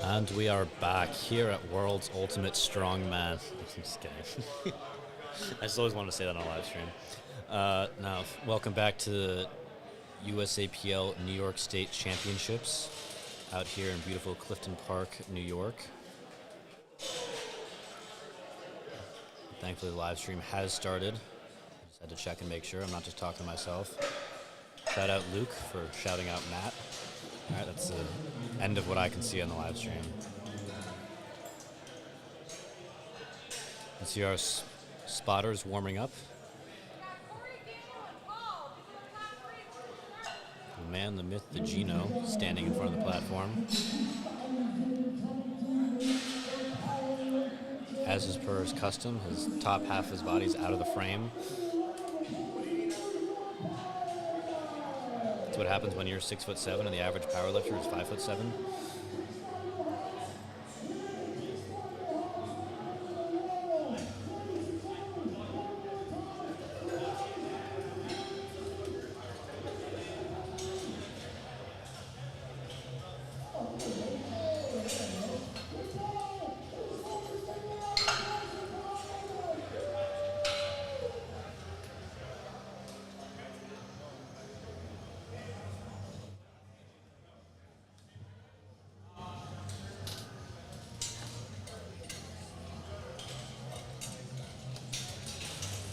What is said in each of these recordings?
And we are back here at World's Ultimate Strongman. I'm just kidding. I just always wanted to say that on a live stream. Now, welcome back to the USAPL New York State Championships out here in beautiful Clifton Park, New York. Thankfully, the live stream has started. Just had to check and make sure I'm not just talking to myself. Shout out Luke for shouting out Matt. All right, that's the end of what I can see on the live stream. You see our spotters warming up. The man, the myth, the Gino, standing in front of the platform. As is per his custom, his top half of his body's out of the frame. That's what happens when you're 6'7" and the average powerlifter is 5'7".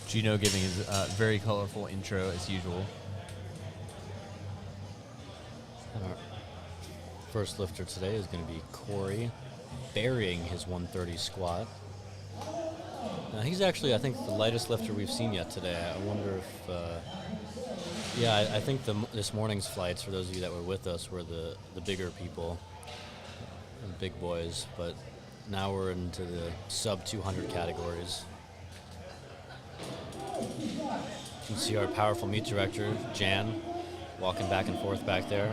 Gino giving his very colorful intro as usual. And our first lifter today is going to be Corey, burying his 130 squat. Now he's actually, I think, the lightest lifter we've seen yet today. I wonder if, I think this morning's flights, for those of you that were with us, were the bigger people, the big boys, but now we're into the sub 200 categories. You can see our powerful meet director, Jan, walking back and forth back there.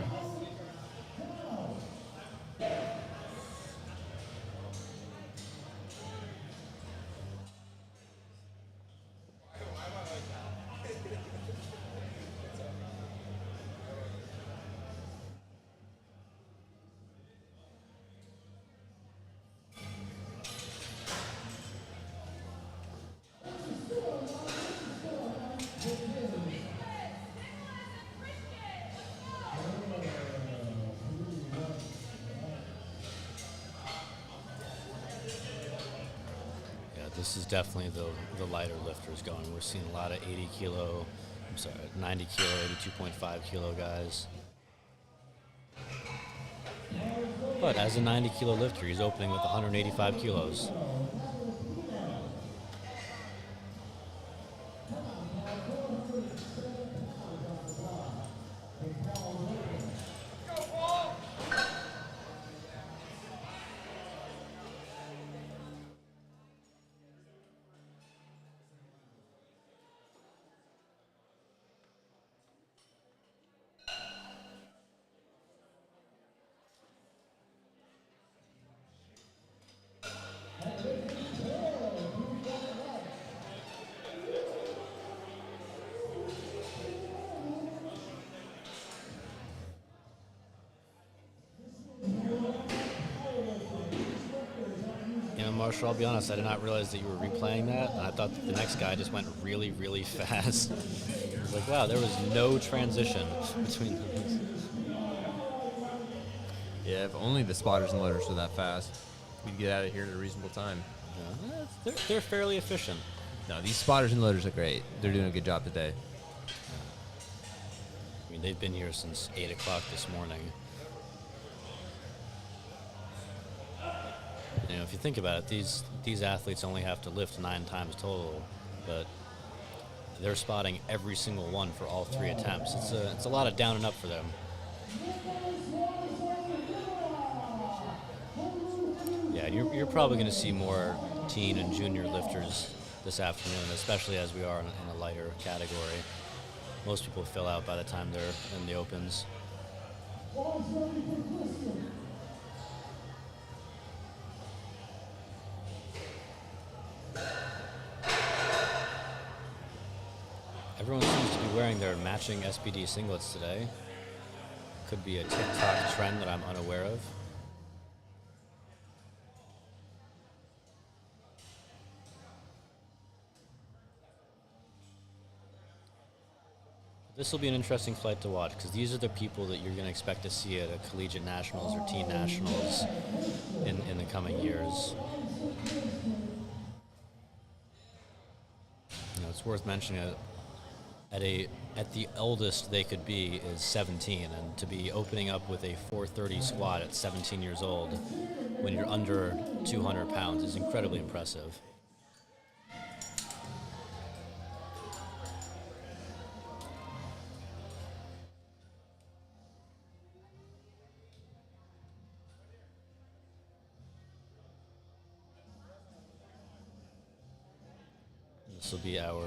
This is definitely the lighter lifters going. We're seeing a lot of 90 kilo, 82.5 kilo guys. But as a 90 kilo lifter, he's opening with 185 kilos. Marshall, I'll be honest, I did not realize that you were replaying that. And I thought that the next guy just went really, really fast. I was like, wow, there was no transition between them. Yeah, if only the spotters and loaders were that fast, we'd get out of here at a reasonable time. They're fairly efficient. No, these spotters and loaders are great. They're doing a good job today. I mean, they've been here since 8 o'clock this morning. You know, if you think about it, these athletes only have to lift 9 times total, but they're spotting every single one for all 3 attempts. It's a lot of down and up for them. Yeah, you're probably going to see more teen and junior lifters this afternoon, especially as we are in a lighter category. Most people fill out by the time they're in the opens. Everyone seems to be wearing their matching SPD singlets today. Could be a TikTok trend that I'm unaware of. This will be an interesting flight to watch because these are the people that you're going to expect to see at a collegiate nationals or teen nationals in the coming years. You know, it's worth mentioning that at the eldest they could be is 17, and to be opening up with a 430 squat at 17 years old when you're under 200 pounds is incredibly impressive. This will be our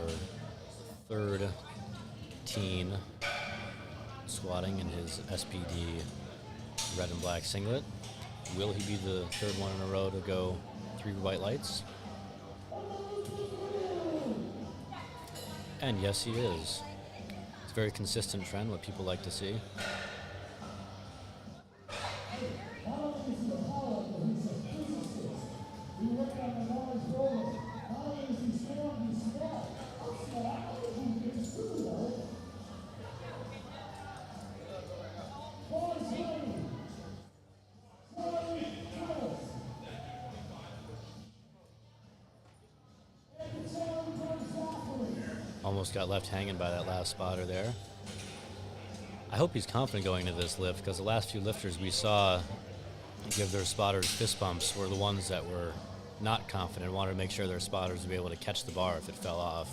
third teen squatting in his SPD red and black singlet. Will he be the third one in a row to go 3 white lights? And yes, he is. It's a very consistent trend, what people like to see. Almost got left hanging by that last spotter there. I hope he's confident going into this lift because the last few lifters we saw give their spotters fist bumps were the ones that were not confident, wanted to make sure their spotters would be able to catch the bar if it fell off.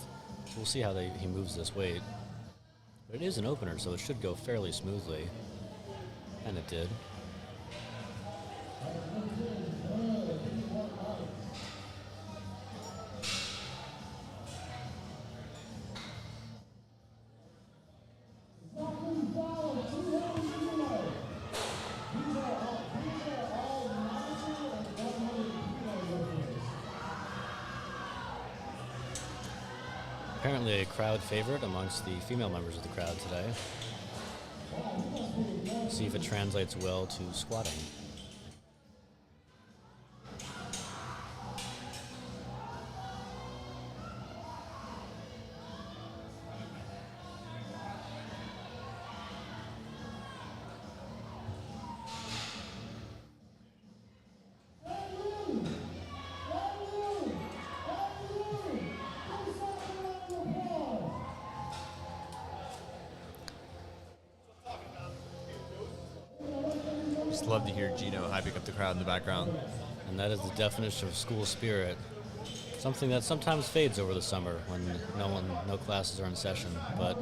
So we'll see how he moves this weight. But it is an opener, so it should go fairly smoothly. And it did. Apparently a crowd favorite amongst the female members of the crowd today. See if it translates well to squatting. Just love to hear Gino hyping up the crowd in the background. And that is the definition of school spirit. Something that sometimes fades over the summer when no classes are in session. But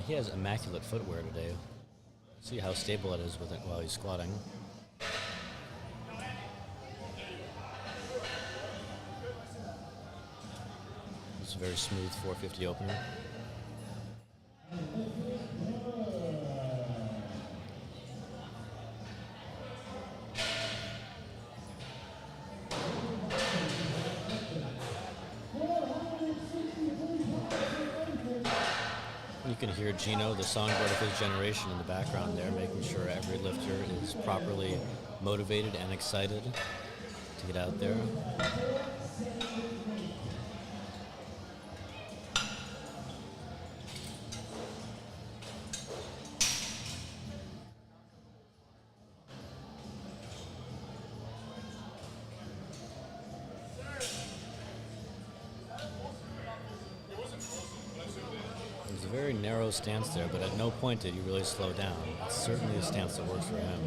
he has immaculate footwear today. See how stable it is with it while he's squatting. It's a very smooth 450 opener. can hear Gino, the songbird of his generation, in the background there, making sure every lifter is properly motivated and excited to get out there. There's a very narrow stance there, but at no point did he really slow down. It's certainly a stance that works for him.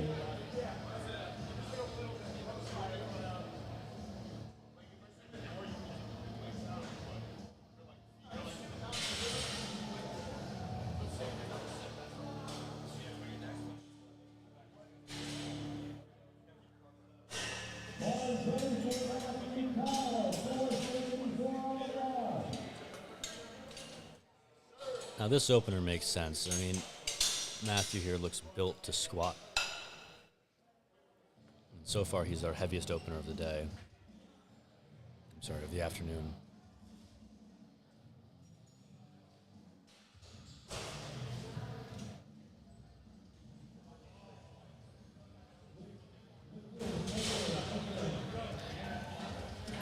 Now this opener makes sense. I mean, Matthew here looks built to squat. And so far, he's our heaviest opener of the day. I'm sorry, of the afternoon.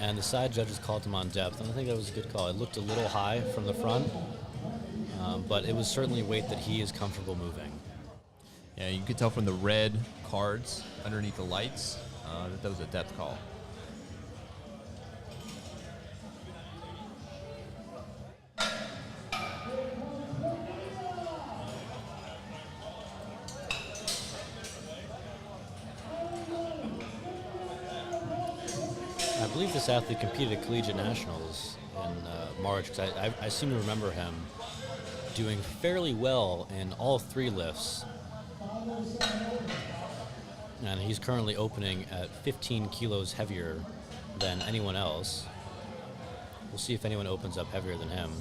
And the side judges called him on depth, and I think that was a good call. It looked a little high from the front, but it was certainly weight that he is comfortable moving. Yeah, you could tell from the red cards underneath the lights that was a depth call. I believe this athlete competed at Collegiate Nationals in March, because I seem to remember him doing fairly well in all three lifts. And he's currently opening at 15 kilos heavier than anyone else. We'll see if anyone opens up heavier than him.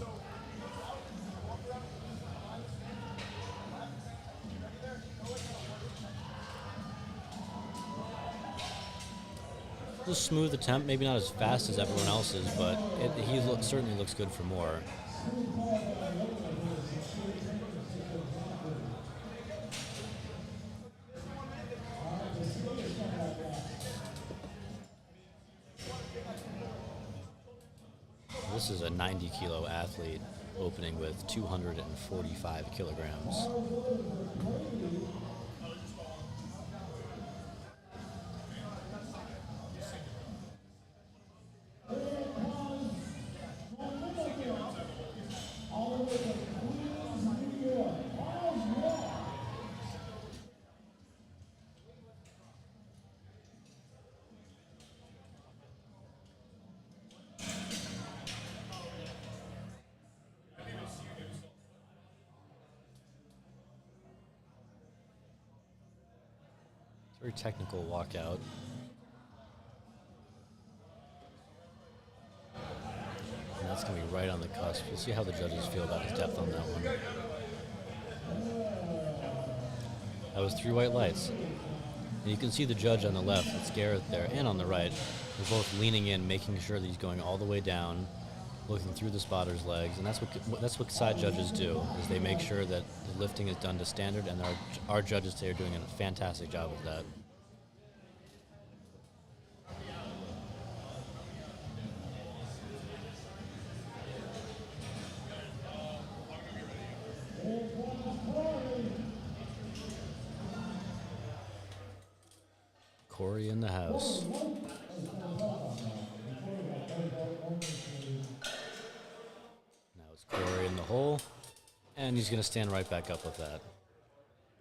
A smooth attempt, maybe not as fast as everyone else's, but he certainly looks good for more. This is a 90-kilo athlete opening with 245 kilograms. Very technical walkout. And that's going to be right on the cusp. We'll see how the judges feel about his depth on that one. That was 3 white lights. And you can see the judge on the left, it's Garrett there, and on the right. They're both leaning in, making sure that he's going all the way down, looking through the spotter's legs. And that's what side judges do, is they make sure that the lifting is done to standard, and our judges today are doing a fantastic job of that. Corey in the house. Now it's Corey in the hole, and he's going to stand right back up with that.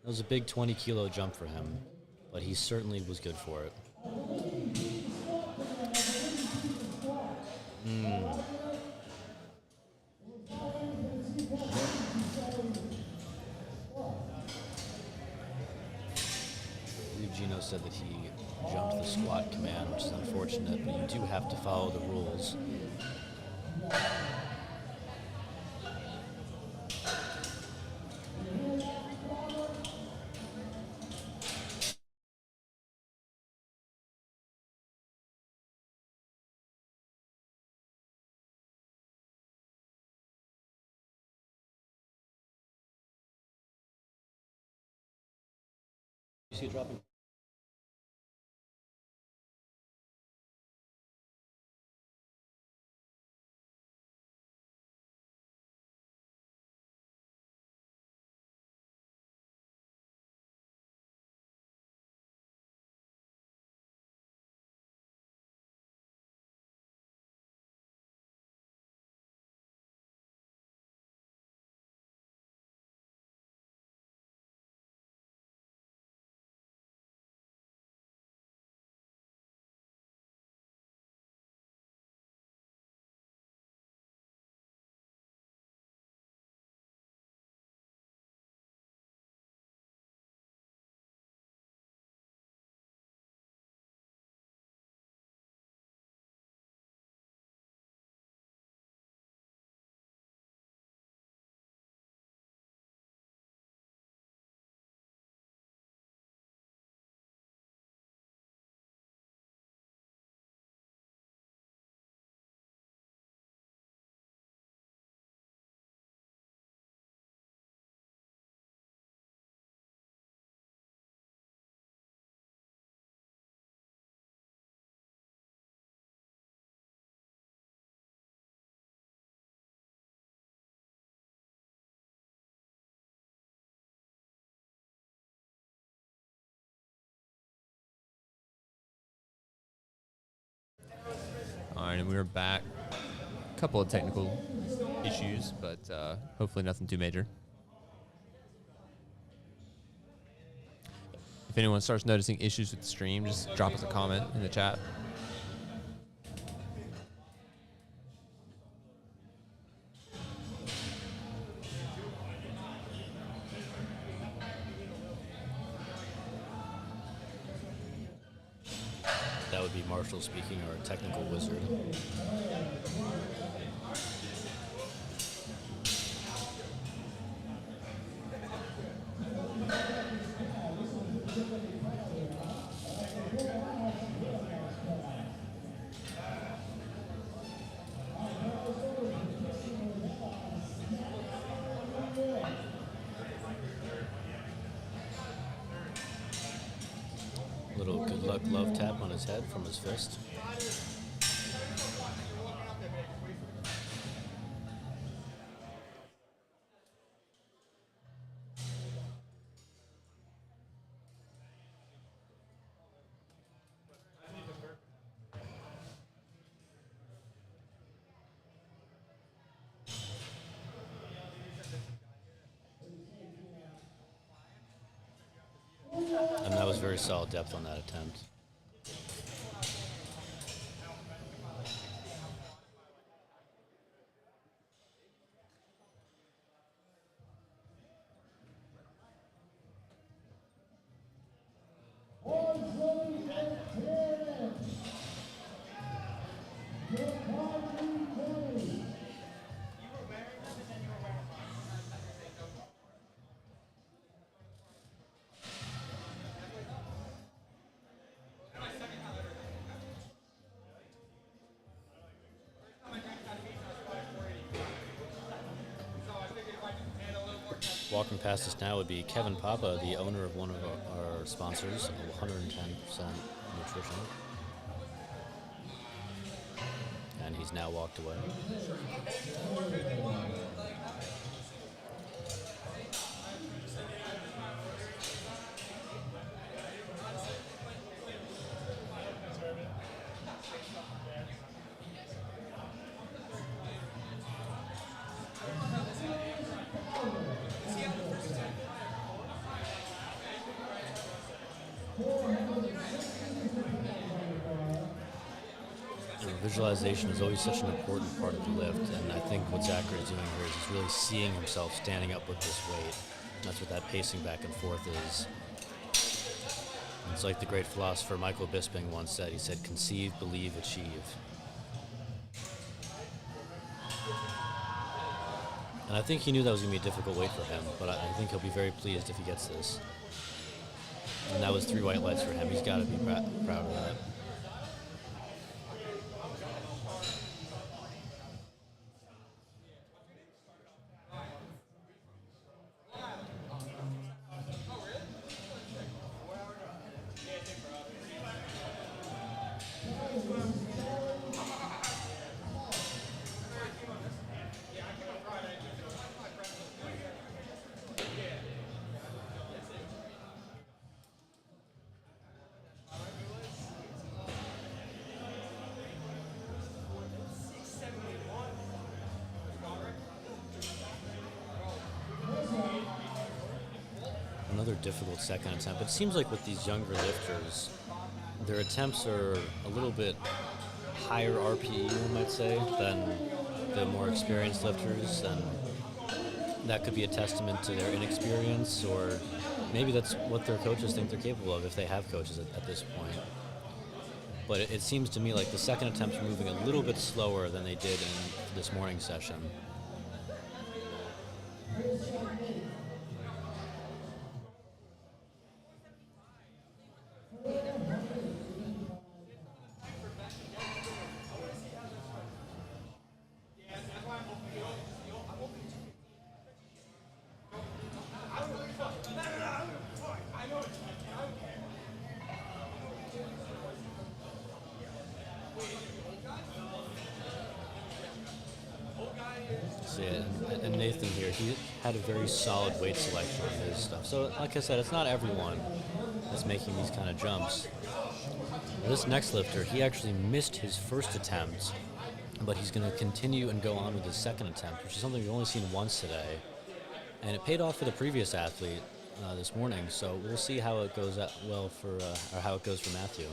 That was a big 20-kilo jump for him, but he certainly was good for it. I believe Gino said that he jumped the squat command, which is unfortunate, but you do have to follow the rules. see it dropping. All right, and we're back. A couple of technical issues, but hopefully nothing too major. If anyone starts noticing issues with the stream, just drop us a comment in the chat. That would be Marshall speaking, our technical wizard. Little good luck love tap on his head from his fist. And that was very solid depth on that attempt. Walking past us now would be Kevin Papa, the owner of one of our sponsors, 110% Nutrition. And he's now walked away. Visualization is always such an important part of the lift, and I think what Zachary is doing here is he's really seeing himself standing up with this weight. That's what that pacing back and forth is. It's like the great philosopher Michael Bisping once said. He said, conceive, believe, achieve. And I think he knew that was going to be a difficult weight for him, but I think he'll be very pleased if he gets this. And that was 3 white lights for him. He's got to be proud of that. difficult second attempt. It seems like with these younger lifters, their attempts are a little bit higher RPE, you might say, than the more experienced lifters, and that could be a testament to their inexperience, or maybe that's what their coaches think they're capable of, if they have coaches at this point. But it seems to me like the second attempts are moving a little bit slower than they did in this morning session. And Nathan here, he had a very solid weight selection on his stuff. So, like I said, it's not everyone that's making these kind of jumps. This next lifter, he actually missed his first attempt, but he's going to continue and go on with his second attempt, which is something we've only seen once today. And it paid off for the previous athlete this morning, so we'll see how it goes or how it goes for Matthew.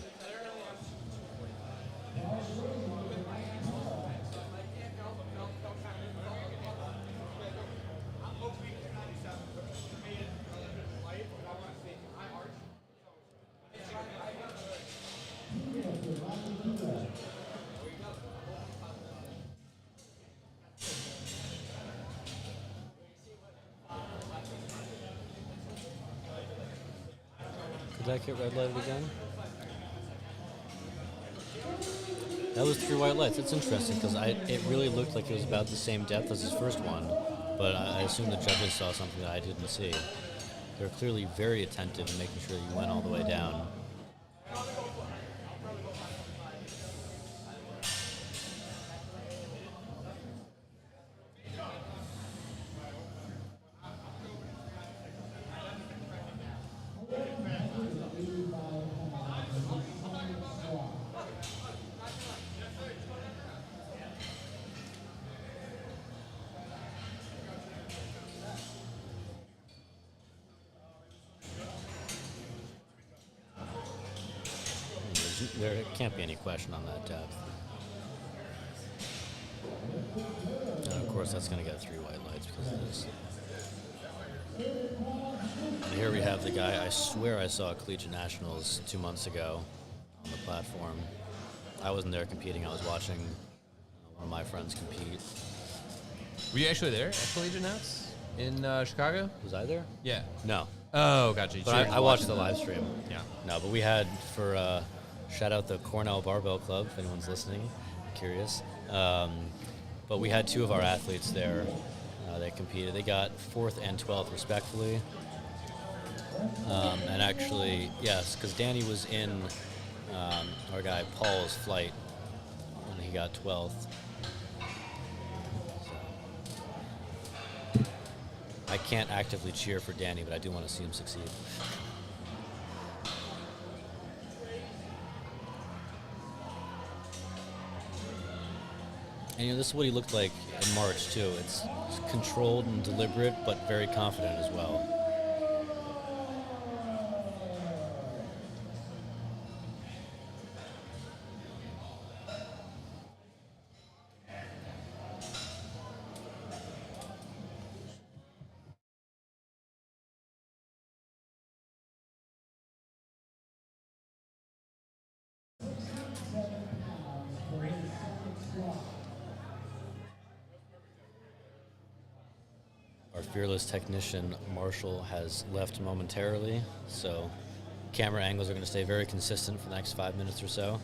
Did that get red lighted again? That was 3 white lights. It's interesting because it really looked like it was about the same depth as his first one, but I assume the judges saw something that I didn't see. They're clearly very attentive in making sure you went all the way down. There can't be any question on that depth. And of course, that's going to get 3 white lights because of this. And here we have the guy, I swear I saw at Collegiate Nationals 2 months ago on the platform. I wasn't there competing, I was watching one of my friends compete. Were you actually there at Collegiate Nats in Chicago? Was I there? Yeah. No. Oh, gotcha. But I watched the live stream. Yeah. No, but we had for... shout out the Cornell Barbell Club, if anyone's listening, curious. But we had 2 of our athletes there that competed. They got 4th and 12th, respectfully. And actually, yes, because Danny was in our guy Paul's flight, and he got 12th. So. I can't actively cheer for Danny, but I do want to see him succeed. And this is what he looked like in March, too. It's controlled and deliberate, but very confident as well. Our fearless technician, Marshall, has left momentarily, so camera angles are going to stay very consistent for the next 5 minutes or so.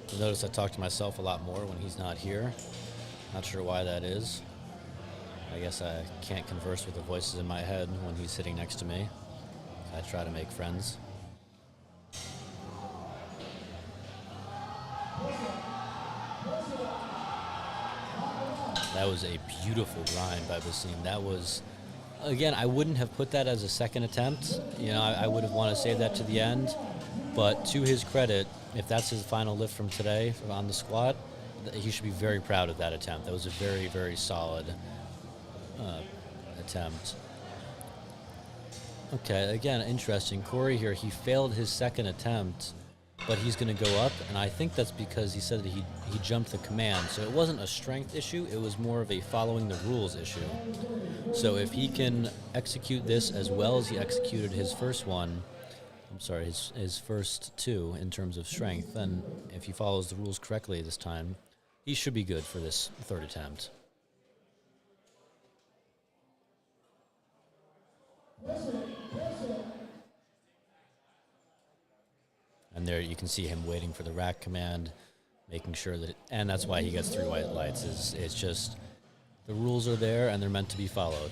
You'll notice I talk to myself a lot more when he's not here. Not sure why that is. I guess I can't converse with the voices in my head when he's sitting next to me. I try to make friends. That was a beautiful grind by Basim. That was, again, I wouldn't have put that as a second attempt. I would have wanted to save that to the end. But to his credit, if that's his final lift from today on the squat, he should be very proud of that attempt. That was a very, very solid attempt. Okay, again, interesting. Corey here, he failed his second attempt, but he's going to go up, and I think that's because he said that he jumped the command. So it wasn't a strength issue, it was more of a following the rules issue. So if he can execute this as well as he executed his first one, I'm sorry, his first two in terms of strength, then if he follows the rules correctly this time, he should be good for this third attempt. And there you can see him waiting for the rack command, making sure that, and that's why he gets 3 white lights, it's just the rules are there and they're meant to be followed.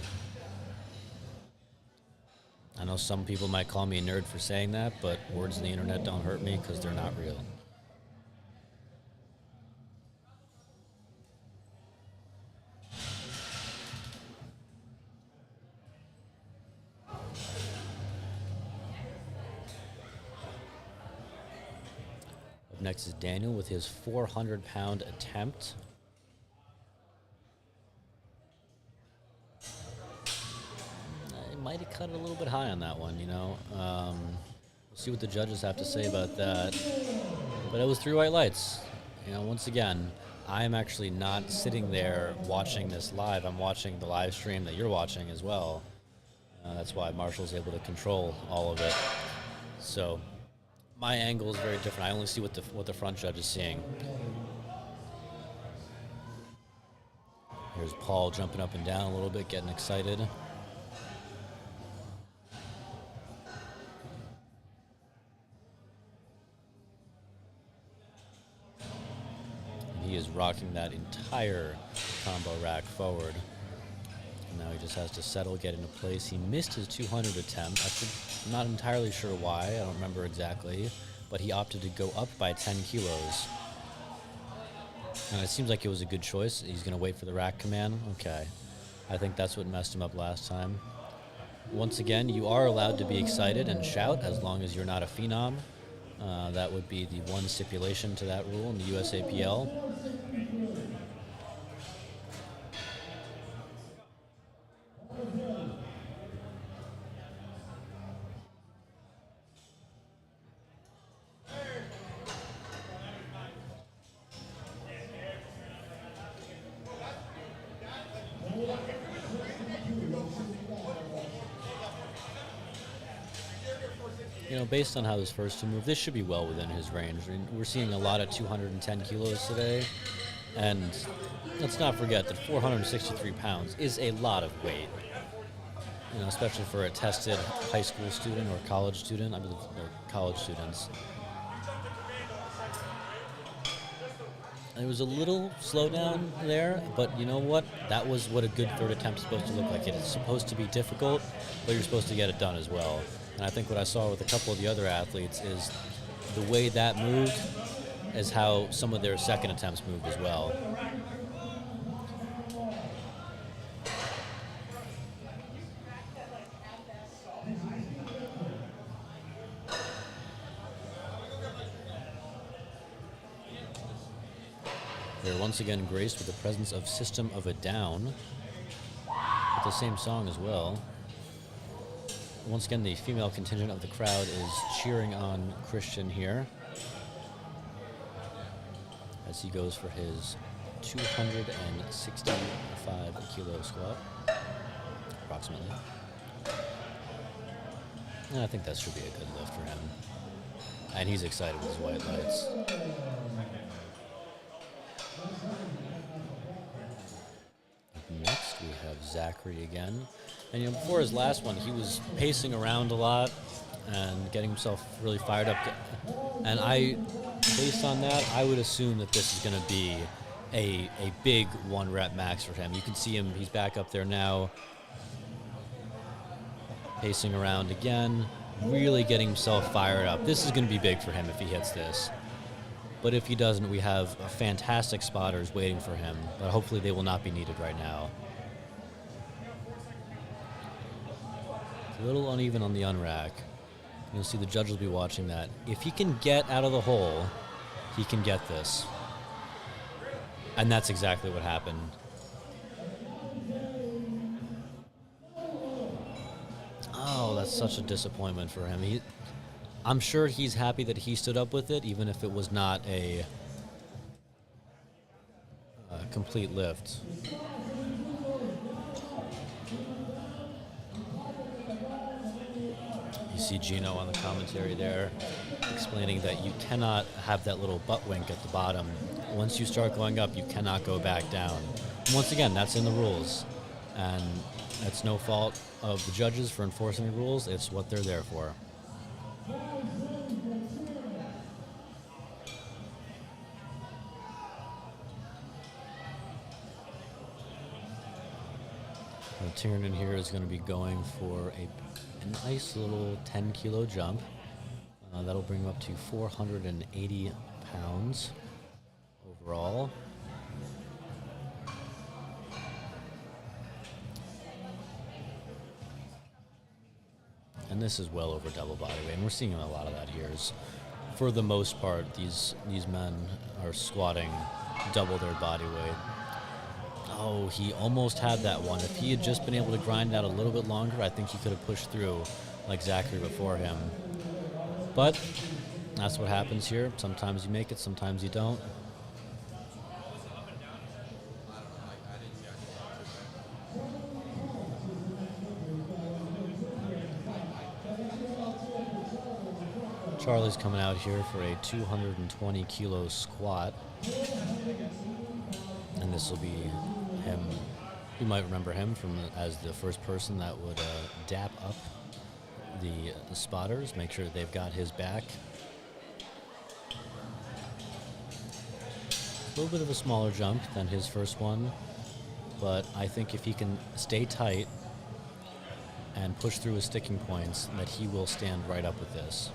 I know some people might call me a nerd for saying that, but words on the internet don't hurt me because they're not real. Up next is Daniel with his 400-pound attempt. Might have cut it a little bit high on that one, you know. We'll see what the judges have to say about that. But it was 3 white lights. You know, once again, I am actually not sitting there watching this live. I'm watching the live stream that you're watching as well. That's why Marshall's able to control all of it. So my angle is very different. I only see what the front judge is seeing. Here's Paul jumping up and down a little bit, getting excited. He is rocking that entire combo rack forward. And now he just has to settle, get into place. He missed his 200 attempt. I'm not entirely sure why. I don't remember exactly. But he opted to go up by 10 kilos. And it seems like it was a good choice. He's going to wait for the rack command. Okay. I think that's what messed him up last time. Once again, you are allowed to be excited and shout as long as you're not a phenom. That would be the one stipulation to that rule in the USAPL. You know, based on how his first two move, this should be well within his range. I mean, we're seeing a lot of 210 kilos today, and let's not forget that 463 pounds is a lot of weight. You know, especially for a tested high school student or college student. I believe they're college students. It was a little slowdown there, but you know what? That was what a good third attempt is supposed to look like. It's supposed to be difficult, but you're supposed to get it done as well. And I think what I saw with a couple of the other athletes is the way that moved is how some of their second attempts moved as well. They're once again graced with the presence of System of a Down, with the same song as well. Once again, the female contingent of the crowd is cheering on Christian here as he goes for his 265 kilo squat, approximately. And I think that should be a good lift for him. And he's excited with his white lights. Next, we have Zachary again. And you know, before his last one, he was pacing around a lot and getting himself really fired up. And based on that, I would assume that this is going to be a big 1 rep max for him. You can see him, he's back up there now, pacing around again, really getting himself fired up. This is going to be big for him if he hits this. But if he doesn't, we have fantastic spotters waiting for him, but hopefully they will not be needed right now. It's a little uneven on the unrack. You'll see the judge will be watching that. If he can get out of the hole, he can get this. And that's exactly what happened. Oh, that's such a disappointment for him. I'm sure he's happy that he stood up with it, even if it was not a complete lift. You see Gino on the commentary there explaining that you cannot have that little butt wink at the bottom. Once you start going up, you cannot go back down. And once again, that's in the rules. And it's no fault of the judges for enforcing the rules. It's what they're there for. Tiernan here is going to be going for a nice little 10-kilo jump. That'll bring him up to 480 pounds overall. And this is well over double body weight, and we're seeing a lot of that here. For the most part, these men are squatting double their body weight. Oh, he almost had that one. If he had just been able to grind out a little bit longer, I think he could have pushed through like Zachary before him. But that's what happens here. Sometimes you make it, sometimes you don't. Charlie's coming out here for a 220-kilo squat. And this will be him. You might remember him from as the first person that would dap up the spotters, make sure they've got his back. A little bit of a smaller jump than his first one, but I think if he can stay tight and push through his sticking points, that he will stand right up with this.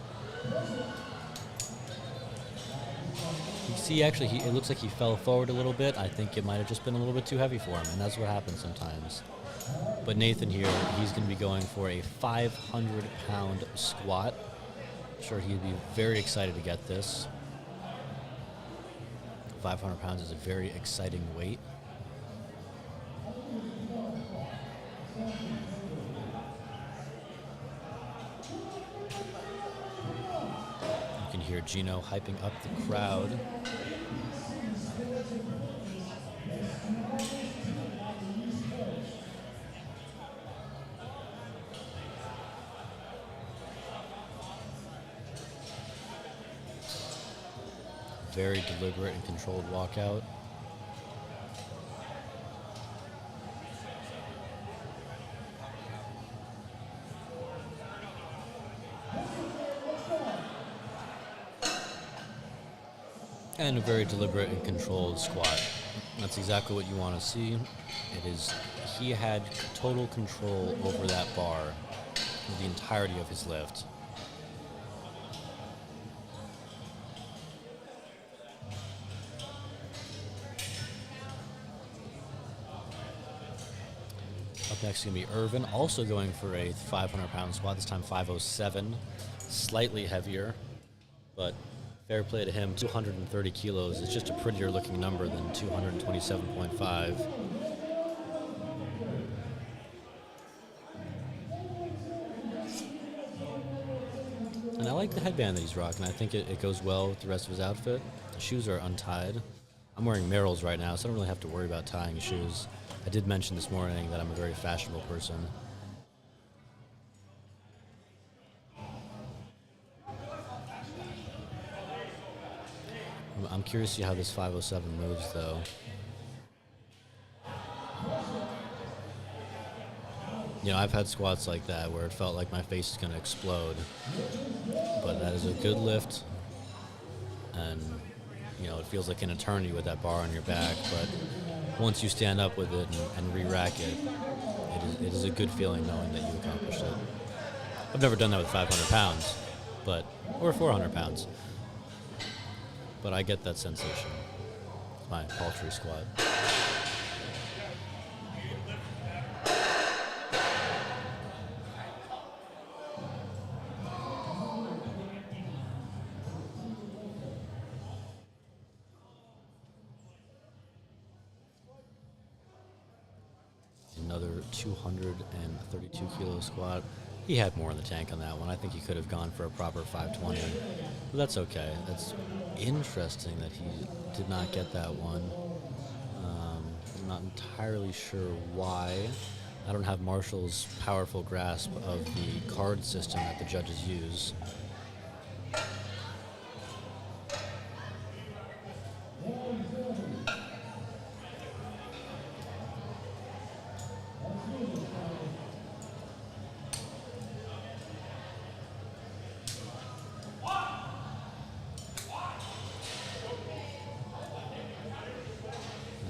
You see, actually, it looks like he fell forward a little bit. I think it might have just been a little bit too heavy for him, and that's what happens sometimes. But Nathan here, he's going to be going for a 500-pound squat. I'm sure he'd be very excited to get this. 500 pounds is a very exciting weight. You can hear Gino hyping up the crowd. Very deliberate and controlled walkout. And a very deliberate and controlled squat. That's exactly what you want to see. He had total control over that bar for the entirety of his lift. Up next is going to be Irvin, also going for a 500-pound squat, this time 507, slightly heavier, but fair play to him. 230 kilos is just a prettier looking number than 227.5. And I like the headband that he's rocking. I think it goes well with the rest of his outfit. The shoes are untied. I'm wearing Merrell's right now, so I don't really have to worry about tying shoes. I did mention this morning that I'm a very fashionable person. I'm curious to see how this 507 moves, though. You know, I've had squats like that where it felt like my face is going to explode. But that is a good lift. And, you know, it feels like an eternity with that bar on your back. But once you stand up with it and re-rack it, it is a good feeling knowing that you accomplished it. I've never done that with 500 pounds, or 400 pounds. But I get that sensation. It's my paltry squat. Another 232 kilo squat. He had more in the tank on that one. I think he could have gone for a proper 520. But that's okay. That's interesting that he did not get that one. I'm not entirely sure why. I don't have Marshall's powerful grasp of the card system that the judges use.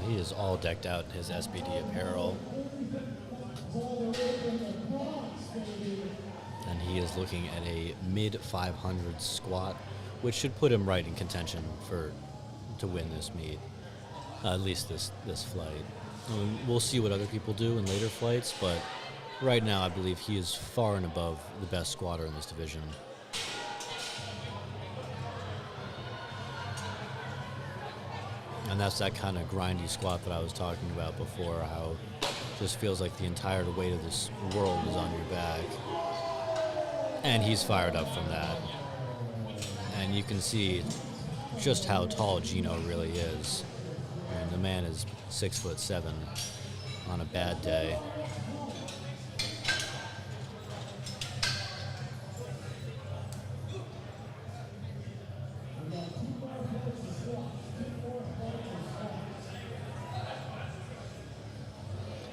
He is all decked out in his SBD apparel. And he is looking at a mid 500 squat, which should put him right in contention to win this meet, at least this flight. I mean, we'll see what other people do in later flights, but right now I believe he is far and above the best squatter in this division. And that's that kind of grindy squat that I was talking about before, how it just feels like the entire weight of this world is on your back. And he's fired up from that. And you can see just how tall Gino really is. I mean, the man is 6'7" on a bad day.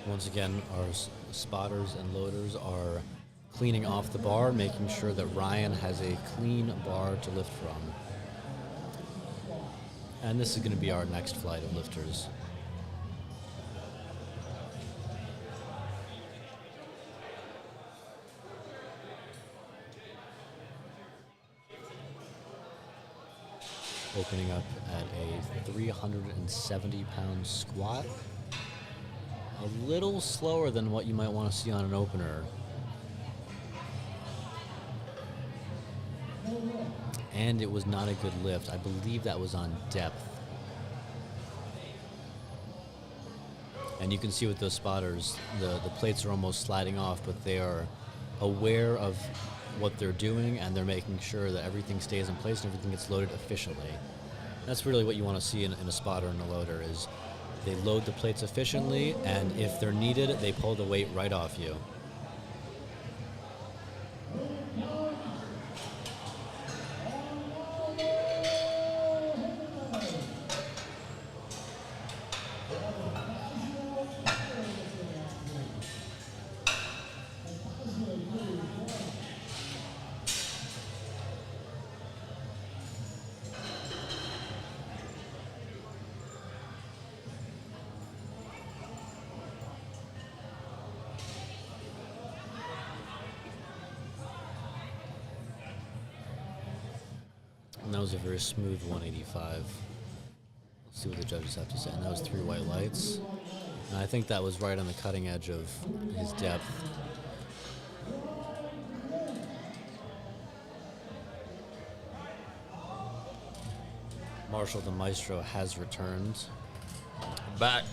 Once again, our spotters and loaders are cleaning off the bar, making sure that Ryan has a clean bar to lift from. And this is going to be our next flight of lifters. Opening up at a 370-pound squat. A little slower than what you might want to see on an opener. And it was not a good lift. I believe that was on depth. And you can see with those spotters, the plates are almost sliding off, but they are aware of what they're doing, and they're making sure that everything stays in place and everything gets loaded efficiently. That's really what you want to see in a spotter and a loader, is they load the plates efficiently, and if they're needed, they pull the weight right off you. And that was a very smooth 185. Let's see what the judges have to say. And that was 3 white lights. And I think that was right on the cutting edge of his depth. Marshall the Maestro has returned. Back.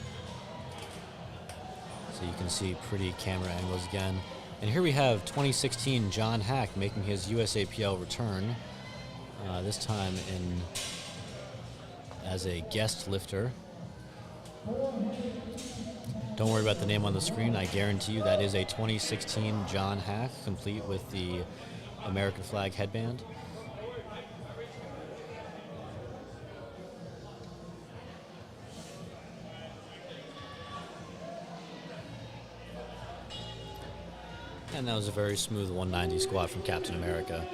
So you can see pretty camera angles again. And here we have 2016 John Hack making his USAPL return. This time as a guest lifter. Don't worry about the name on the screen. I guarantee you that is a 2016 John Hack, complete with the American flag headband. And that was a very smooth 190 squat from Captain America.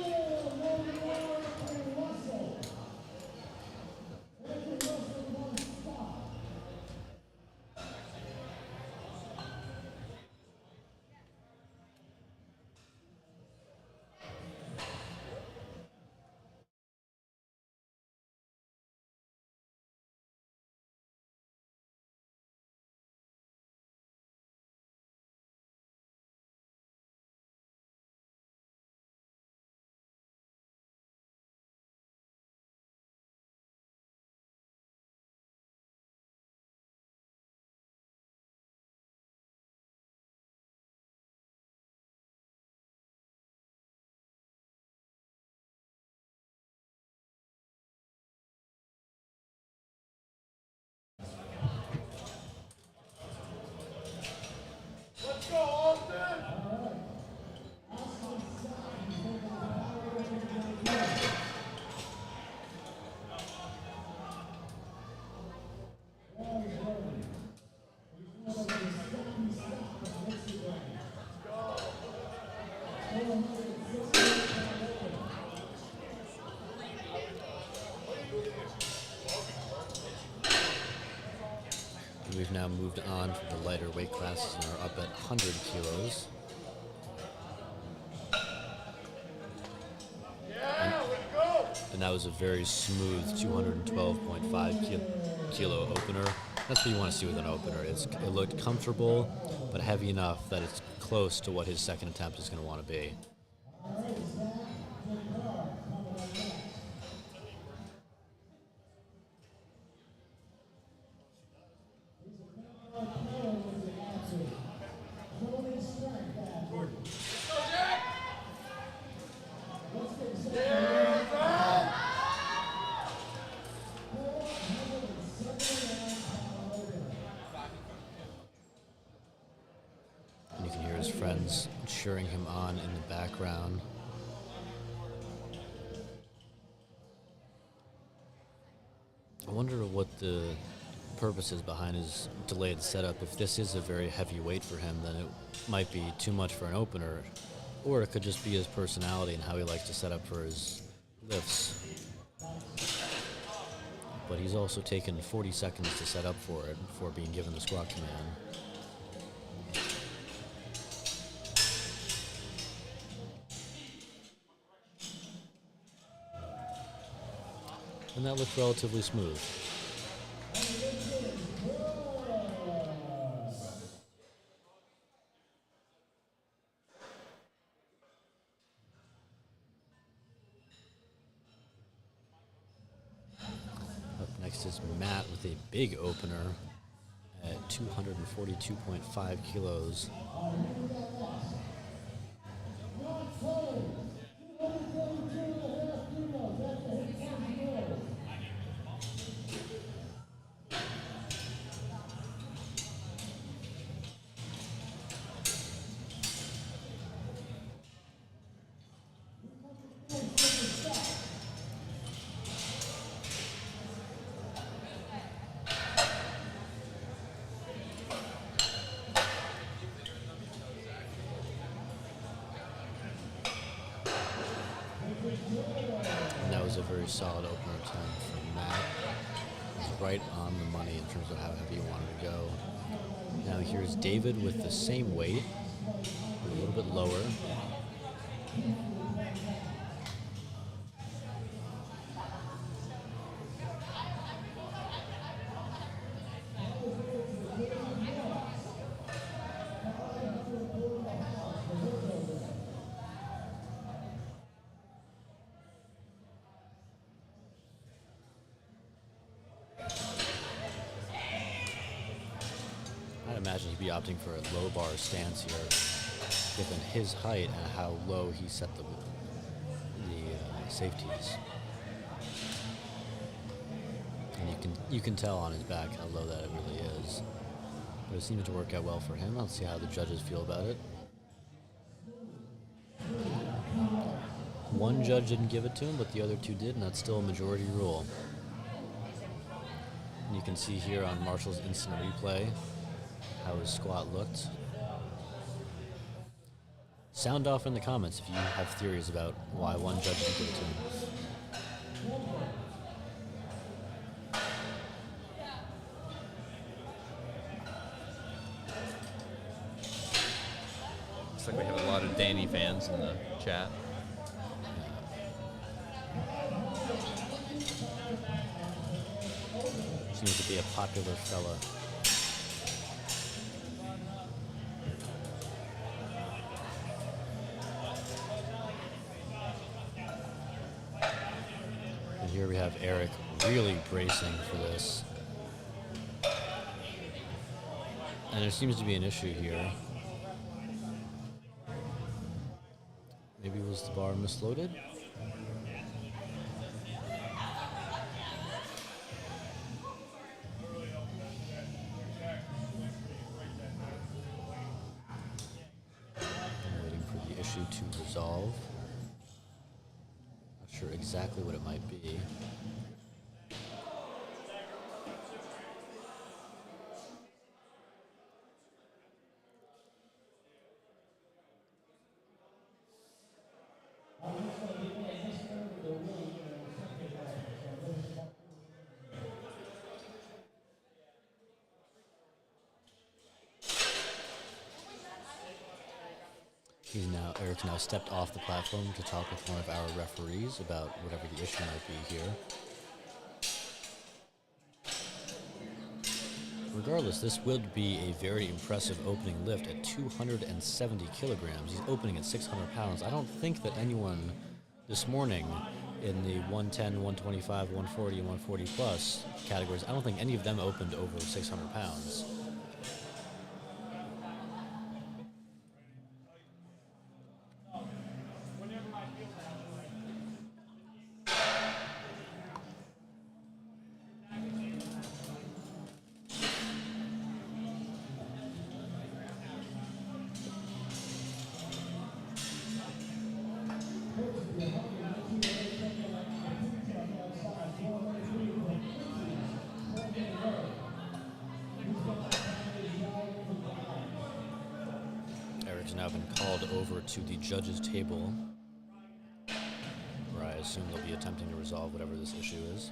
we've now moved on from the lighter weight classes and are up at 100 kilos. And that was a very smooth 212.5 kilo opener. That's what you want to see with an opener. It looked comfortable, but heavy enough that it's close to what his second attempt is going to want to be. And you can hear his friends cheering him on in the background. I wonder what the purpose is behind his delayed setup. If this is a very heavy weight for him, then it might be too much for an opener, or it could just be his personality and how he likes to set up for his lifts. But he's also taken 40 seconds to set up for it before being given the squat command. And that looked relatively smooth. Up next is Matt with a big opener at 242.5 kilos. And that was a very solid opener attempt from Matt. It was right on the money in terms of how heavy he wanted to go. Now here's David with the same weight, but a little bit lower. I'd imagine he'd be opting for a low bar stance here, given his height and how low he set the safeties. And you can tell on his back how low that it really is. But it seems to work out well for him. Let's see how the judges feel about it. One judge didn't give it to him, but the other two did, and that's still a majority rule. And you can see here on Marshall's instant replay how his squat looked. Sound off in the comments if you have theories about why one judge didn't give it to him. Looks like we have a lot of Danny fans in the chat. Seems to be a popular fella. And here we have Eric really bracing for this. And there seems to be an issue here. Maybe was the bar misloaded? To resolve. Not sure exactly what it might be. Eric's now stepped off the platform to talk with one of our referees about whatever the issue might be here. Regardless, this would be a very impressive opening lift at 270 kilograms. He's opening at 600 pounds. I don't think that anyone this morning in the 110, 125, 140, and 140 plus categories, I don't think any of them opened over 600 pounds. Eric's now been called over to the judges' table, where I assume they'll be attempting to resolve whatever this issue is.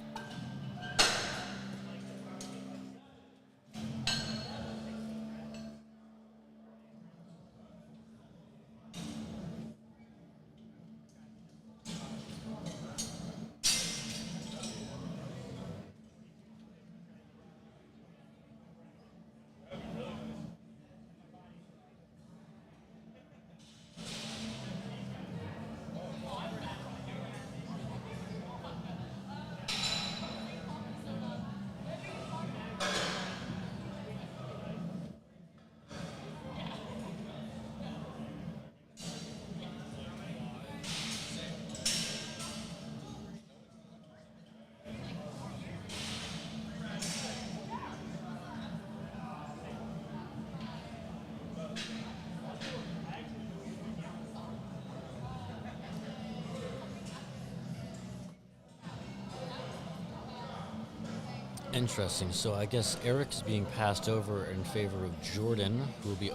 Interesting. So I guess Eric's being passed over in favor of Jordan, who will be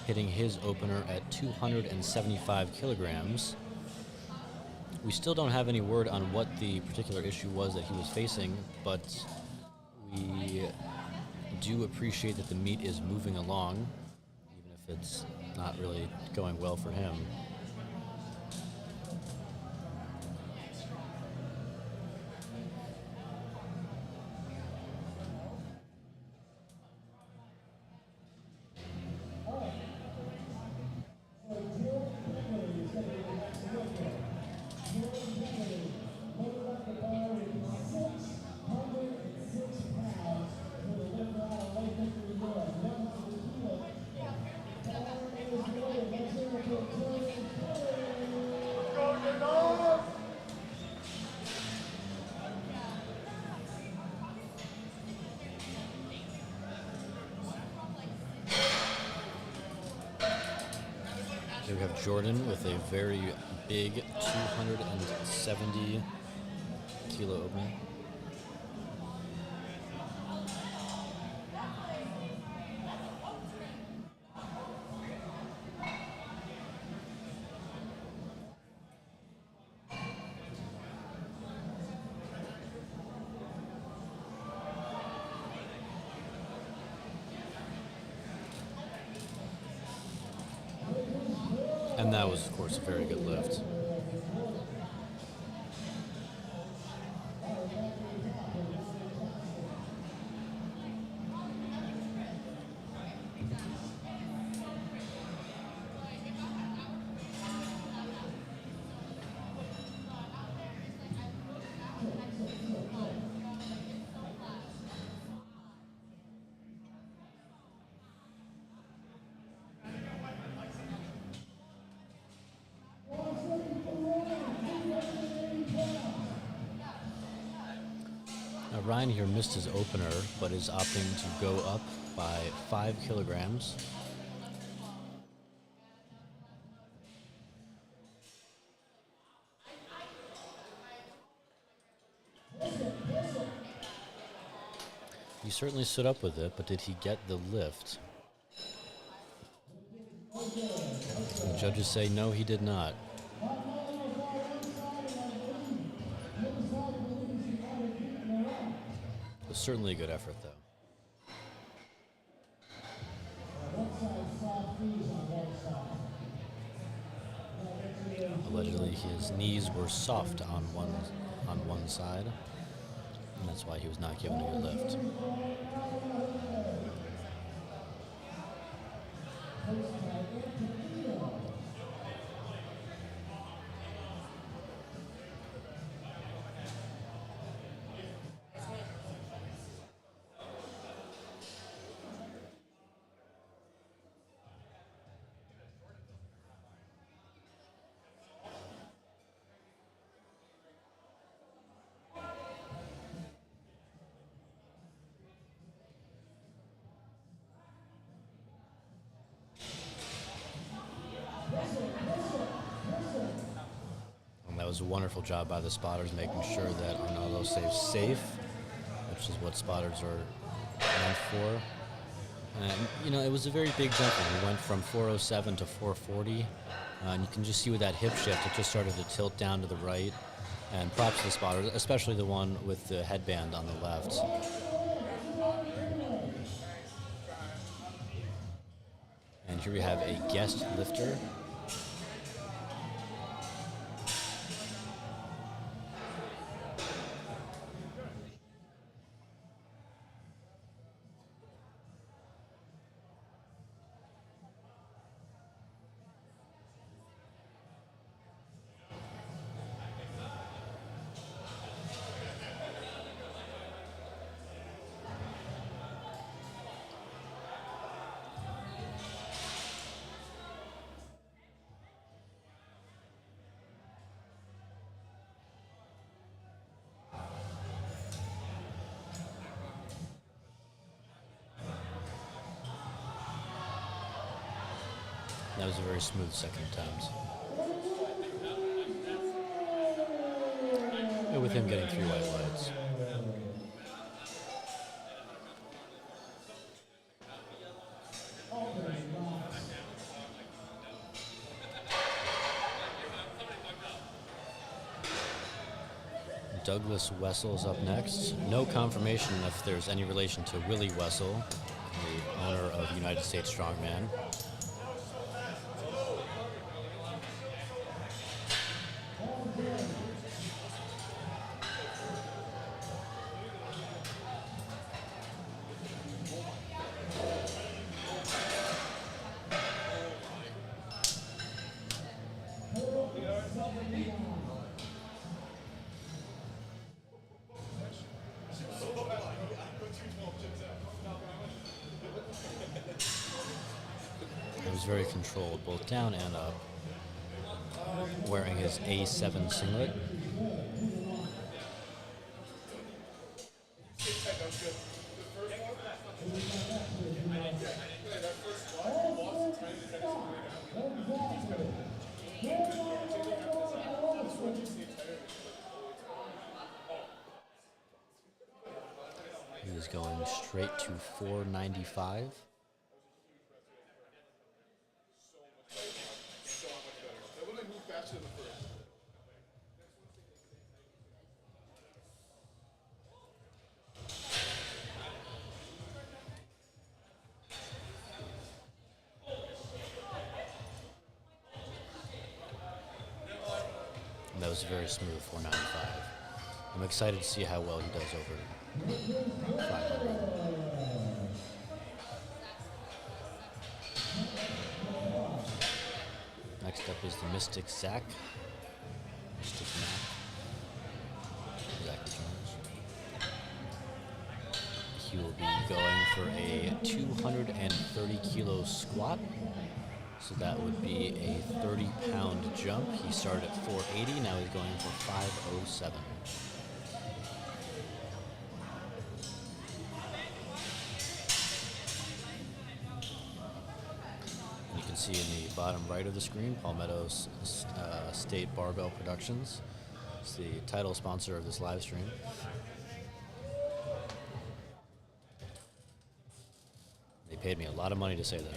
hitting his opener at 275 kilograms. We still don't have any word on what the particular issue was that he was facing, but we do appreciate that the meet is moving along, even if it's not really going well for him. Here we have Jordan with a very big 270 kilo opener. And that was, of course, a very good lift. Ryan here missed his opener, but is opting to go up by 5 kilograms. He certainly stood up with it, but did he get the lift? The judges say no, he did not. Certainly a good effort, though. his knees were soft on one side, and that's why he was not given a good lift. And that was a wonderful job by the spotters, making sure that Arnaldo stays safe, which is what spotters are meant for. And, it was a very big jump. We went from 407 to 440. And you can just see with that hip shift, it just started to tilt down to the right. And props to the spotters, especially the one with the headband on the left. And here we have a guest lifter. That was a very smooth second attempt. And with him getting 3 white lights. Douglas Wessel's up next. No confirmation if there's any relation to Willie Wessel, the owner of United States Strongman. It was very controlled, both down and up. Wearing his A7 singlet. He was going straight to 495. And that was a very smooth 495. I'm excited to see how well he does over 500. Next up is the Mystic Zach. Mystic Mac. Zach returns. He will be going for a 230 kilo squat. So that would be a 30-pound jump. He started at 480, now he's going for 507. And you can see in the bottom right of the screen, Palmetto State Barbell Productions. It's the title sponsor of this live stream. They paid me a lot of money to say that.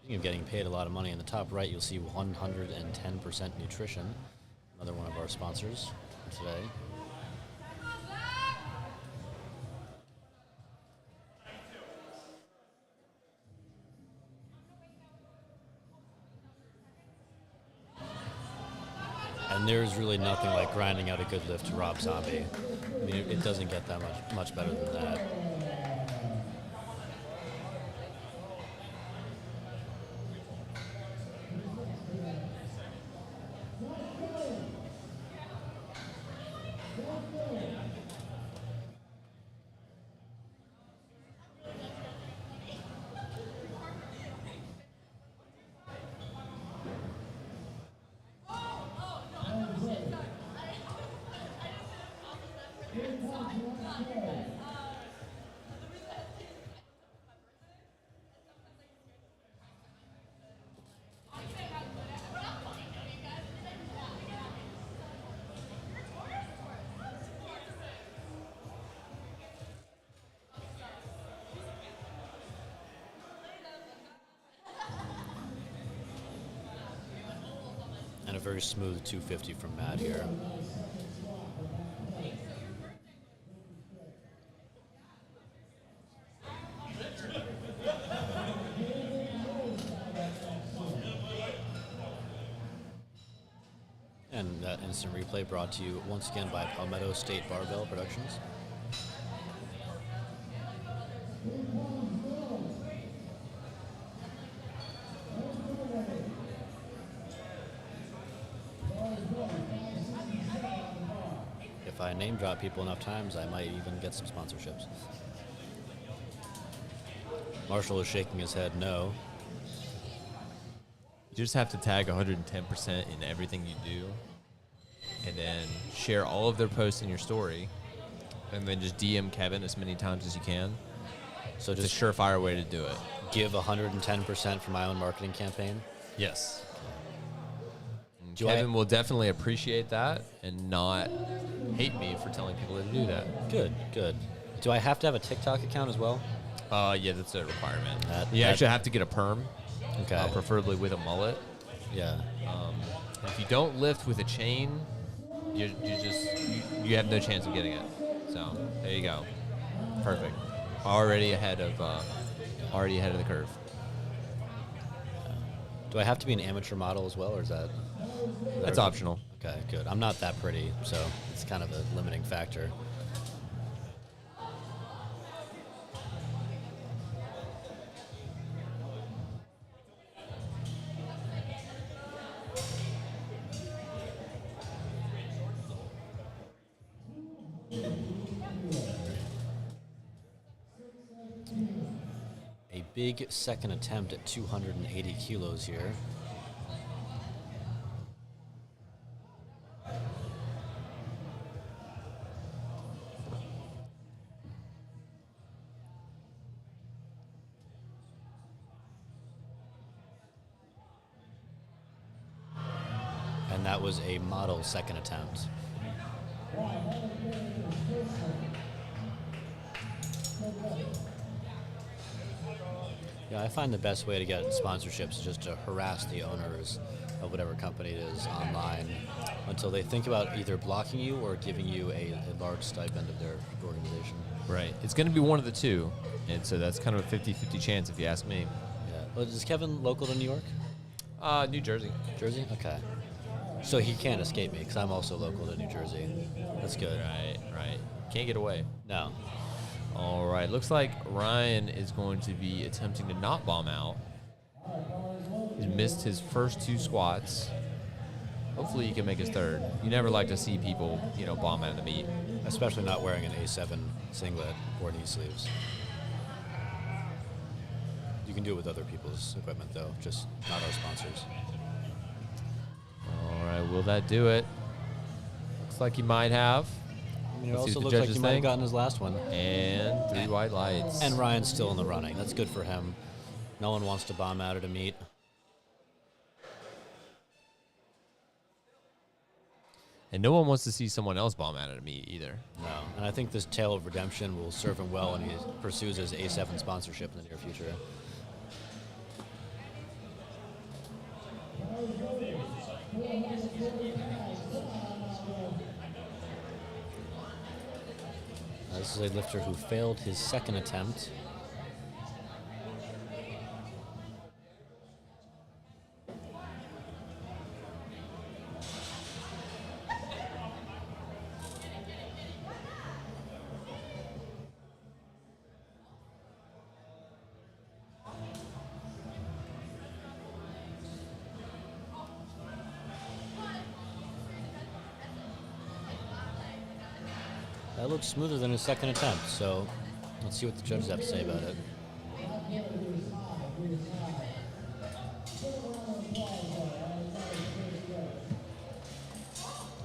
Speaking of getting paid a lot of money, in the top right you'll see 110% Nutrition, another one of our sponsors today. And there's really nothing like grinding out a good lift to Rob Zombie. I mean, it doesn't get that much better than that. And a very smooth 250 from Matt here. And that instant replay brought to you once again by Palmetto State Barbell Productions. If I name drop people enough times, I might even get some sponsorships. Marshall is shaking his head no. You just have to tag 110% in everything you do, and then share all of their posts in your story, and then just DM Kevin as many times as you can. So it's just a surefire way to do it. Give 110% for my own marketing campaign? Yes. Kevin will definitely appreciate that and not hate me for telling people to do that. Good, good. Do I have to have a TikTok account as well? Yeah, that's a requirement. You actually have to get a perm. Okay. Preferably with a mullet. Yeah. If you don't lift with a chain, you have no chance of getting it. So there you go. Perfect. Already ahead of the curve. Do I have to be an amateur model as well, or is that? That's optional. Okay, good. I'm not that pretty, so it's kind of a limiting factor. A big second attempt at 280 kilos here. And that was a model second attempt. Yeah, I find the best way to get sponsorships is just to harass the owners of whatever company it is online until they think about either blocking you or giving you a large stipend of their organization. Right. It's going to be one of the two, and so that's kind of a 50-50 chance if you ask me. Yeah. Well, is Kevin local to New York? New Jersey. Jersey? Okay. So he can't escape me because I'm also local to New Jersey. That's good. Right. Can't get away. No. All right. Looks like Ryan is going to be attempting to not bomb out. He's missed his first two squats. Hopefully he can make his third. You never like to see people, bomb out of the meet. Especially not wearing an A7 singlet or knee sleeves. You can do it with other people's equipment, though, just not our sponsors. All right, will that do it? Looks like he might have. I mean, it also looks like he might have gotten his last one. And three white lights. And Ryan's still in the running. That's good for him. No one wants to bomb out at a meet. And no one wants to see someone else bomb out at a meet either. No, and I think this tale of redemption will serve him well when he pursues his A7 sponsorship in the near future. This is a lifter who failed his second attempt. That looks smoother than his second attempt, so let's see what the judges have to say about it.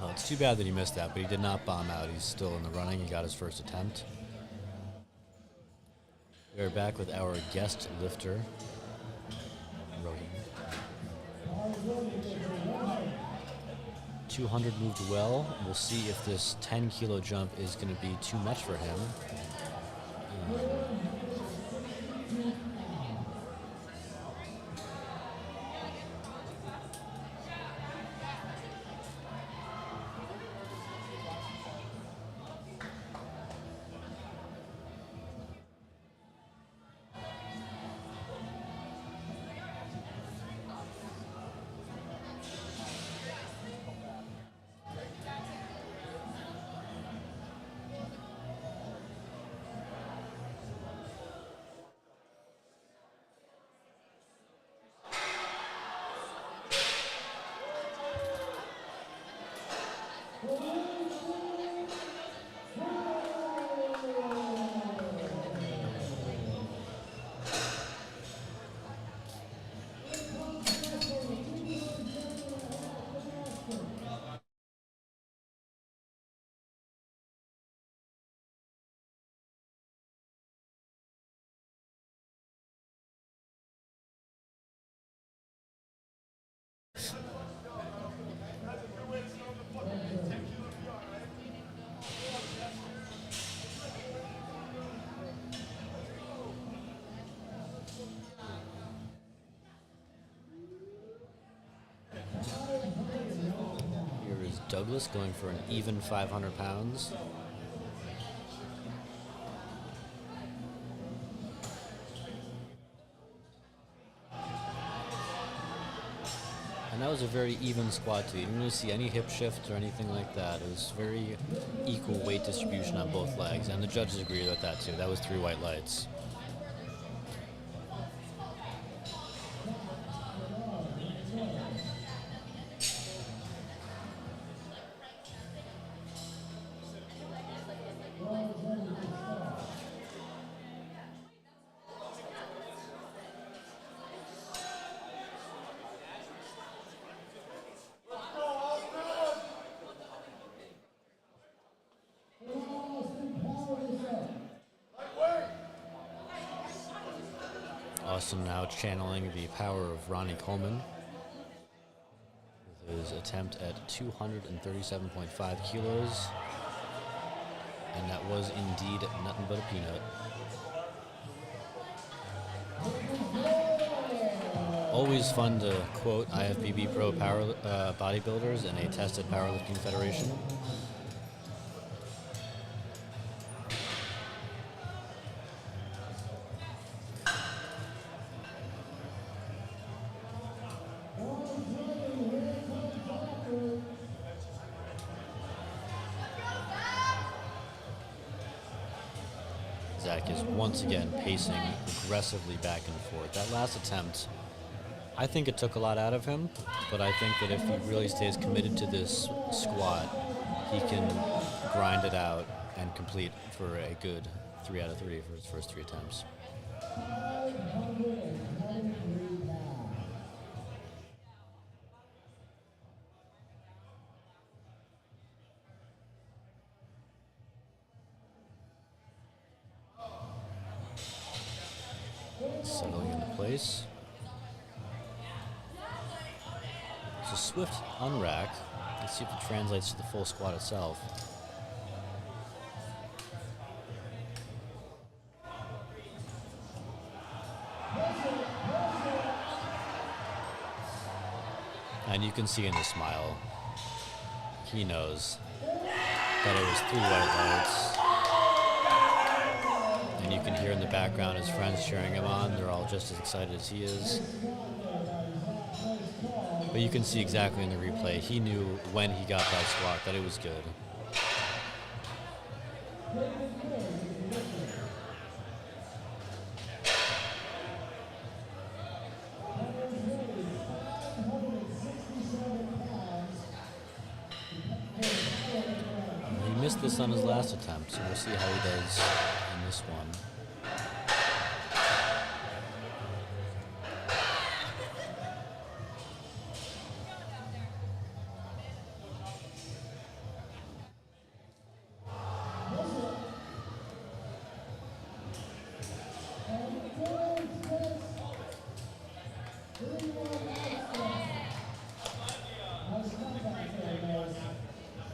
Oh, it's too bad that he missed that, but he did not bomb out. He's still in the running. He got his first attempt. We are back with our guest lifter, Rohit. 200 moved well. We'll see if this 10-kilo jump is going to be too much for him. Here is Douglas going for an even 500 pounds. And that was a very even squat too. You didn't really see any hip shift or anything like that. It was very equal weight distribution on both legs, and the judges agreed with that too. That was 3 white lights. Austin now channeling the power of Ronnie Coleman with his attempt at 237.5 kilos. And that was indeed nothing but a peanut. Always fun to quote IFBB Pro power bodybuilders and a tested powerlifting federation. Zach is once again pacing aggressively back and forth. That last attempt, I think it took a lot out of him, but I think that if he really stays committed to this squat, he can grind it out and complete for a good 3 out of 3 for his first 3 attempts. Settling into place. It's a swift unrack. Let's see if it translates to the full squat itself. And you can see in his smile, he knows that it was 3 white lights. And you can hear in the background his friends cheering him on. They're all just as excited as he is. But you can see exactly in the replay, he knew when he got that squat that it was good. He missed missed this on his last attempt, so we'll see how he does in this one.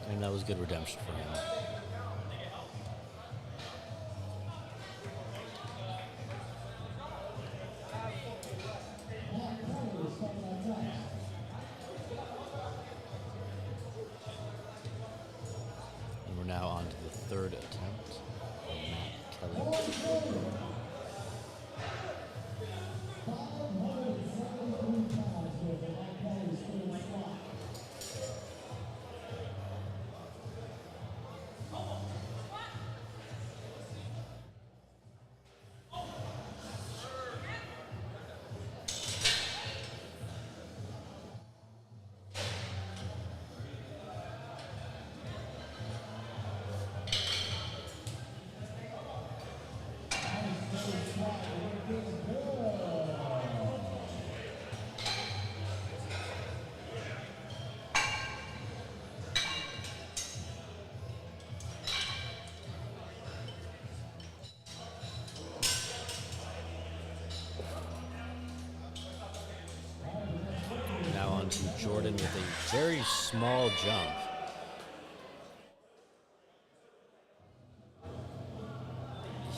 And that was good redemption for him. And we're now on to the third attempt from Matt Kelly. Now on to Jordan with a very small jump.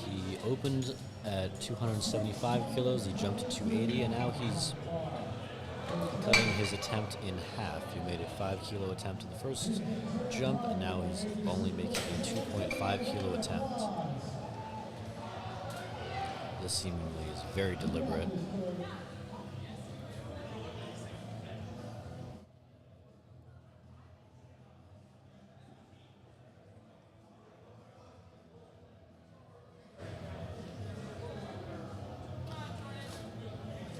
He opened at 275 kilos, he jumped to 280, and now he's cutting his attempt in half. He made a 5 kilo attempt in the first jump, and now he's only making a 2.5 kilo attempt. This seemingly is very deliberate.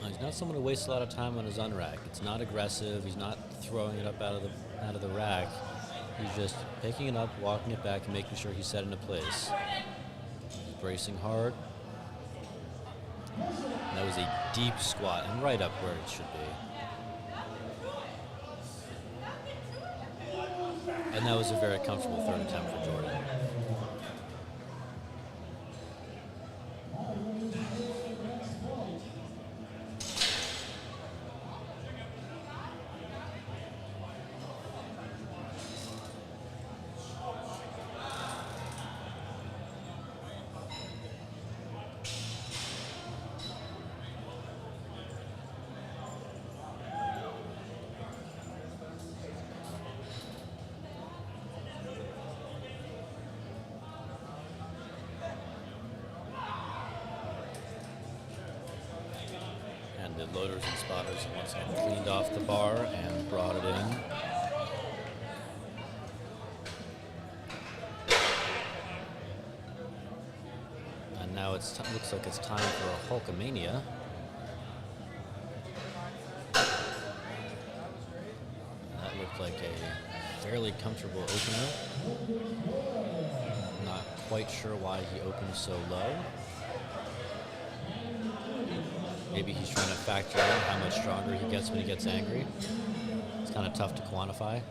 He's not someone who wastes a lot of time on his unrack. It's not aggressive. He's not throwing it up out of the rack. He's just picking it up, walking it back, and making sure he's set into place. He's bracing hard. That was a deep squat and right up where it should be. And that was a very comfortable third attempt for Jordan. The loaders and spotters have once again cleaned off the bar and brought it in. And now it looks like it's time for a Hulkamania. That looked like a fairly comfortable opener. Not quite sure why he opened so low. Maybe he's trying to factor in how much stronger he gets when he gets angry. It's kind of tough to quantify.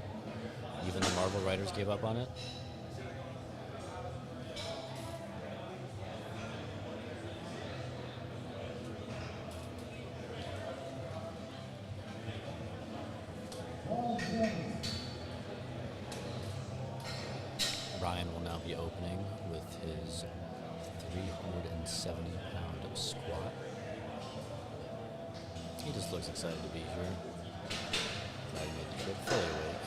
Even the Marvel writers gave up on it. Ryan will now be opening with his 370-pound squat. He just looks excited to be here. Glad he made the trip fully awake.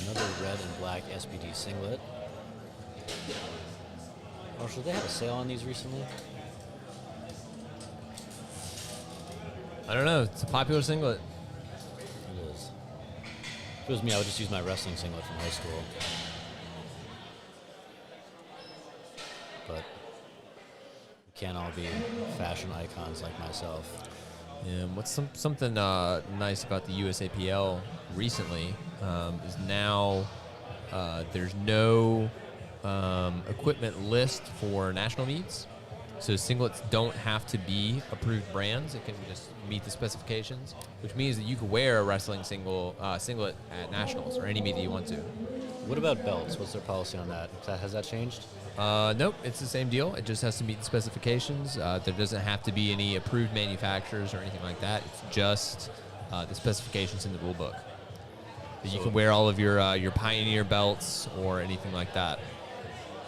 Another red and black SPD singlet. Oh, should they have a sale on these recently? I don't know. It's a popular singlet. It is. If it was me, I would just use my wrestling singlet from high school. But can't all be fashion icons like myself. And what's something nice about the USAPL recently is now there's no equipment list for national meets. So singlets don't have to be approved brands. It can just meet the specifications, which means that you could wear a wrestling singlet at nationals or any meet that you want to. What about belts? What's their policy on that? Has that changed? Nope, it's the same deal. It just has to meet the specifications. There doesn't have to be any approved manufacturers or anything like that. It's just the specifications in the rule book. You can wear all of your Pioneer belts or anything like that.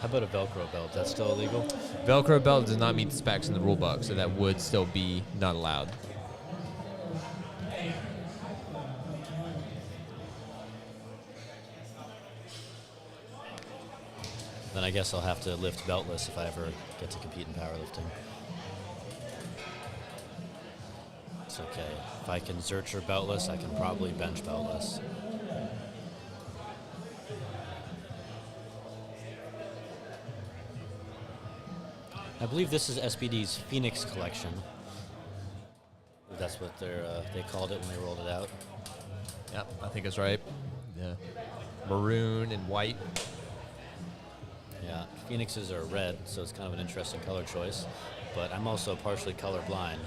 How about a Velcro belt? That's still illegal? Velcro belt does not meet the specs in the rule book, so that would still be not allowed. Then I guess I'll have to lift beltless if I ever get to compete in powerlifting. It's okay. If I can Zercher beltless, I can probably bench beltless. I believe this is SBD's Phoenix collection. That's what they called it when they rolled it out. Yep, I think it's right. Yeah, maroon and white. Yeah, Phoenixes are red, so it's kind of an interesting color choice. But I'm also partially colorblind.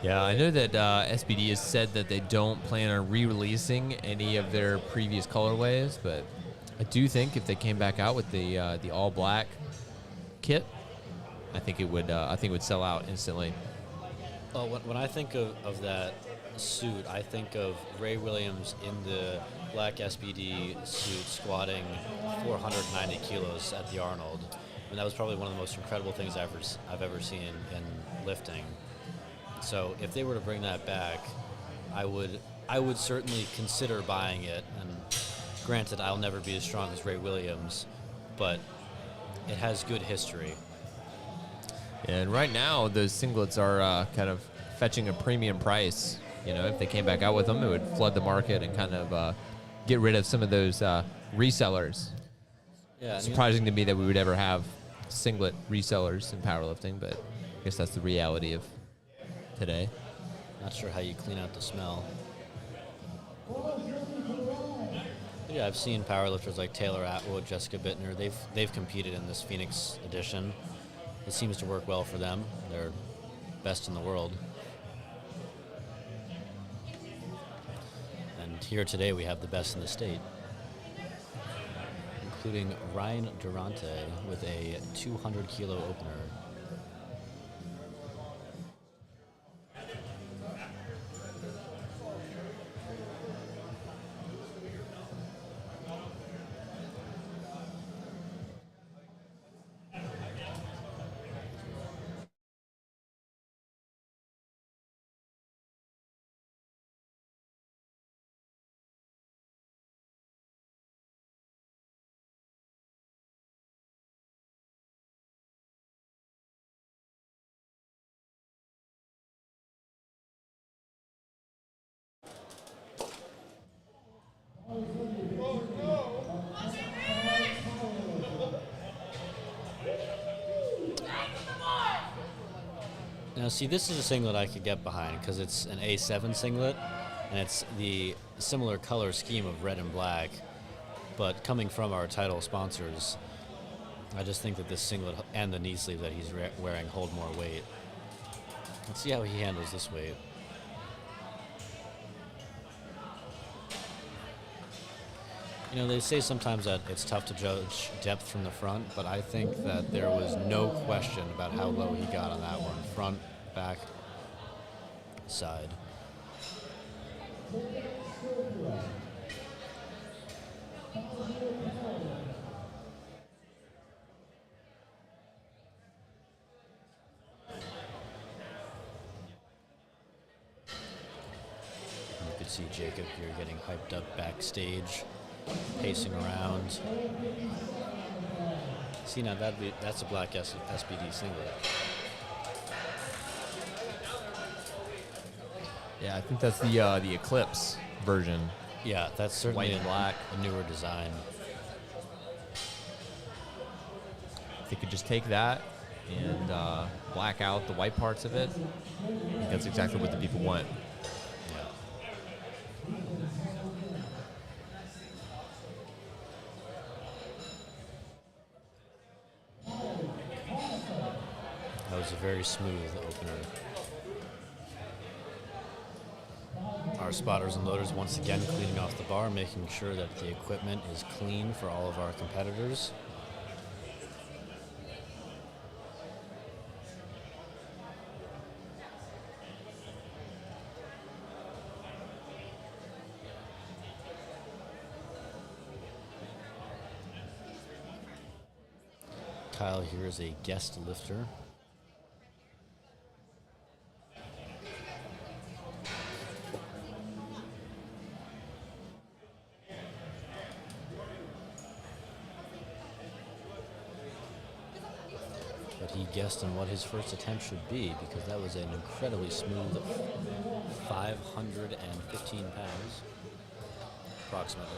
Yeah, I know that SBD has said that they don't plan on re-releasing any of their previous colorways, but I do think if they came back out with the all black kit, I think it would sell out instantly. Oh, when I think of that suit, I think of Ray Williams in the black SBD suit squatting 490 kilos at the Arnold. And that was probably one of the most incredible things I've ever seen in lifting. So if they were to bring that back, I would certainly consider buying it. And granted, I'll never be as strong as Ray Williams, but it has good history. And right now, those singlets are kind of fetching a premium price. You know, if they came back out with them, it would flood the market and kind of get rid of some of those resellers. Yeah, surprising to me that we would ever have singlet resellers in powerlifting, but I guess that's the reality of today. Not sure how you clean out the smell. Yeah, I've seen powerlifters like Taylor Atwood, Jessica Bittner. They've competed in this Phoenix edition. It seems to work well for them. They're best in the world. And here today we have the best in the state, including Ryan Durante with a 200-kilo opener. Now, see, this is a singlet I could get behind because it's an A7 singlet, and it's the similar color scheme of red and black. But coming from our title sponsors, I just think that this singlet and the knee sleeve that he's wearing hold more weight. Let's see how he handles this weight. You know, they say sometimes that it's tough to judge depth from the front, but I think that there was no question about how low he got on that one. Front, back, side. You could see Jacob here getting hyped up backstage, pacing around. See, now that's a black SBD singlet. Yeah, I think that's the Eclipse version. Yeah, that's certainly White and black. A newer design. If they could just take that and black out the white parts of it, I think that's exactly what the people want. Yeah. was a very smooth opener. Our spotters and loaders once again cleaning off the bar, making sure that the equipment is clean for all of our competitors. Kyle here is a guest lifter. But he guessed on what his first attempt should be, because that was an incredibly smooth 515 pounds, approximately.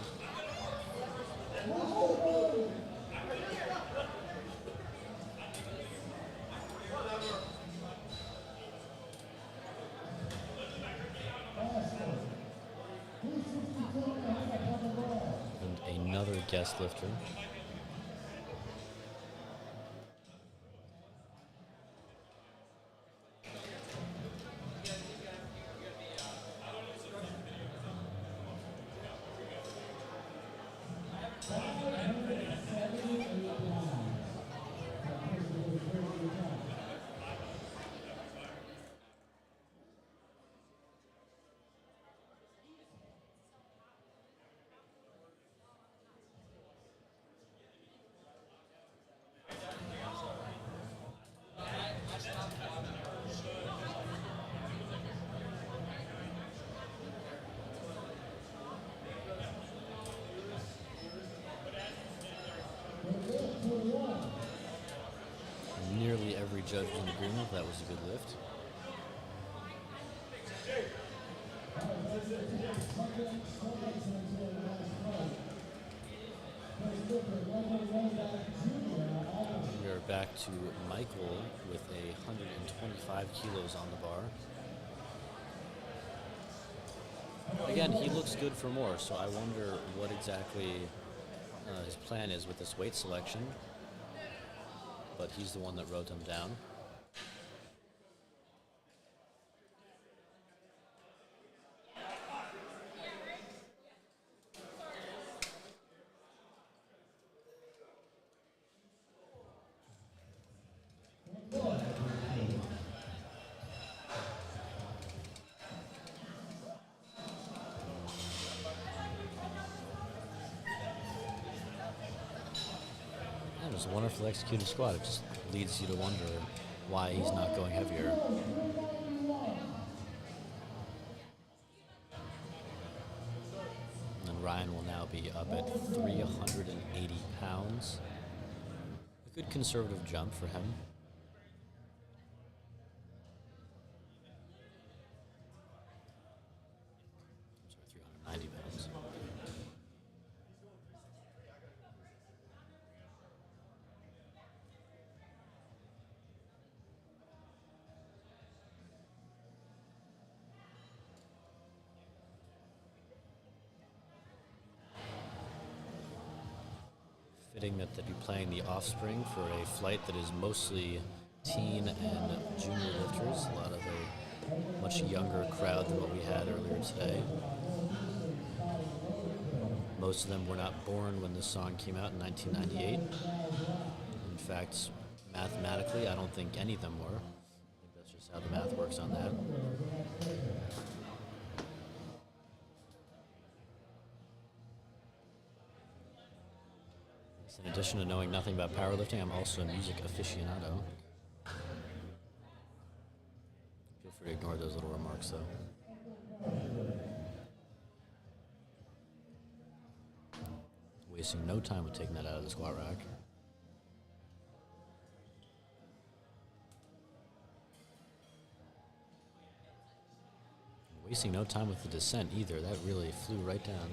And another guest lifter. Nearly every judge was in agreement that was a good lift. We are back to Michael with 125 kilos on the bar. Again, he looks good for more, so I wonder what exactly his plan is with this weight selection. But he's the one that wrote him down. It was a wonderfully executed squat. It just leads you to wonder why he's not going heavier. And Ryan will now be up at 380 pounds. A good conservative jump for him. Sorry, 390 pounds. Fitting that they'd be playing the Offspring for a flight that is mostly teen and junior lifters. A lot of a much younger crowd than what we had earlier today. Most of them were not born when this song came out in 1998. In fact, mathematically, I don't think any of them were. I think that's just how the math works on that. In addition to knowing nothing about powerlifting, I'm also a music aficionado. Feel free to ignore those little remarks, though. Wasting no time with taking that out of the squat rack. Wasting no time with the descent either. That really flew right down.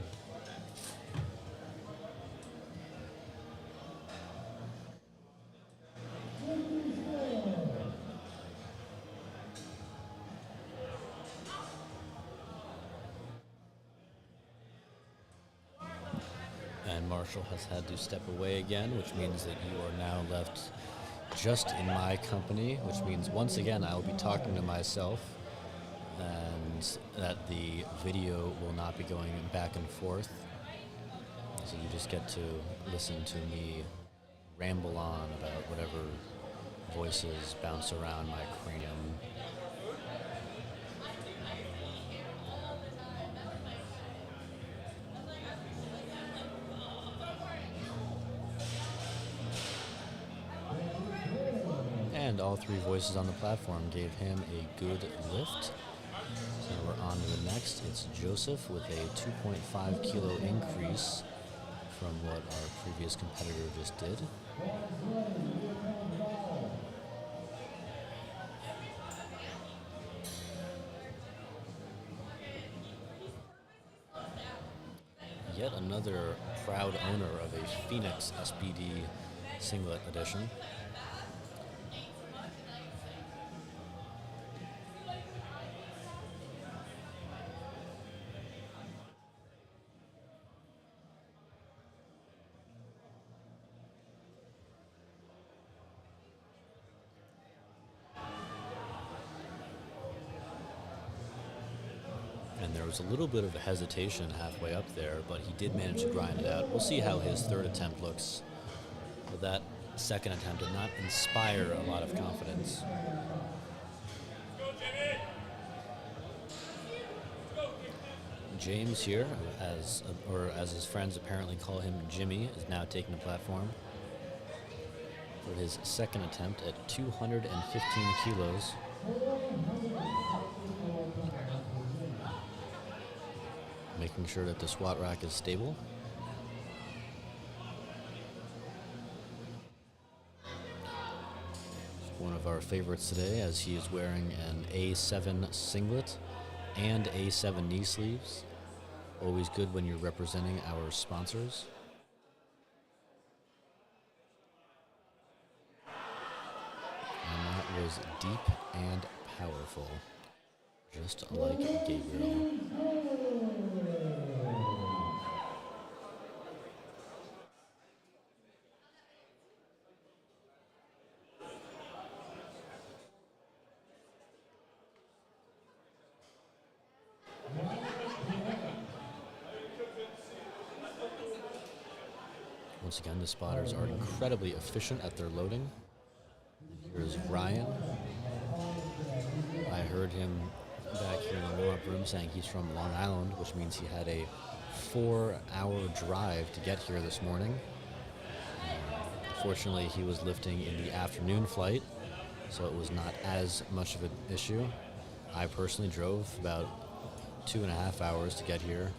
And Marshall has had to step away again, which means that you are now left just in my company, which means once again I will be talking to myself, and that the video will not be going back and forth. So you just get to listen to me ramble on about whatever voices bounce around my cranium. And all three voices on the platform gave him a good lift. So we're on to the next. It's Joseph with a 2.5 kilo increase from what our previous competitor just did. Yet another proud owner of a Phoenix SBD singlet edition. And there was a little bit of a hesitation halfway up there, but he did manage to grind it out. We'll see how his third attempt looks. But that second attempt did not inspire a lot of confidence. James here, as his friends apparently call him Jimmy, is now taking the platform for his second attempt at 215 kilos. Making sure that the squat rack is stable. One of our favorites today, as he is wearing an A7 singlet and A7 knee sleeves. Always good when you're representing our sponsors. And that was deep and powerful, just like Gabriel. Once again, the spotters are incredibly efficient at their loading. Here's Ryan. I heard him back here in the warm-up room saying he's from Long Island, which means he had a 4-hour drive to get here this morning. Fortunately, he was lifting in the afternoon flight, so it was not as much of an issue. I personally drove about 2.5 hours to get here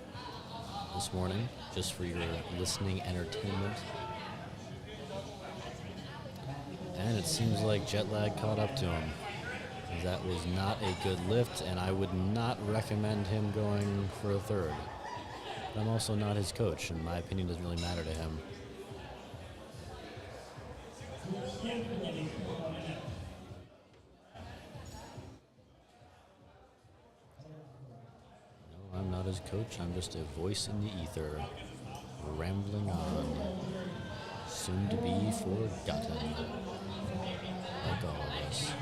this morning, just for your listening entertainment. And it seems like jet lag caught up to him. That was not a good lift, and I would not recommend him going for a third. But I'm also not his coach, and my opinion doesn't really matter to him. No, I'm not his coach. I'm just a voice in the ether, rambling on, soon to be forgotten, like all of us.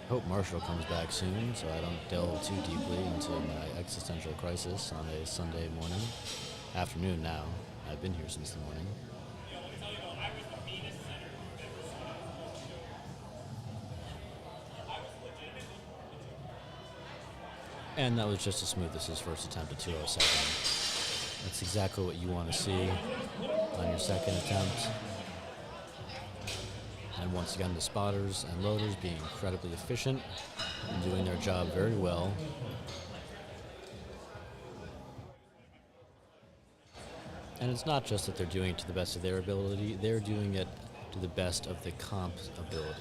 Hope Marshall comes back soon, so I don't delve too deeply into my existential crisis on a Sunday morning. Afternoon now. I've been here since the morning. And that was just as smooth as his first attempt at 207. That's exactly what you want to see on your second attempt. And once again, the spotters and loaders being incredibly efficient and doing their job very well. And it's not just that they're doing it to the best of their ability, they're doing it to the best of the comp's ability.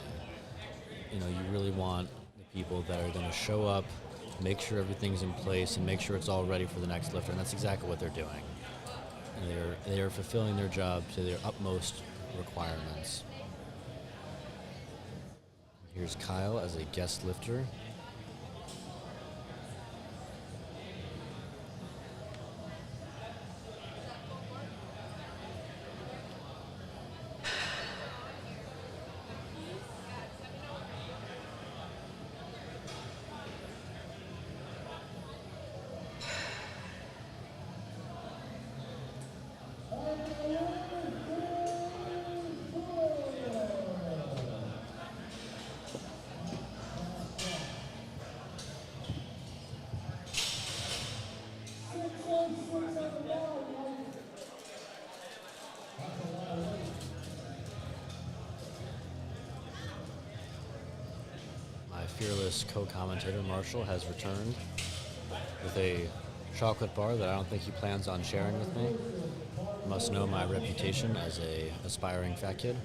You know, you really want the people that are going to show up, make sure everything's in place, and make sure it's all ready for the next lifter, and that's exactly what they're doing. And they're fulfilling their job to their utmost requirements. Here's Kyle as a guest lifter. fearless co-commentator Marshall has returned with a chocolate bar that I don't think he plans on sharing with me. Must know my reputation as a aspiring fat kid.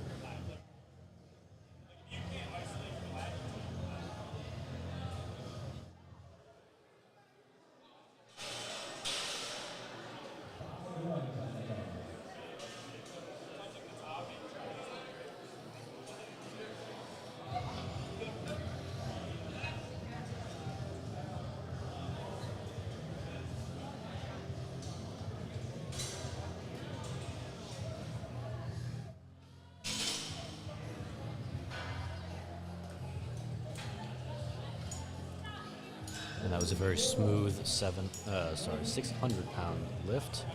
And that was a very smooth 600-pound lift.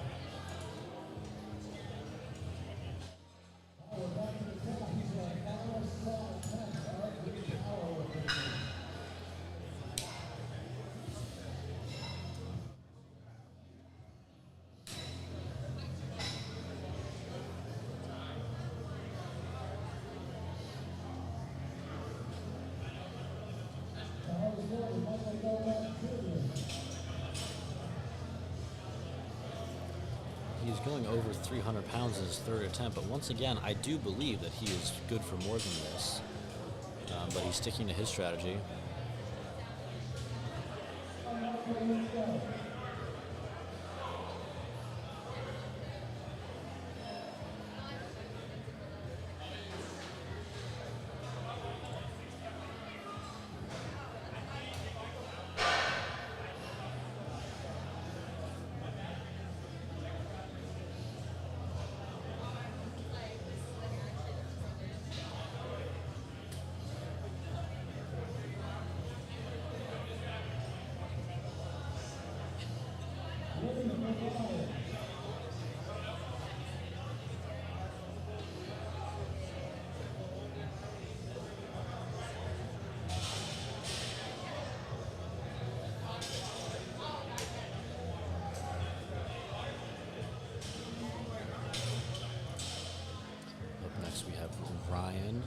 He's going over 300 pounds in his third attempt, but once again, I do believe that he is good for more than this. But he's sticking to his strategy. We have Ryan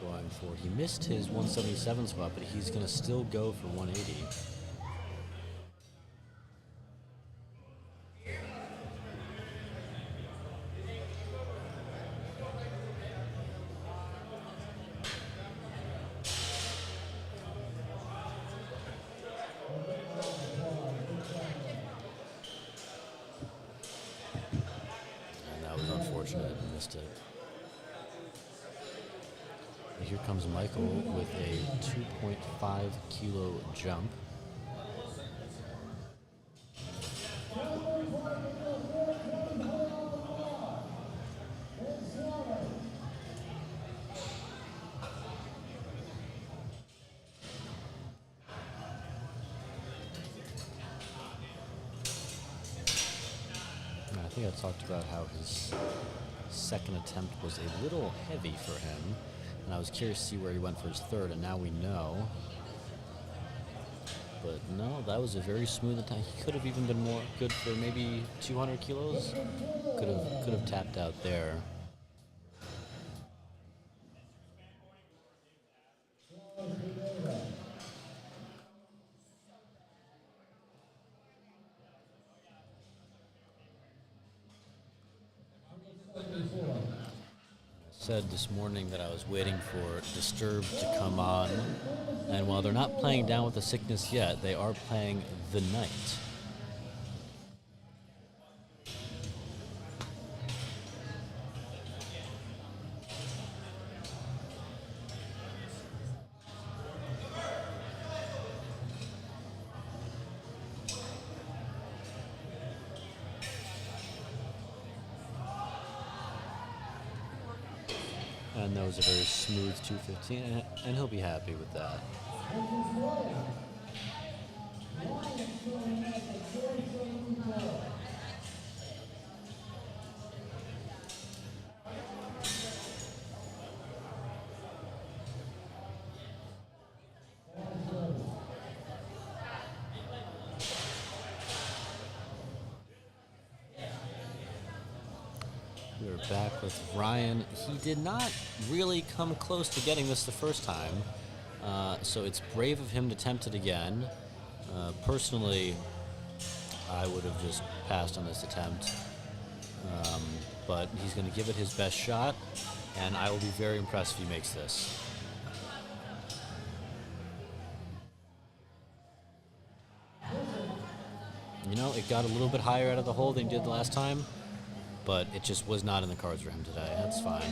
going for, he missed his 177 spot, but he's going to still go for 180. And that was unfortunate, he missed it. Here comes Michael with a 2.5 kilo jump. And I think I talked about how his second attempt was a little heavy for him. And I was curious to see where he went for his third, and now we know. But no, that was a very smooth attack. He could have even been more good for maybe 200 kilos. Could have tapped out there. Said this morning that I was waiting for Disturbed to come on, and while they're not playing Down with the Sickness yet, they are playing The Night. And that was a very smooth 215, and he'll be happy with that. We're back with Ryan. He did not really come close to getting this the first time. So it's brave of him to attempt it again. Personally, I would have just passed on this attempt. But he's going to give it his best shot, and I will be very impressed if he makes this. You know, it got a little bit higher out of the hole than he did the last time, but it just was not in the cards for him today. That's fine.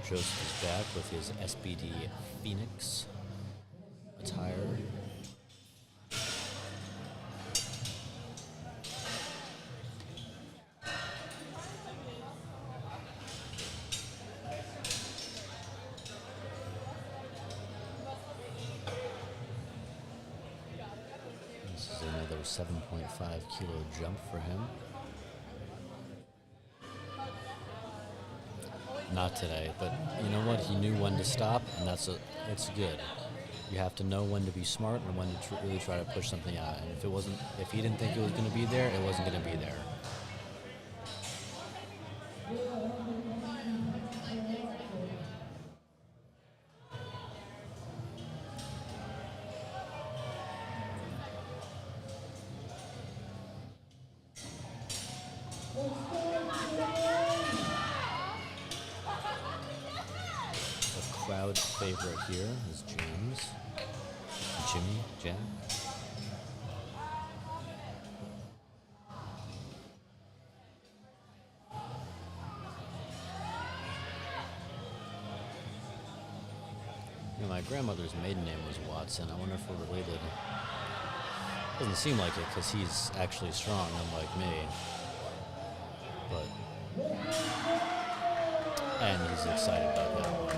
Joseph is back with his SBD Phoenix attire. This is another 7.5 kilo jump for him. Not today, but you know what? He knew when to stop, and it's good. You have to know when to be smart and when to really try to push something out. And if he didn't think it was going to be there, it wasn't going to be there. Crowd favorite here is Jimmy Jack. You know, my grandmother's maiden name was Watson. I wonder if we're related. Doesn't seem like it because he's actually strong, unlike me. But and he's excited about that one.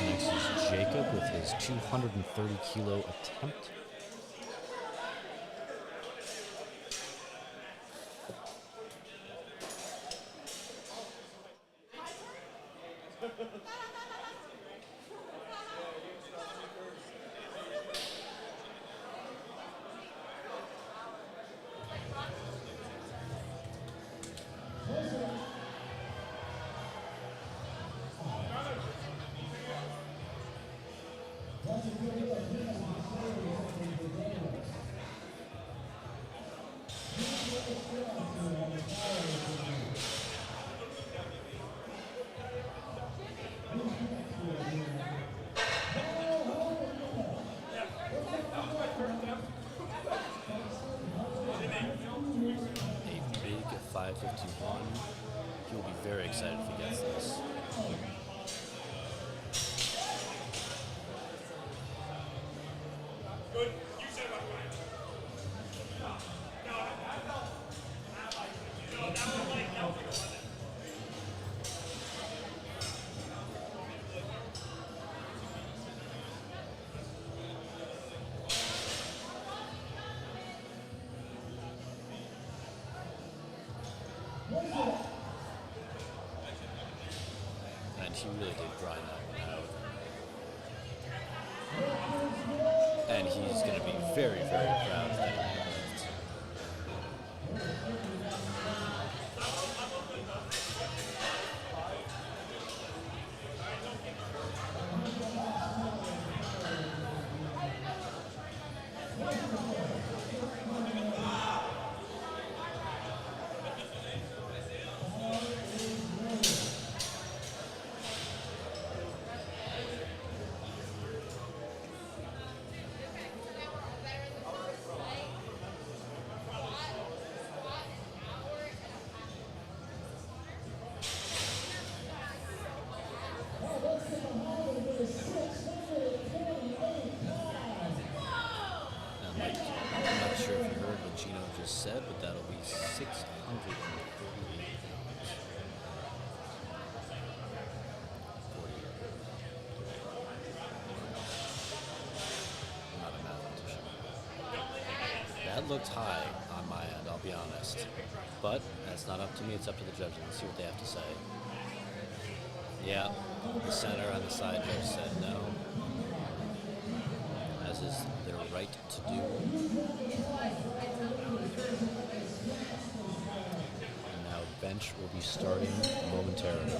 Next is Jacob with his 230 kilo attempt. A big 551. He will be very excited if he gets this. And he really did grind that one out. And he's going to be very, very proud of that deadlift. That looked high on my end, I'll be honest. But that's not up to me, it's up to the judges. Let's see what they have to say. Yeah, the center and the side judge said no, as is their right to do. And now bench will be starting momentarily.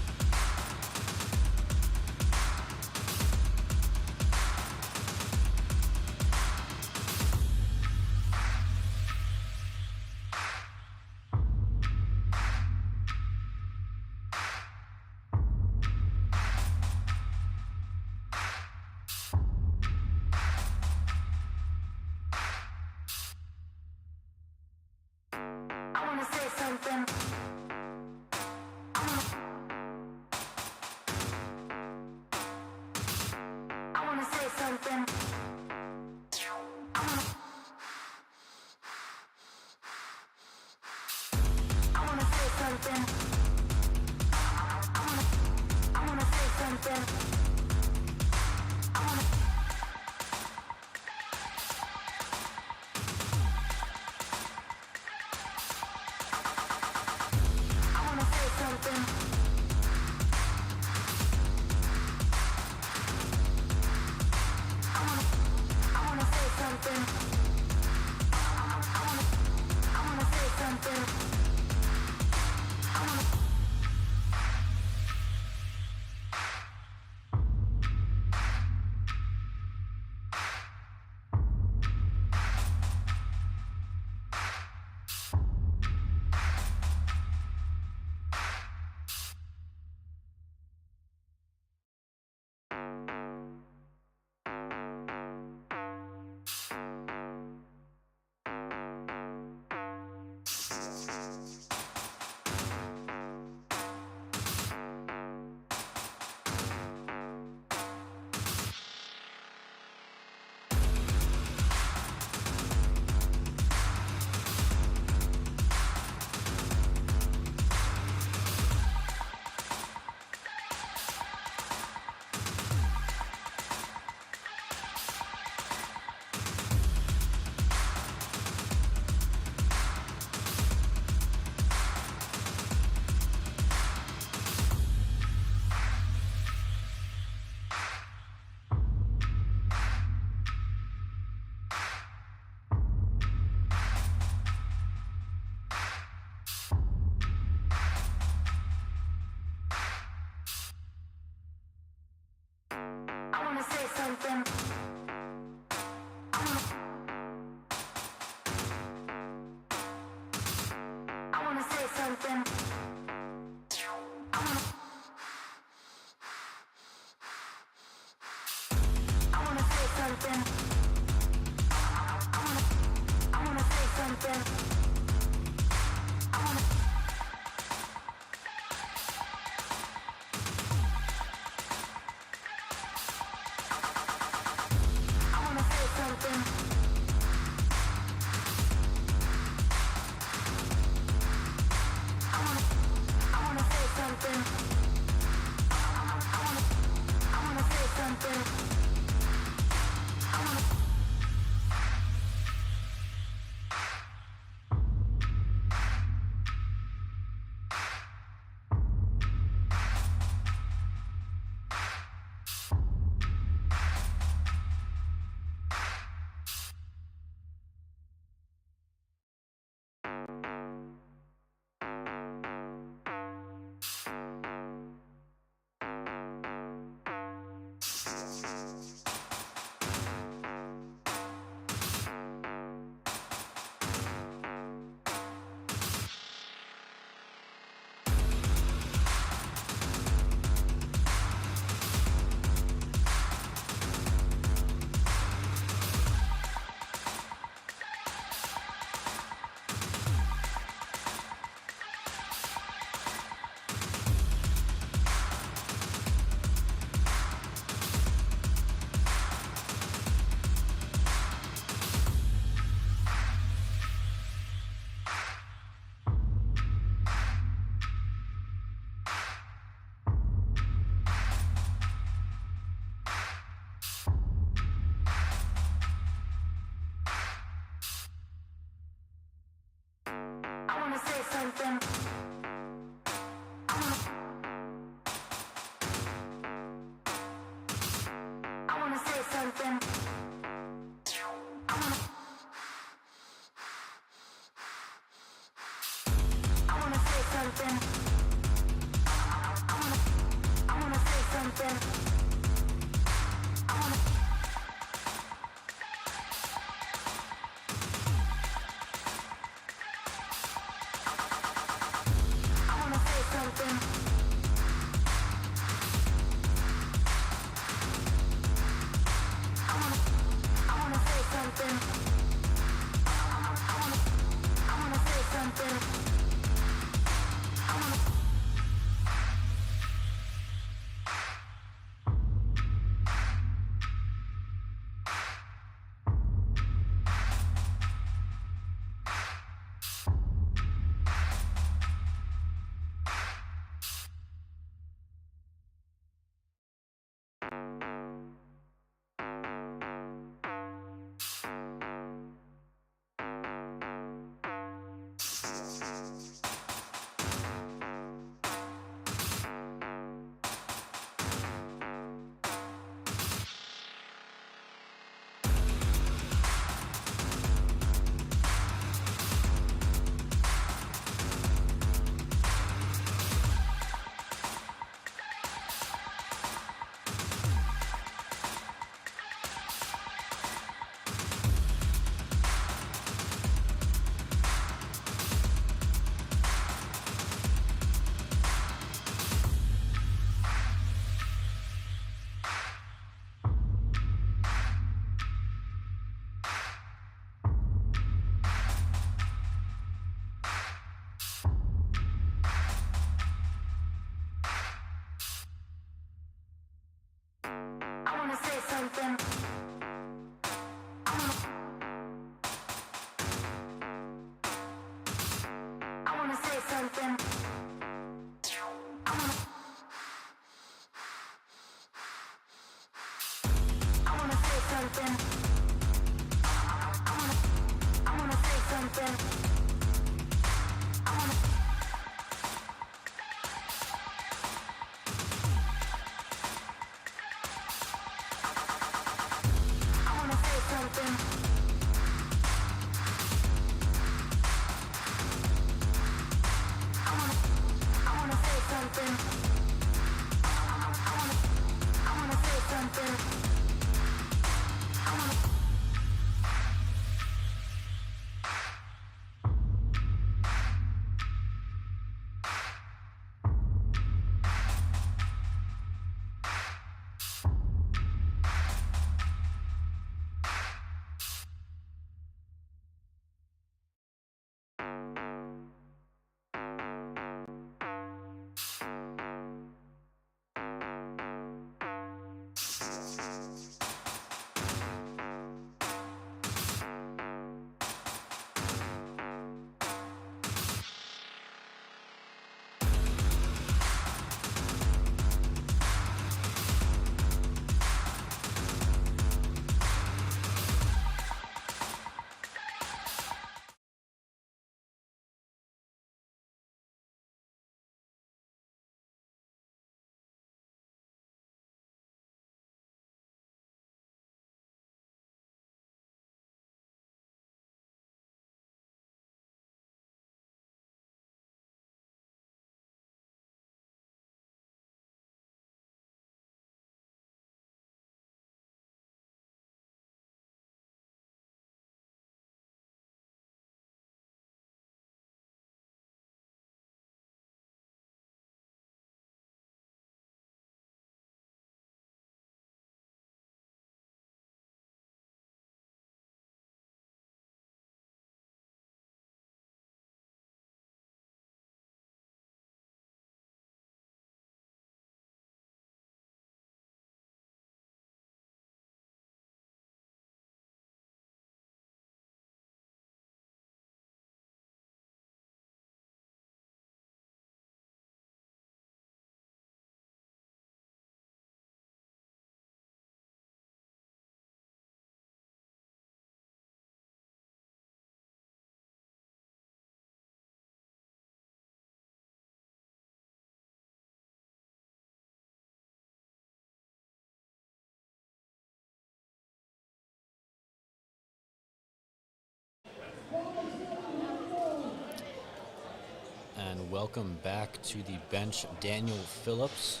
And welcome back to the bench, Daniel Phillips,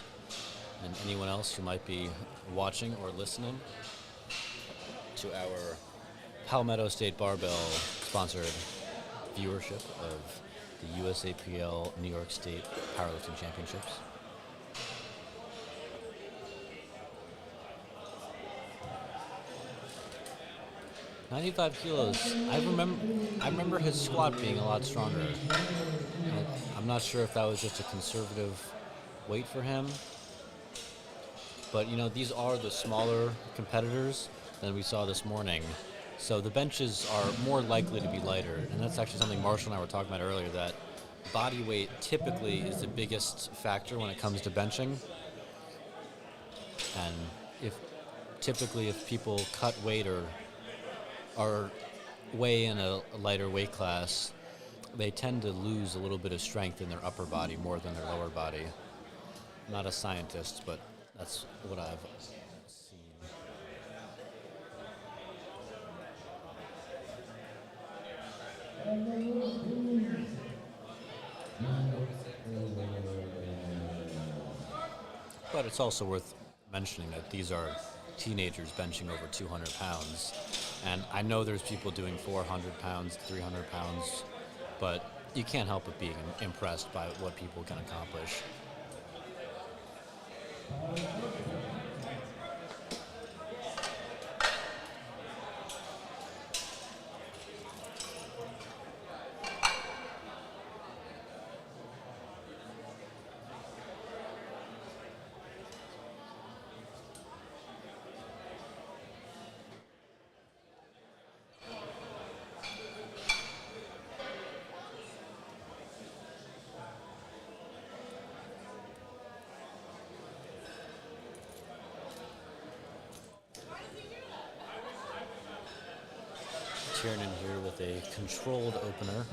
and anyone else who might be watching or listening to our Palmetto State Barbell sponsored viewership of the USAPL New York State Powerlifting Championships. "95 kilos. I remember his squat being a lot stronger. I'm not sure if that was just a conservative weight for him, but these are the smaller competitors than we saw this morning, so the benches are more likely to be lighter, and that's actually something Marshall and I were talking about earlier, that body weight typically is the biggest factor when it comes to benching. And if people cut weight or are way in a lighter weight class, they tend to lose a little bit of strength in their upper body more than their lower body. I'm not a scientist, but that's what I've seen. But it's also worth mentioning that these are teenagers benching over 200 pounds. And I know there's people doing 400 pounds, 300 pounds, but you can't help but being impressed by what people can accomplish. Tiernan here with a controlled opener.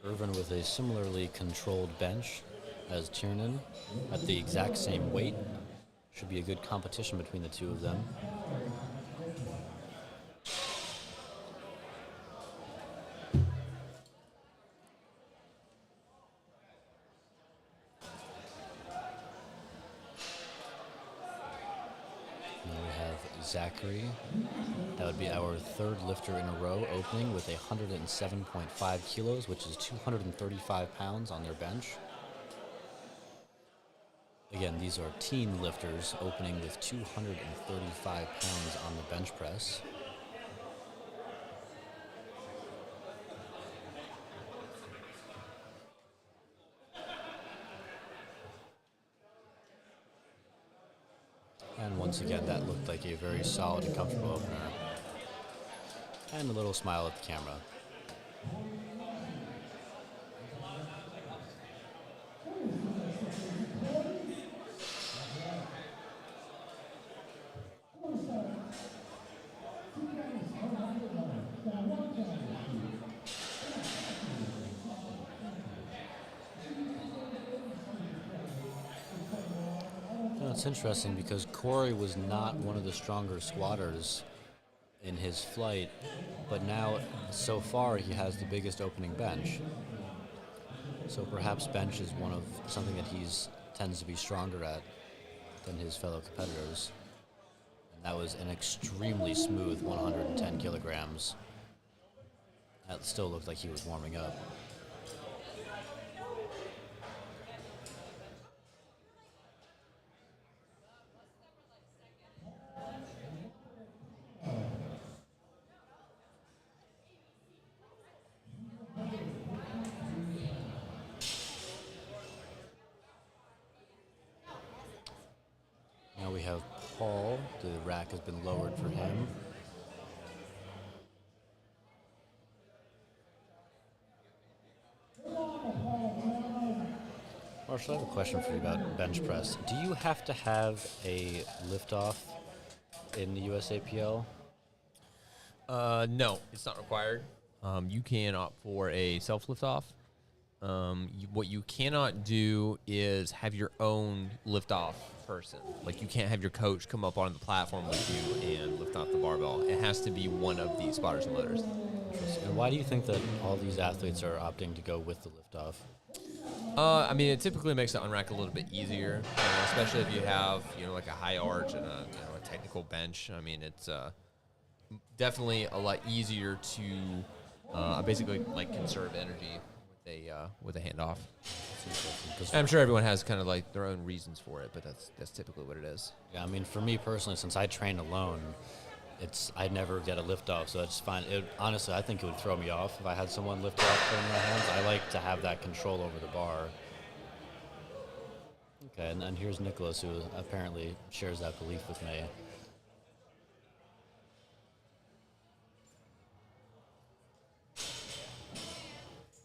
Irvin with a similarly controlled bench as Tiernan at the exact same weight. Should be a good competition between the two of them. Now we have Zachary. That would be our third lifter in a row, opening with 107.5 kilos, which is 235 pounds on their bench. Again, these are teen lifters opening with 235 pounds on the bench press. And once again, that looked like a very solid and comfortable opener. And a little smile at the camera. It's interesting because Corey was not one of the stronger squatters in his flight, but now, so far, he has the biggest opening bench. So perhaps bench is something that he's tends to be stronger at than his fellow competitors. And that was an extremely smooth 110 kilograms. That still looked like he was warming up. we have Paul. The rack has been lowered for him. Marshall, I have a question for you about bench press. Do you have to have a liftoff in the USAPL? No, it's not required. You can opt for a self liftoff. What you cannot do is have your own liftoff person. Like, you can't have your coach come up on the platform with you and lift off the barbell. It has to be one of the spotters and loaders. And why do you think that all these athletes are opting to go with the liftoff? I mean, it typically makes the unrack a little bit easier, especially if you have, like a high arch and a technical bench. I mean, it's definitely a lot easier to basically like conserve energy with a handoff. I'm sure everyone has kind of like their own reasons for it, but that's typically what it is. Yeah, I mean, for me personally, since I train alone, I never get a lift off, so it's fine. Honestly, I think it would throw me off if I had someone lift off in my hands. I like to have that control over the bar. Okay, and here's Nicholas, who apparently shares that belief with me.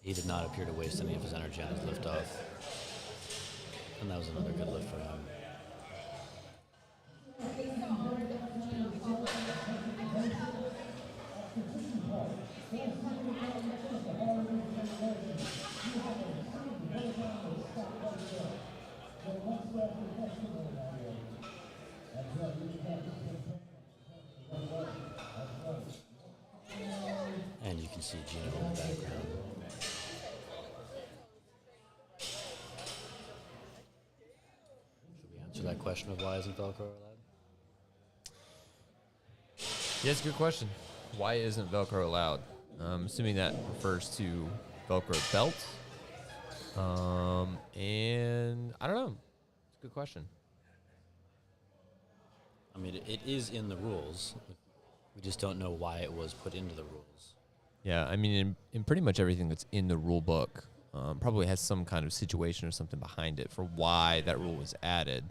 He did not appear to waste any of his energy on his lift off. And that was another good lift for him. And you can see Gino in the background. Should we answer that question of why isn't Velcro allowed? Yeah, it's a good question. Why isn't Velcro allowed? I'm assuming that refers to Velcro belts. And I don't know. It's a good question. I mean, it is in the rules. We just don't know why it was put into the rules. Yeah, I mean, in pretty much everything that's in the rule book, probably has some kind of situation or something behind it for why that rule was added.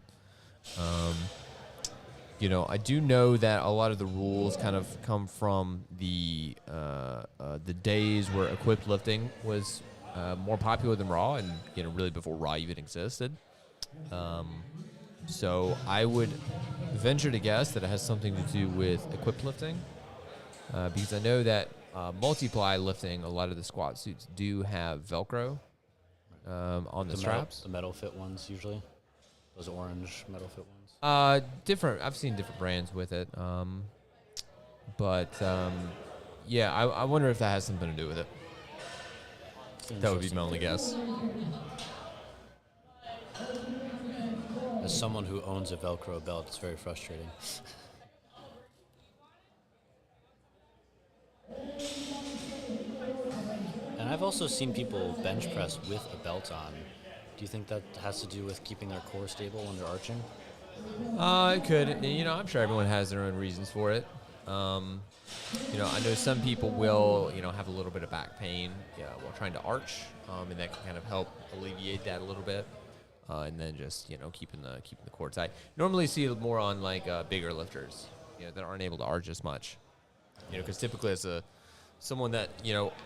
I do know that a lot of the rules kind of come from the days where equipped lifting was more popular than raw, and really before raw even existed. So I would venture to guess that it has something to do with equipped lifting, because I know that multiply lifting, a lot of the squat suits do have Velcro on the straps. The metal fit ones usually, those orange metal fit ones. Different. I've seen different brands with it, but yeah, I wonder if that has something to do with it. That would be my only guess. As someone who owns a Velcro belt, it's very frustrating. And I've also seen people bench press with a belt on. Do you think that has to do with keeping their core stable when they're arching? It could. I'm sure everyone has their own reasons for it. I know some people will, have a little bit of back pain while trying to arch, and that can kind of help alleviate that a little bit. And then just keeping the core tight. Normally, you see it more on like bigger lifters, that aren't able to arch as much. Because typically as someone that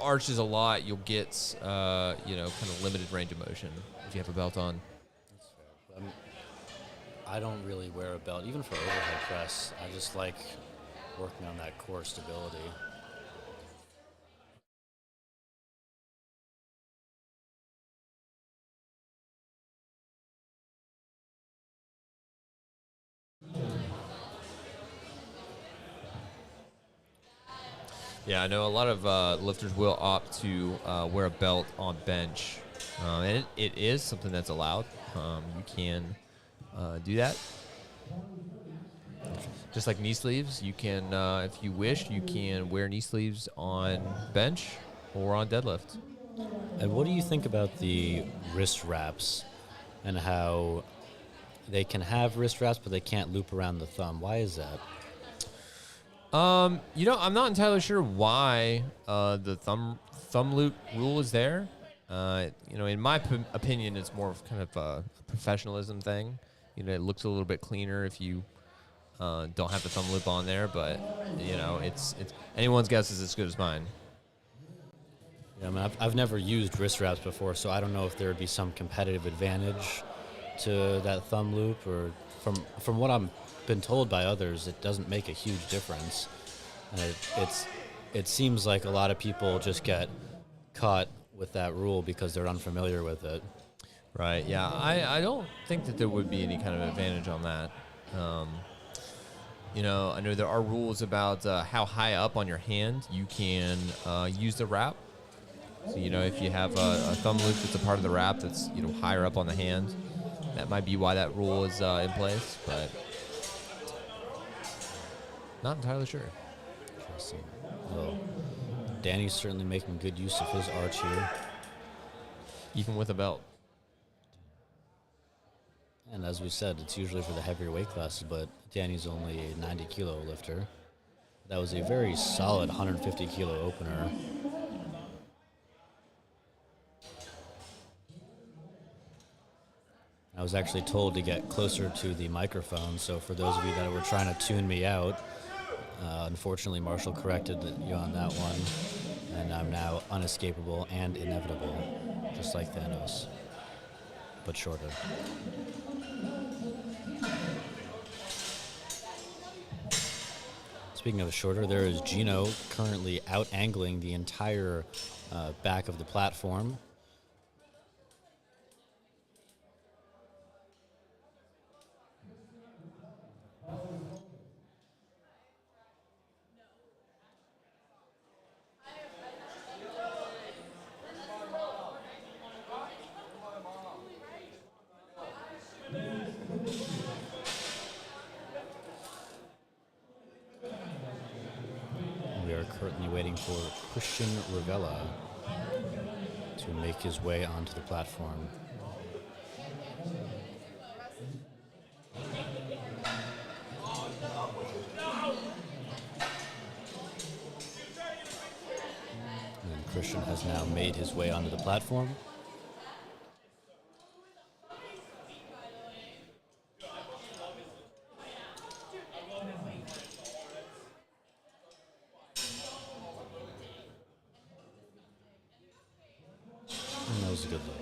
arches a lot, you'll get kind of limited range of motion if you have a belt on. That's fair. I don't really wear a belt, even for overhead press. I just like working on that core stability. Yeah, I know a lot of lifters will opt to wear a belt on bench, and it is something that's allowed. You can do that. Just like knee sleeves, you can, if you wish, you can wear knee sleeves on bench or on deadlift. And what do you think about the wrist wraps and how they can have wrist wraps, but they can't loop around the thumb? Why is that? I'm not entirely sure why the thumb loop rule is there. In my opinion, it's more of kind of a professionalism thing. You know, it looks a little bit cleaner if you don't have the thumb loop on there, but you know, it's anyone's guess is as good as mine. Yeah, I mean, I've never used wrist wraps before, so I don't know if there would be some competitive advantage to that thumb loop, or from what I'm been told by others, it doesn't make a huge difference. And it seems like a lot of people just get caught with that rule because they're unfamiliar with it. Right. Yeah. I don't think that there would be any kind of advantage on that. You know, I know there are rules about how high up on your hand you can use the wrap. So, you know, if you have a thumb loop that's a part of the wrap that's, you know, higher up on the hand, that might be why that rule is in place, but not entirely sure. Interesting. Well, Danny's certainly making good use of his arch here. Even with a belt. And as we said, it's usually for the heavier weight classes, but Danny's only a 90-kilo lifter. That was a very solid 150-kilo opener. I was actually told to get closer to the microphone, so for those of you that were trying to tune me out, unfortunately Marshall corrected you on that one, and I'm now unescapable and inevitable, just like Thanos, but shorter. Speaking of shorter, there is Gino currently out-angling the entire back of the platform. We are currently waiting for Christian Rivella to make his way onto the platform. And Christian has now made his way onto the platform. And that was a good look.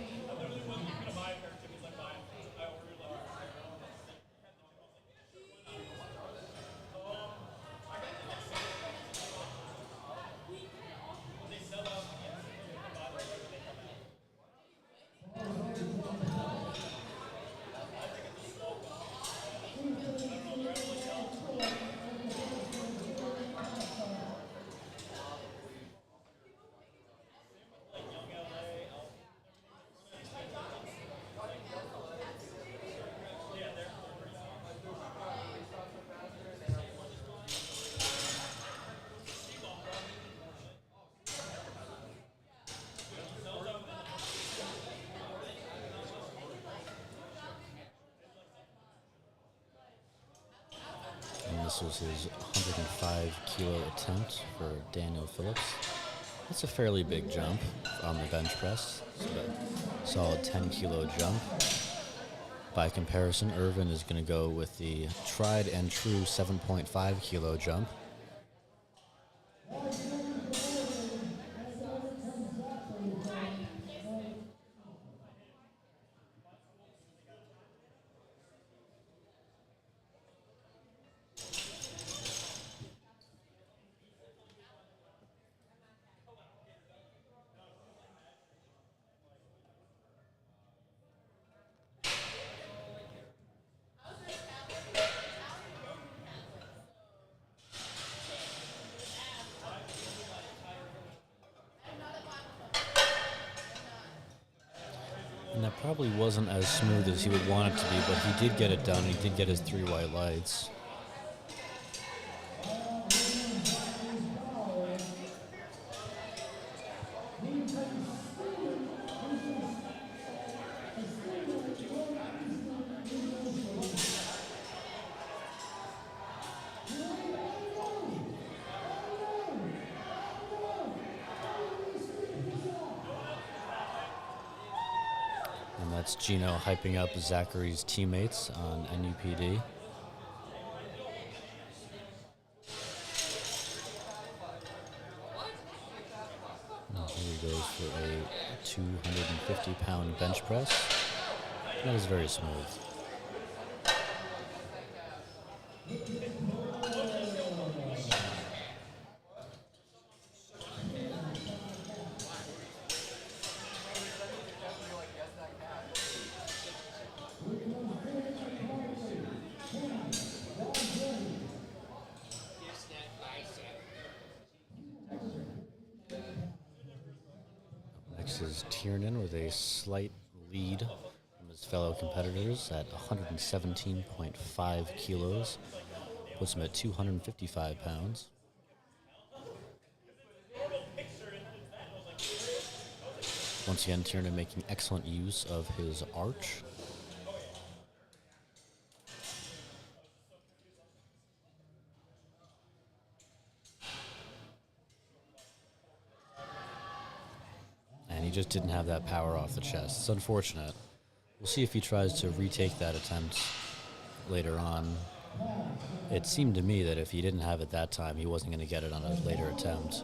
And this was his 105-kilo attempt for Daniel Phillips. That's a fairly big jump on the bench press. It's a solid 10-kilo jump. By comparison, Irvin is going to go with the tried and true 7.5-kilo jump. And that probably wasn't as smooth as he would want it to be, but he did get it done. He did get his 3 white lights. That's Gino hyping up Zachary's teammates on NUPD. And here he goes for a 250-pound bench press. That was very smooth. Next is Tiernan with a slight lead from his fellow competitors at 117.5 kilos. Puts him at 255 pounds. Once again, Tiernan making excellent use of his arch. And he just didn't have that power off the chest. It's unfortunate. We'll see if he tries to retake that attempt later on. It seemed to me that if he didn't have it that time, he wasn't going to get it on a later attempt.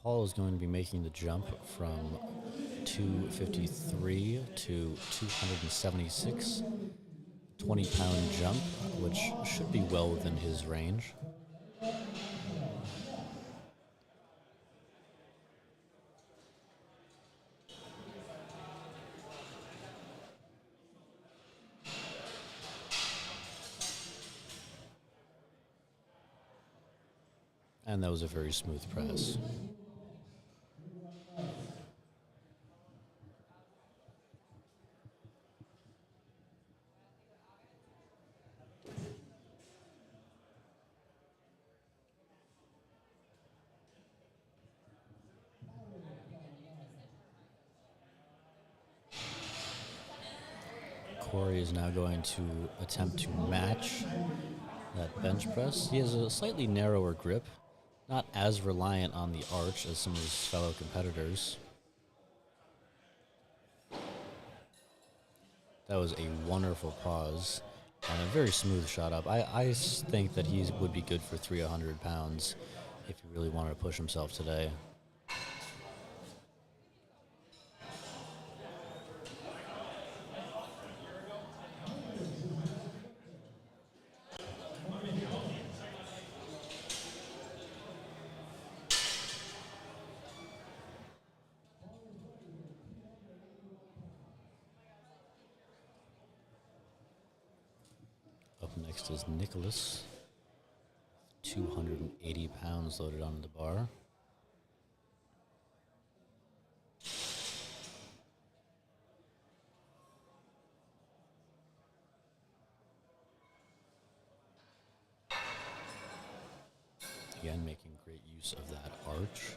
Paul is going to be making the jump from 253 to 276. 20-pound jump, which should be well within his range. And that was a very smooth press. Corey is now going to attempt to match that bench press. He has a slightly narrower grip, not as reliant on the arch as some of his fellow competitors. That was a wonderful pause and a very smooth shot up. I think that he would be good for 300 pounds if he really wanted to push himself today. Up next is Nicholas, 280 pounds loaded onto the bar. Again, making great use of that arch.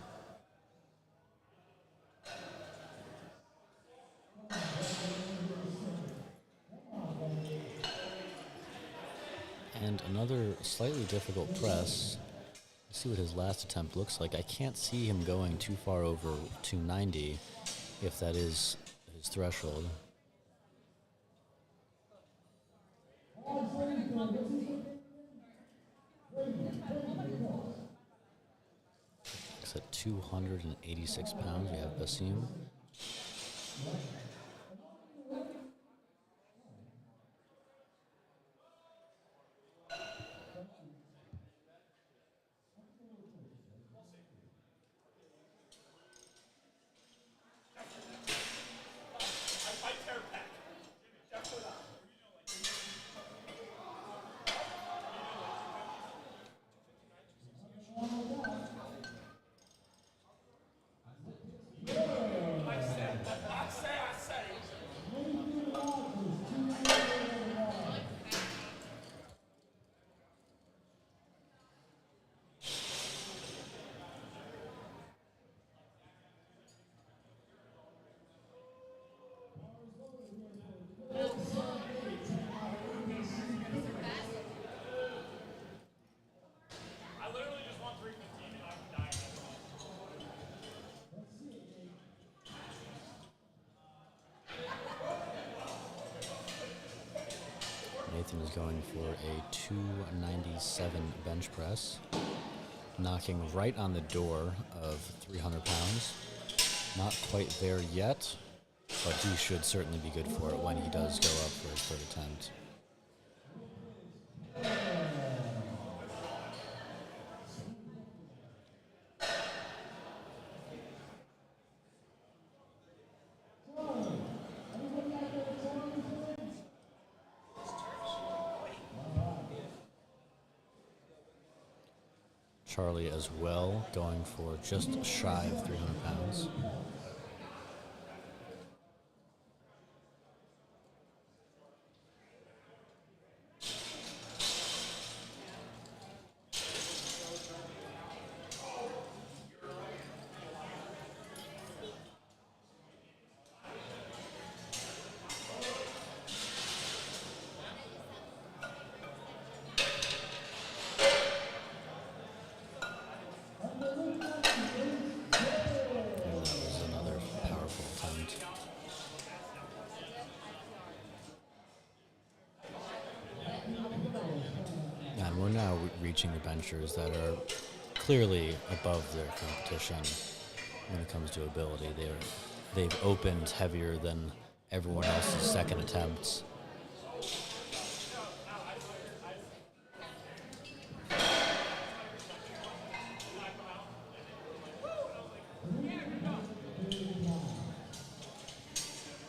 And another slightly difficult press. Let's see what his last attempt looks like. I can't see him going too far over 290 if that is his threshold. It's at 286 pounds. We have Basim. Nathan is going for a 297 bench press, knocking right on the door of 300 pounds. Not quite there yet, but he should certainly be good for it when he does go up for his third attempt. Charlie as well, going for just shy of 300 pounds. And we're now reaching the benchers that are clearly above their competition when it comes to ability. They've opened heavier than everyone else's second attempts.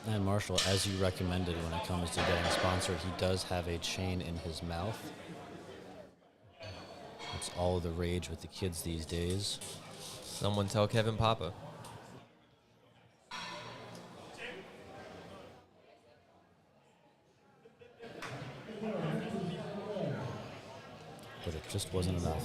And Marshall, as you recommended when it comes to getting sponsored, he does have a chain in his mouth. It's all the rage with the kids these days. Someone tell Kevin Papa. But it just wasn't enough.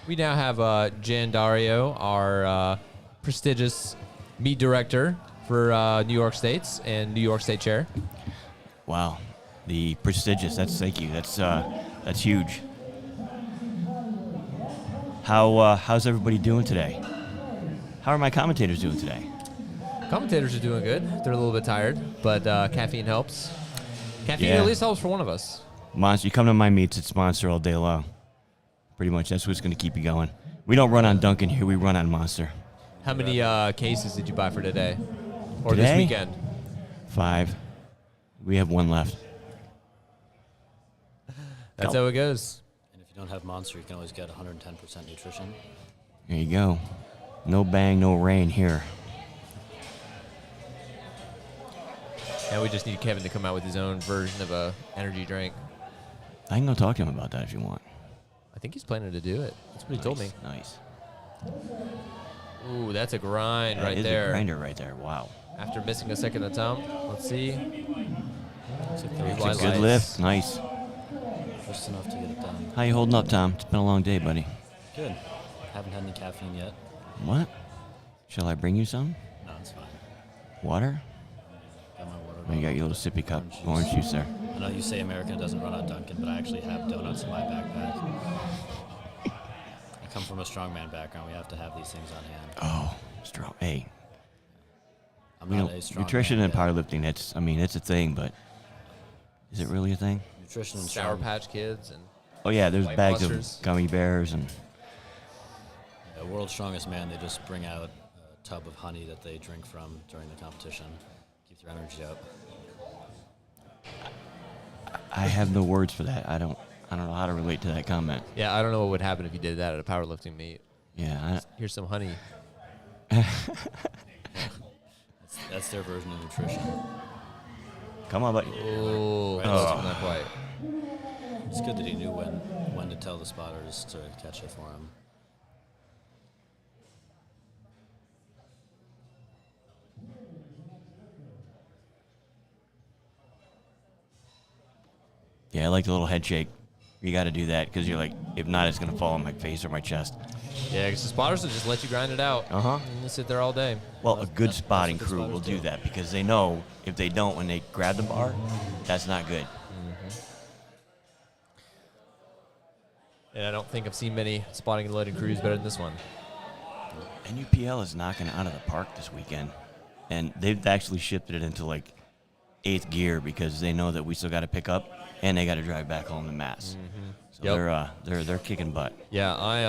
We now have Jan Dario, our prestigious meet director for New York States and New York State Chair. Wow, the prestigious. Thank you. That's huge. How's everybody doing today? How are my commentators doing today? Commentators are doing good. They're a little bit tired, but caffeine helps. Caffeine Yeah. at least helps for one of us. Monster, you come to my meets, it's Monster all day long. Pretty much, that's what's going to keep you going. We don't run on Dunkin' here, we run on Monster. How many cases did you buy for today? Or Today? this weekend? 5. We have 1 left. That's how it goes. And if you don't have Monster, you can always get 110% nutrition. There you go. No bang, no rain here. Now we just need Kevin to come out with his own version of a energy drink. I can go talk to him about that if you want. I think he's planning to do it. That's what he told me. Nice. Ooh, that's a grind That right is there. a grinder right there. Wow. After missing a second attempt, let's see. It's a Three It's wide a good lights. lift. Nice. just enough to get it done. How you holding up, Tom? It's been a long day, buddy. Good. Haven't had any caffeine yet. What? Shall I bring you some? No, it's fine. Water? Got my water. Oh, you got your little sippy cup. Orange juice there. I know you say America doesn't run on Dunkin', but I actually have donuts in my backpack. I come from a strongman background. We have to have these things on hand. Oh, strong. Hey, I'm you not know, a strong nutrition man and yet. powerlifting, it's a thing, but is it really a thing? Nutrition and Sour strong. Patch Kids and Oh, yeah, there's White bags Busters. of gummy bears and Yeah, World's Strongest Man, they just bring out a tub of honey that they drink from during the competition. Keep their energy up. I have no words for that. I don't know how to relate to that comment. yeah, I don't know what would happen if you did that at a powerlifting meet. Yeah, Here's some honey. That's their version of nutrition. come on, buddy. Oh, Right. not quite. It's good that he knew when to tell the spotters to catch it for him. Yeah, I like the little head shake. You got to do that because you're like, if not, it's going to fall on my face or my chest. Yeah, because the spotters will just let you grind it out. Uh-huh. And you sit there all day. Well, Well, a good that's spotting what the crew spotters will do do. that because they know if they don't, when they grab the bar, that's not good. And I don't think I've seen many spotting and loading crews better than this one. NUPL is knocking it out of the park this weekend. And they've actually shifted it into like 8th gear because they know that we still got to pick up and they got to drive back home to Mass. So they're kicking butt. Yeah, I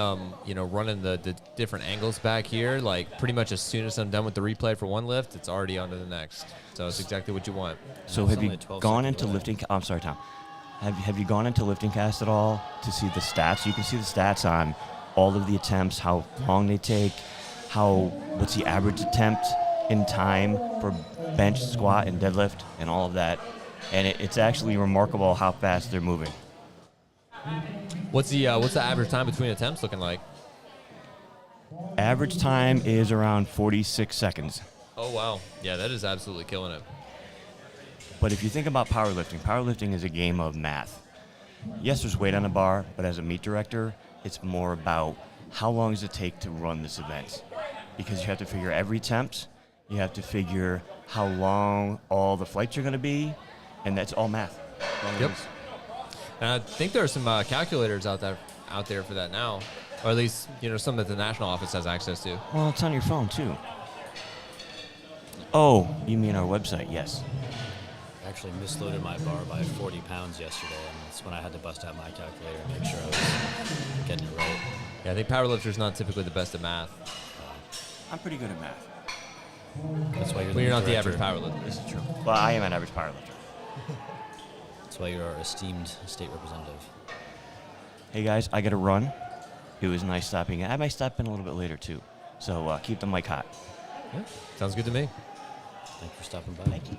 running the different angles back here, like pretty much as soon as I'm done with the replay for one lift, it's already on to the next. So it's exactly what you want. So That's have you only 12 gone seconds into away. lifting? I'm sorry, Tom. Have you gone into lifting cast at all to see the stats? You can see the stats on all of the attempts, how long they take, what's the average attempt in time for bench, squat, and deadlift, and all of that. And it's actually remarkable how fast they're moving. What's the average time between attempts looking like? Average time is around 46 seconds. Oh wow, yeah, that is absolutely killing it. But if you think about powerlifting is a game of math. Yes, there's weight on the bar, but as a meet director, it's more about how long does it take to run this event? Because you have to figure every attempt, you have to figure how long all the flights are going to be, and that's all math. Yep. And I think there are some calculators out there for that now, or at least some that the national office has access to. Well, it's on your phone too. Oh, you mean our website? Yes. I actually misloaded my bar by 40 pounds yesterday, and that's when I had to bust out my calculator and make sure I was getting it right. Yeah, I think powerlifter's not typically the best at math. I'm pretty good at math. That's why you're Well, you're not the director. average powerlifter. This is true. Well, I am an average powerlifter. That's why you're our esteemed state representative. Hey guys, I got to run. It was nice stopping in. I might stop in a little bit later too. So keep the mic hot. Yeah, sounds good to me. Thank you for stopping by. Thank you.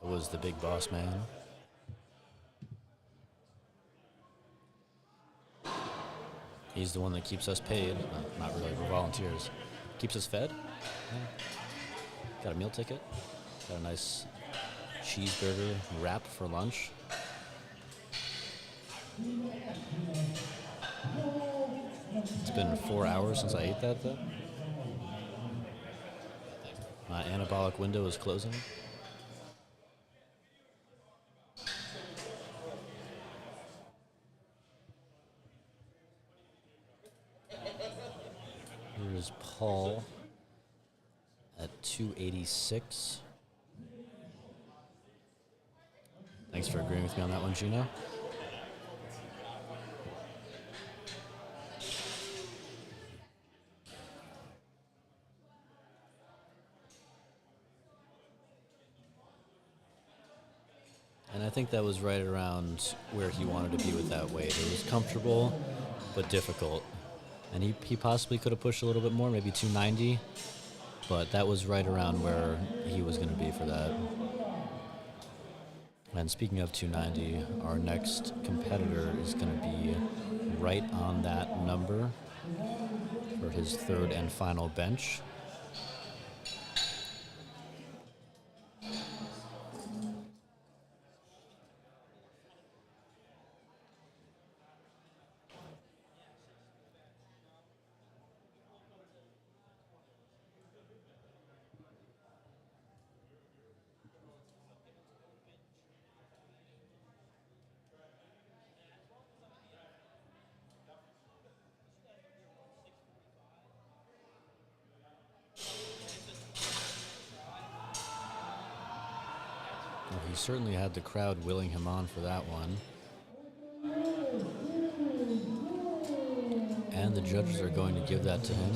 That was the big boss man. He's the one that keeps us paid. Not really, we're volunteers. Keeps us fed. Yeah. Got a meal ticket. Got a nice cheeseburger wrap for lunch. It's been 4 hours since I ate that, though. My anabolic window is closing. Here's Paul at 286. Thanks for agreeing with me on that one, Gino. And I think that was right around where he wanted to be with that weight. It was comfortable, but difficult. And he possibly could have pushed a little bit more, maybe 290. But that was right around where he was going to be for that. And speaking of 290, our next competitor is going to be right on that number for his third and final bench. Well, he certainly had the crowd willing him on for that one. And the judges are going to give that to him.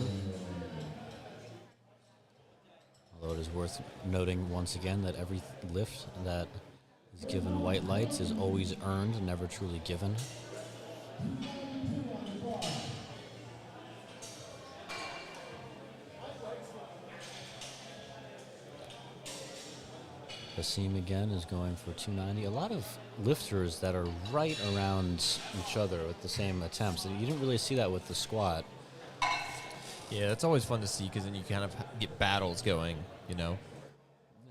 Although it is worth noting once again that every lift that is given white lights is always earned, never truly given. Hasim again is going for 290. A lot of lifters that are right around each other with the same attempts. And you didn't really see that with the squat. Yeah, that's always fun to see because then you kind of get battles going, you know.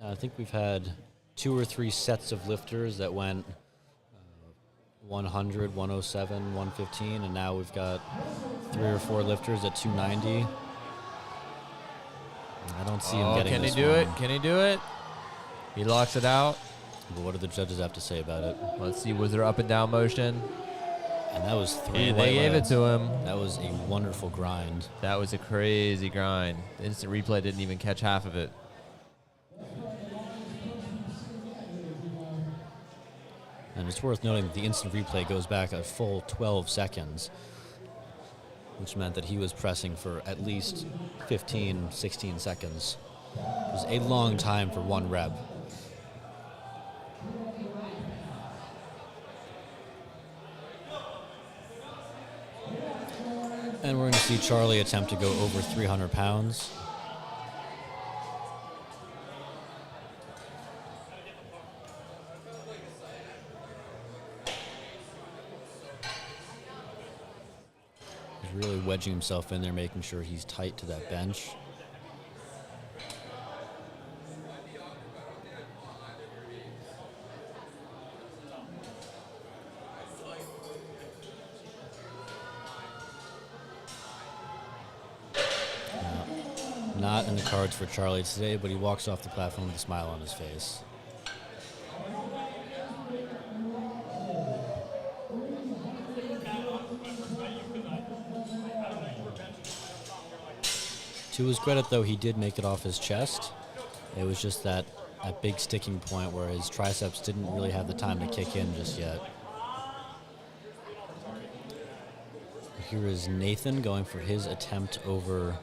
I think we've had 2 or 3 sets of lifters that went 100, 107, 115, and now we've got 3 or 4 lifters at 290. I don't see him getting Can he this do one. it? Can he do it? He locks it out. But what do the judges have to say about it? Let's see, was there up and down motion? And that was 3 They white gave it legs. to him. That was a wonderful grind. That was a crazy grind. The instant replay didn't even catch half of it. And it's worth noting that the instant replay goes back a full 12 seconds, which meant that he was pressing for at least 15, 16 seconds. It was a long time for 1 rep. And we're going to see Charlie attempt to go over 300 pounds. He's really wedging himself in there, making sure he's tight to that bench. Not in the cards for Charlie today, but he walks off the platform with a smile on his face. To his credit, though, he did make it off his chest. It was just that big sticking point where his triceps didn't really have the time to kick in just yet. Here is Nathan going for his attempt over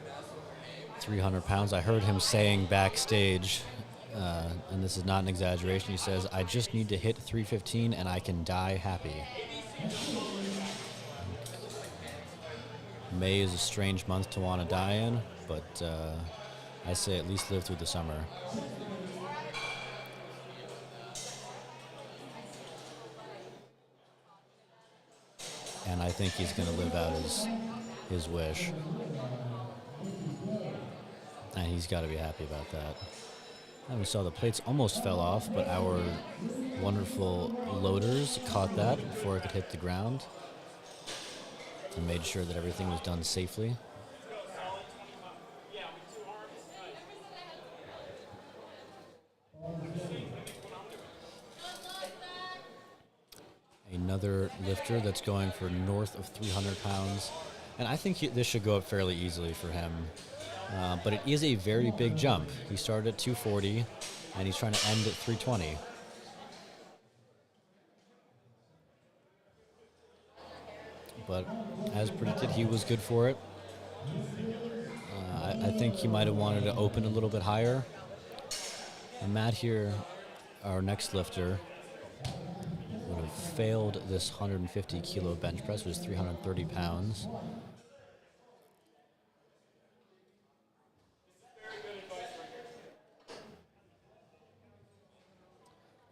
300 pounds. I heard him saying backstage, and this is not an exaggeration, he says, "I just need to hit 315 and I can die happy." May is a strange month to want to die in, but I say at least live through the summer. And I think he's going to live out his wish. And he's got to be happy about that. And we saw the plates almost fell off, but our wonderful loaders caught that before it could hit the ground and made sure that everything was done safely. Another lifter that's going for north of 300 pounds. And I think this should go up fairly easily for him. But it is a very big jump. He started at 240, and he's trying to end at 320. But as predicted, he was good for it. I think he might have wanted to open a little bit higher. And Matt here, our next lifter, would have failed this 150 kilo bench press, which is 330 pounds.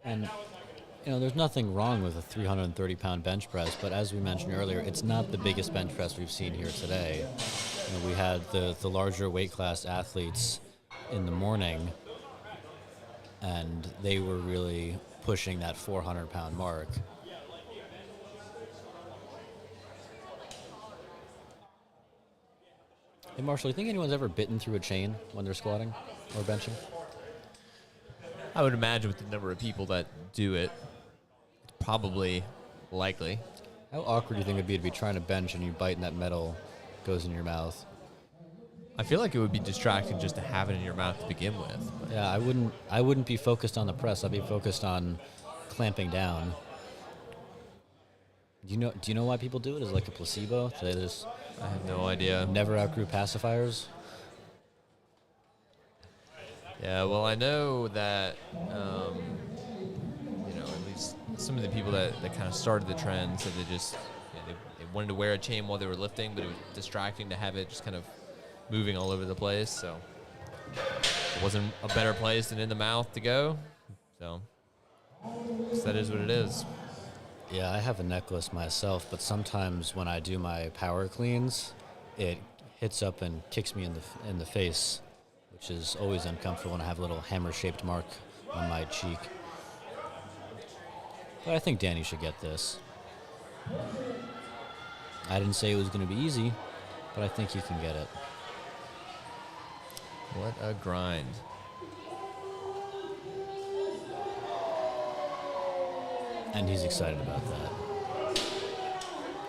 And, you know, there's nothing wrong with a 330-pound bench press, but as we mentioned earlier, it's not the biggest bench press we've seen here today. You know, we had the larger weight class athletes in the morning, and they were really pushing that 400-pound mark. Hey, Marshall, you think anyone's ever bitten through a chain when they're squatting or benching? I would imagine with the number of people that do it, it's probably likely. How awkward do you think it'd be to be trying to bench and you bite and that metal goes in your mouth? I feel like it would be distracting just to have it in your mouth to begin with. But Yeah, I wouldn't be focused on the press. I'd be focused on clamping down. Do you know why people do it? Is it like a placebo? Do they just I have no idea. never outgrew pacifiers? Yeah, well, I know that, at least some of the people that kind of started the trend said they just they wanted to wear a chain while they were lifting, but it was distracting to have it just kind of moving all over the place. So it wasn't a better place than in the mouth to go. So that is what it is. Yeah, I have a necklace myself, but sometimes when I do my power cleans, it hits up and kicks me in the face, which is always uncomfortable when I have a little hammer-shaped mark on my cheek. But I think Danny should get this. I didn't say it was going to be easy, but I think he can get it. What a grind. And he's excited about that.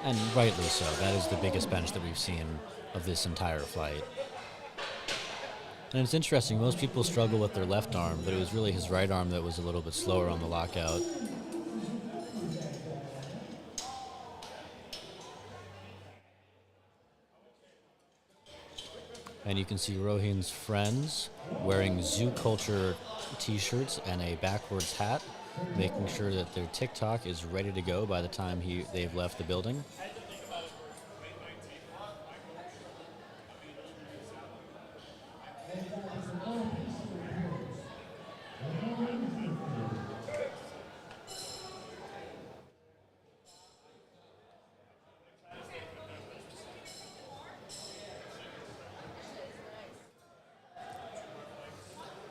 And rightly so. That is the biggest bench that we've seen of this entire flight. And it's interesting, most people struggle with their left arm, but it was really his right arm that was a little bit slower on the lockout. And you can see Rohin's friends wearing Zoo Culture t-shirts and a backwards hat, making sure that their TikTok is ready to go by the time they've left the building.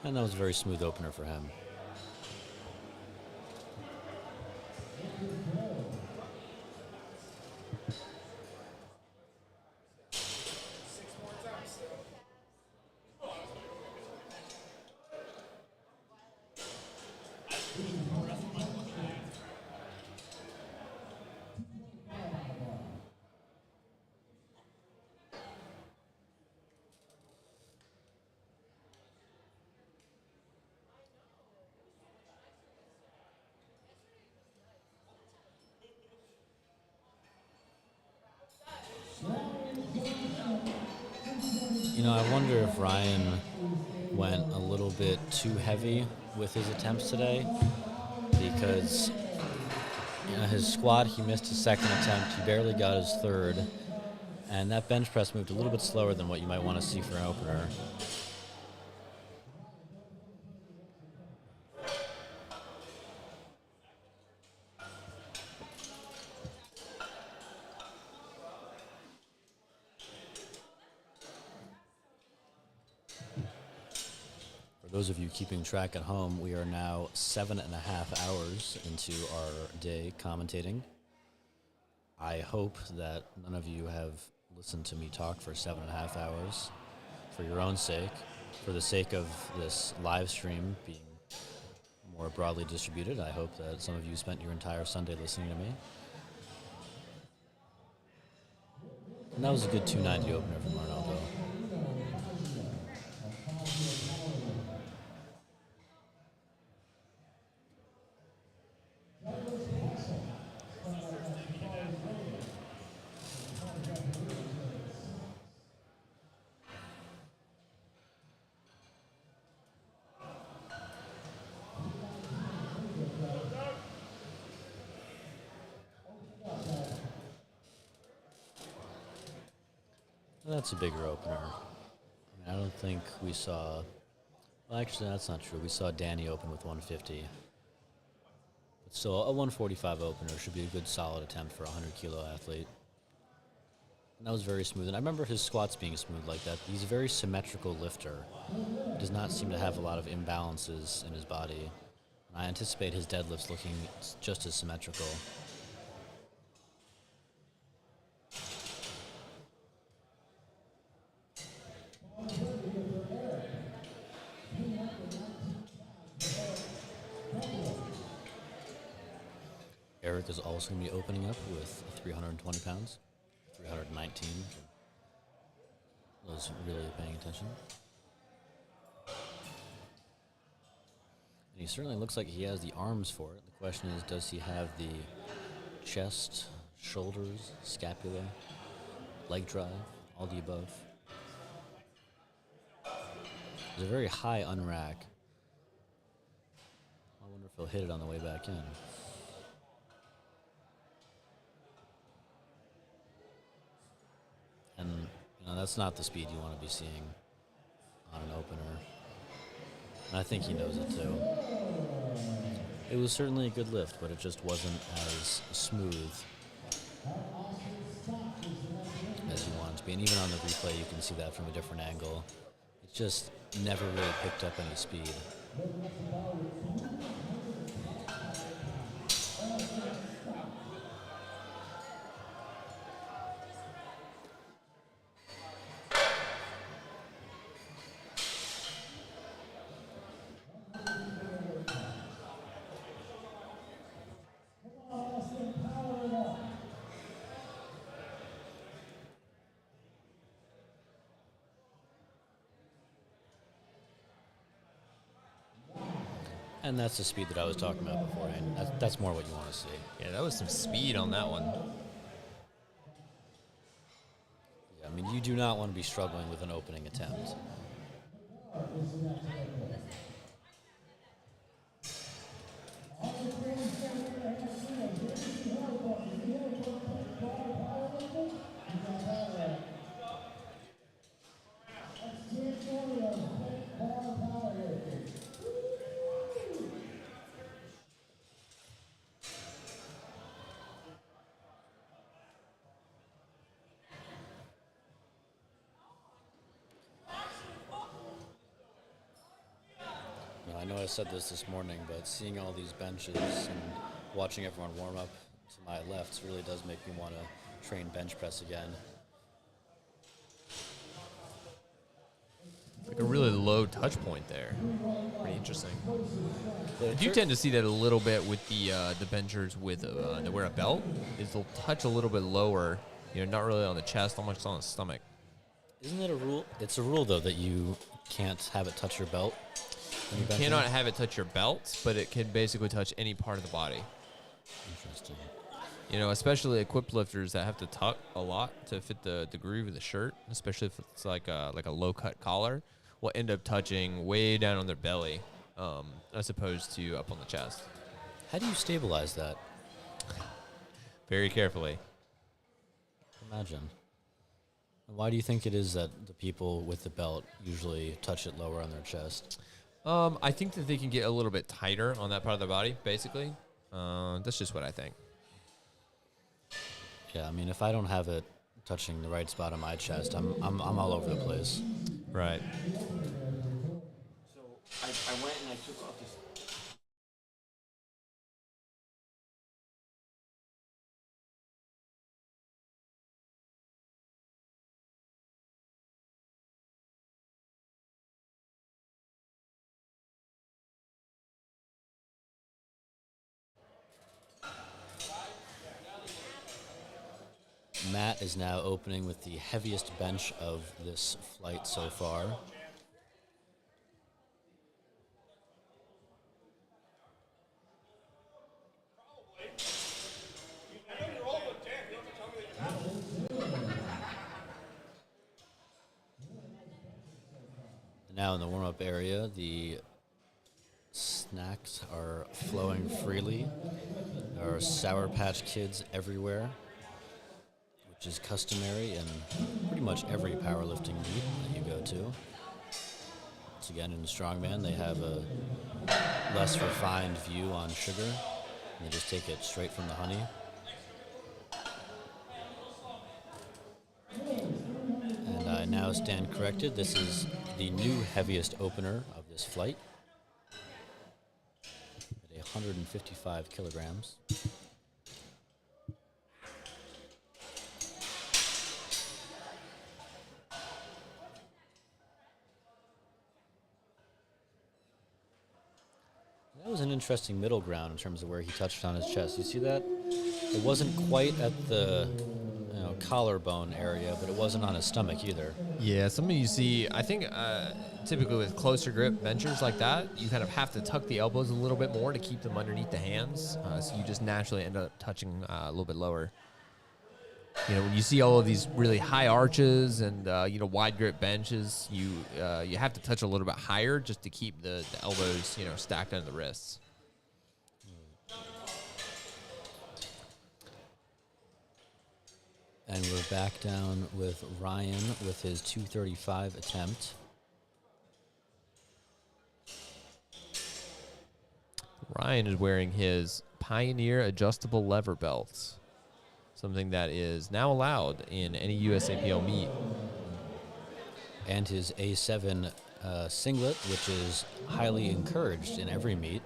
And that was a very smooth opener for him. You know, I wonder if Ryan went a little bit too heavy with his attempts today, because his squat, he missed his second attempt, he barely got his third, and that bench press moved a little bit slower than what you might want to see for an opener. For those of you keeping track at home, we are now 7.5 hours into our day commentating. I hope that none of you have listened to me talk for 7.5 hours for your own sake, for the sake of this live stream being more broadly distributed. I hope that some of you spent your entire Sunday listening to me. And that was a good 290 opener from Arnaldo. That's a bigger opener. I don't think we saw... Well, actually, that's not true. We saw Danny open with 150. But still, a 145 opener should be a good, solid attempt for a 100-kilo athlete. And that was very smooth. And I remember his squats being smooth like that. He's a very symmetrical lifter. He does not seem to have a lot of imbalances in his body. And I anticipate his deadlifts looking just as symmetrical. Eric is also going to be opening up with 320 pounds, 319. Was really paying attention. And he certainly looks like he has the arms for it. The question is, does he have the chest, shoulders, scapula, leg drive, all the above? There's a very high unrack. I wonder if he'll hit it on the way back in. And that's not the speed you want to be seeing on an opener. And I think he knows it too. It was certainly a good lift, but it just wasn't as smooth as you want it to be. And even on the replay, you can see that from a different angle. It just never really picked up any speed. And that's the speed that I was talking about beforehand. That's more what you want to see. Yeah, that was some speed on that one. Yeah, I mean, you do not want to be struggling with an opening attempt. I know I said this morning, but seeing all these benches and watching everyone warm up to my left really does make me want to train bench press again. Like a really low touch point there. Pretty interesting. I do tend to see that a little bit with the benchers with that wear a belt. Is they'll touch a little bit lower, not really on the chest, almost on the stomach. Isn't it a rule? It's a rule though that you can't have it touch your belt. You cannot have it touch your belt, but it can basically touch any part of the body. Interesting. Especially equipped lifters that have to tuck a lot to fit the groove of the shirt, especially if it's like a low cut collar, will end up touching way down on their belly, as opposed to up on the chest. How do you stabilize that? Very carefully. Imagine. Why do you think it is that the people with the belt usually touch it lower on their chest? I think that they can get a little bit tighter on that part of their body, basically. That's just what I think. Yeah, I mean, if I don't have it touching the right spot on my chest, I'm all over the place. Right. So I went and I took off this. Matt is now opening with the heaviest bench of this flight so far. Now in the warm-up area, the snacks are flowing freely. There are Sour Patch Kids everywhere, which is customary in pretty much every powerlifting meet that you go to. Once again, in the strongman, they have a less refined view on sugar. And they just take it straight from the honey. And I now stand corrected. This is the new heaviest opener of this flight at 155 kilograms. That was an interesting middle ground in terms of where he touched on his chest. You see that? It wasn't quite at the collarbone area, but it wasn't on his stomach either. Yeah, some of you see, I think typically with closer grip benchers like that, you kind of have to tuck the elbows a little bit more to keep them underneath the hands. So you just naturally end up touching a little bit lower. When you see all of these really high arches and wide grip benches, you have to touch a little bit higher just to keep the elbows stacked under the wrists. And we're back down with Ryan with his 235 attempt. Ryan is wearing his Pioneer adjustable lever belts, something that is now allowed in any USAPL meet. And his A7 singlet, which is highly encouraged in every meet.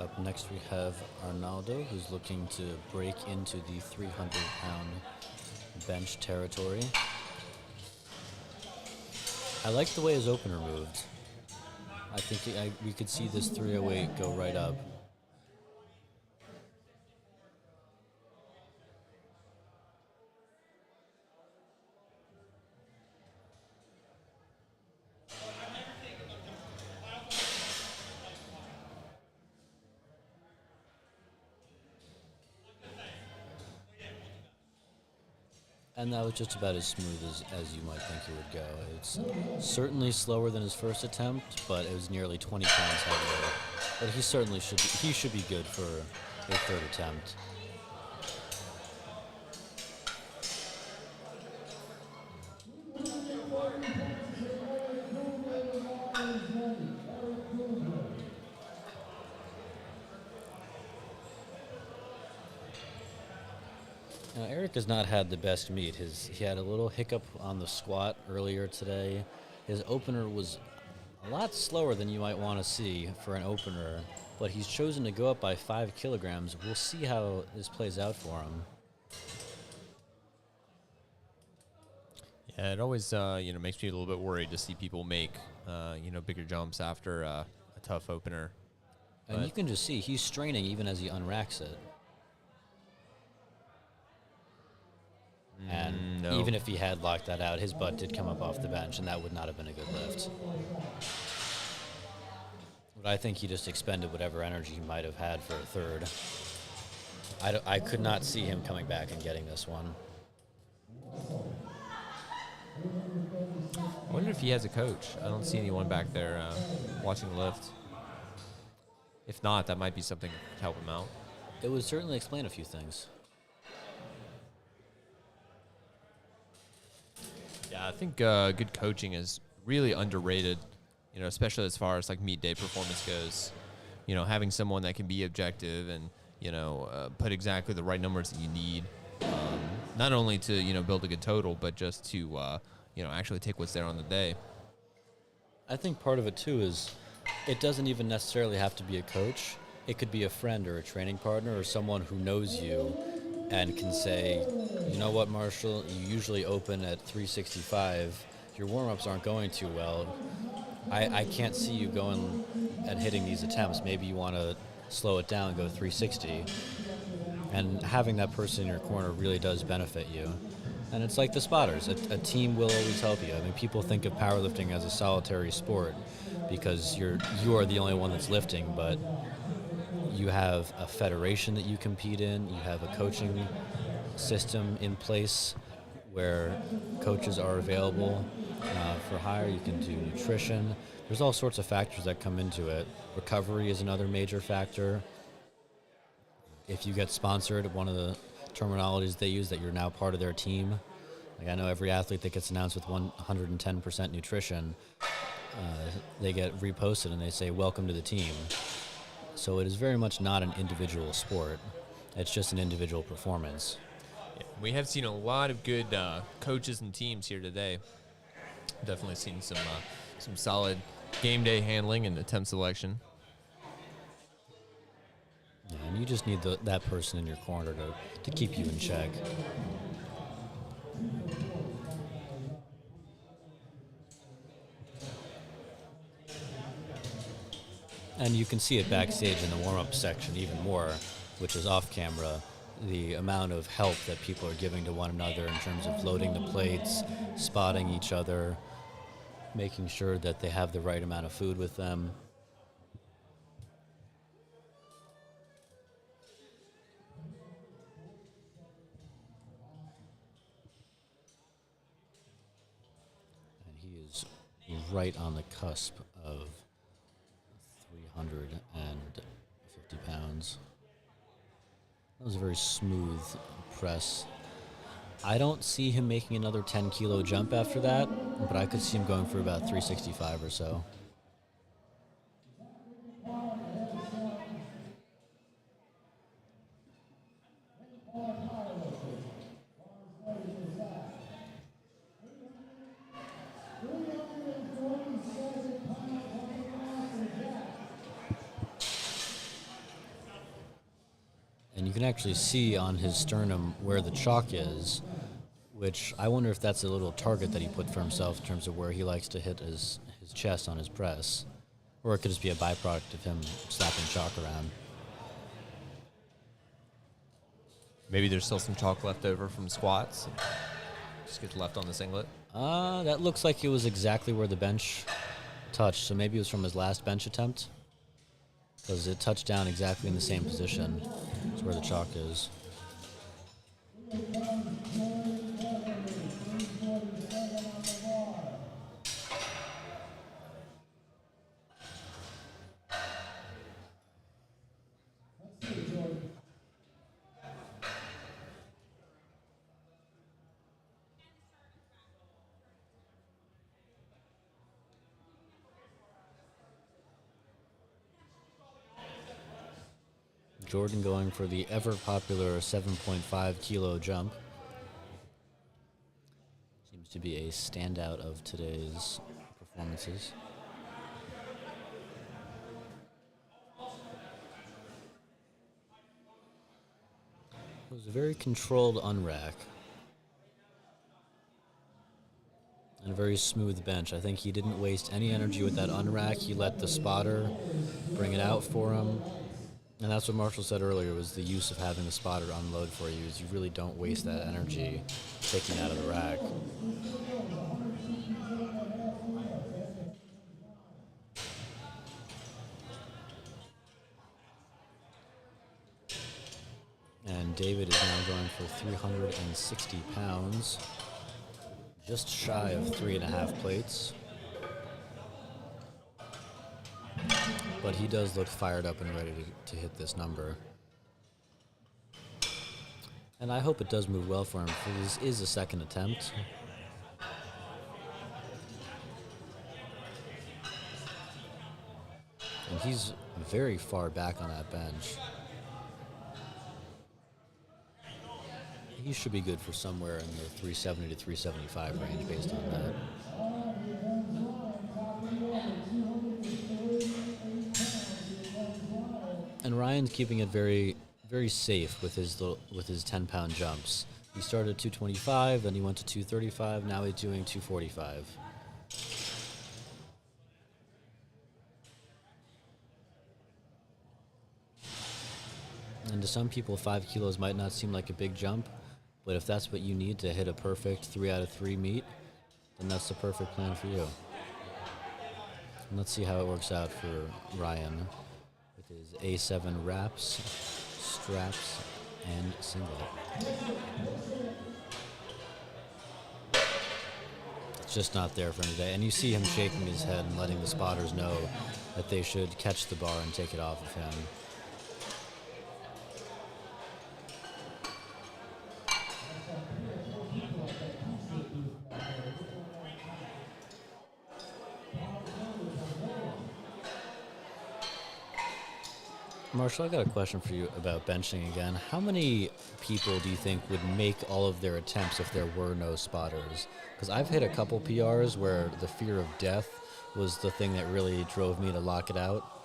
Up next we have Arnaldo, who's looking to break into the 300-pound bench territory. I like the way his opener moved. I think we could see this 308 go right up. And that was just about as smooth as you might think it would go. It's certainly slower than his first attempt, but it was nearly 20 pounds heavier. But he certainly should be good for a third attempt. Now, Eric has not had the best meet. He had a little hiccup on the squat earlier today. His opener was a lot slower than you might want to see for an opener, but he's chosen to go up by 5 kilograms. We'll see how this plays out for him. Yeah, it always makes me a little bit worried to see people make bigger jumps after a tough opener. And But you can just see he's straining even as he unracks it. And no. even if he had locked that out, his butt did come up off the bench, and that would not have been a good lift. But I think he just expended whatever energy he might have had for a third. I could not see him coming back and getting this one. I wonder if he has a coach. I don't see anyone back there watching the lift. If not, that might be something to help him out. It would certainly explain a few things. Yeah, I think good coaching is really underrated, especially as far as like meet day performance goes. Having someone that can be objective and, put exactly the right numbers that you need, not only to, build a good total, but just to, actually take what's there on the day. I think part of it, too, is it doesn't even necessarily have to be a coach. It could be a friend or a training partner or someone who knows you and can say, you know what, Marshall, you usually open at 365. Your warm-ups aren't going too well. I can't see you going and hitting these attempts. Maybe you want to slow it down and go 360. And having that person in your corner really does benefit you. And it's like the spotters. A team will always help you. I mean, people think of powerlifting as a solitary sport because you are the only one that's lifting, but you have a federation that you compete in. You have a coaching system in place where coaches are available for hire. You can do nutrition. There's all sorts of factors that come into it. Recovery is another major factor. If you get sponsored, one of the terminologies they use that you're now part of their team. Like I know every athlete that gets announced with 110% nutrition, they get reposted and they say, welcome to the team. So it is very much not an individual sport. It's just an individual performance. Yeah, we have seen a lot of good coaches and teams here today. Definitely seen some solid game day handling and attempt selection. Yeah, and you just need that person in your corner to keep you in check. And you can see it backstage in the warm-up section even more, which is off camera, the amount of help that people are giving to one another in terms of loading the plates, spotting each other, making sure that they have the right amount of food with them. And he is right on the cusp of 350 pounds. That was a very smooth press. I don't see him making another 10-kilo jump after that, but I could see him going for about 365 or so. And you can actually see on his sternum where the chalk is, which I wonder if that's a little target that he put for himself in terms of where he likes to hit his chest on his press. Or it could just be a byproduct of him slapping chalk around. Maybe there's still some chalk left over from squats. Just gets left on the singlet. That looks like it was exactly where the bench touched, so maybe it was from his last bench attempt. Because it touched down exactly in the same position as where the chalk is. Jordan going for the ever-popular 7.5 kilo jump. Seems to be a standout of today's performances. It was a very controlled unrack. And a very smooth bench. I think he didn't waste any energy with that unrack. He let the spotter bring it out for him. And that's what Marshall said earlier, was the use of having the spotter unload for you, is you really don't waste that energy taking it out of the rack. And David is now going for 360 pounds, just shy of 3.5 plates. But he does look fired up and ready to hit this number. And I hope it does move well for him, for this is a second attempt. And he's very far back on that bench. He should be good for somewhere in the 370 to 375 range based on that. And Ryan's keeping it very, very safe with his 10-pound jumps. He started at 225, then he went to 235. Now he's doing 245. And to some people, 5 kilos might not seem like a big jump, but if that's what you need to hit a perfect 3 out of 3 meet, then that's the perfect plan for you. And let's see how it works out for Ryan with his A7 wraps, straps, and singlet. It's just not there for him today. And you see him shaking his head and letting the spotters know that they should catch the bar and take it off of him. Marshall, I got a question for you about benching again. How many people do you think would make all of their attempts if there were no spotters? Because I've hit a couple PRs where the fear of death was the thing that really drove me to lock it out.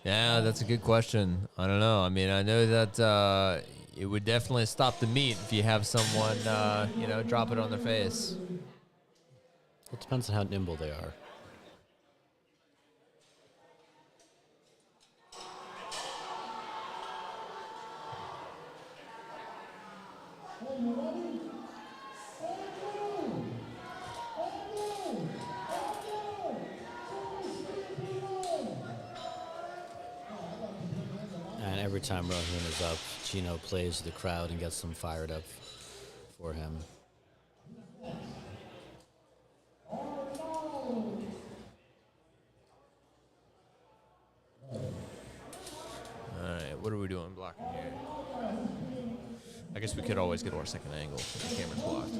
Yeah, that's a good question. I don't know. I mean, I know that it would definitely stop the meet if you have someone, drop it on their face. It depends on how nimble they are. And every time Rohan is up, Gino plays the crowd and gets them fired up for him. All right, what are we doing blocking here? I guess we could always get our second angle if the camera's blocked.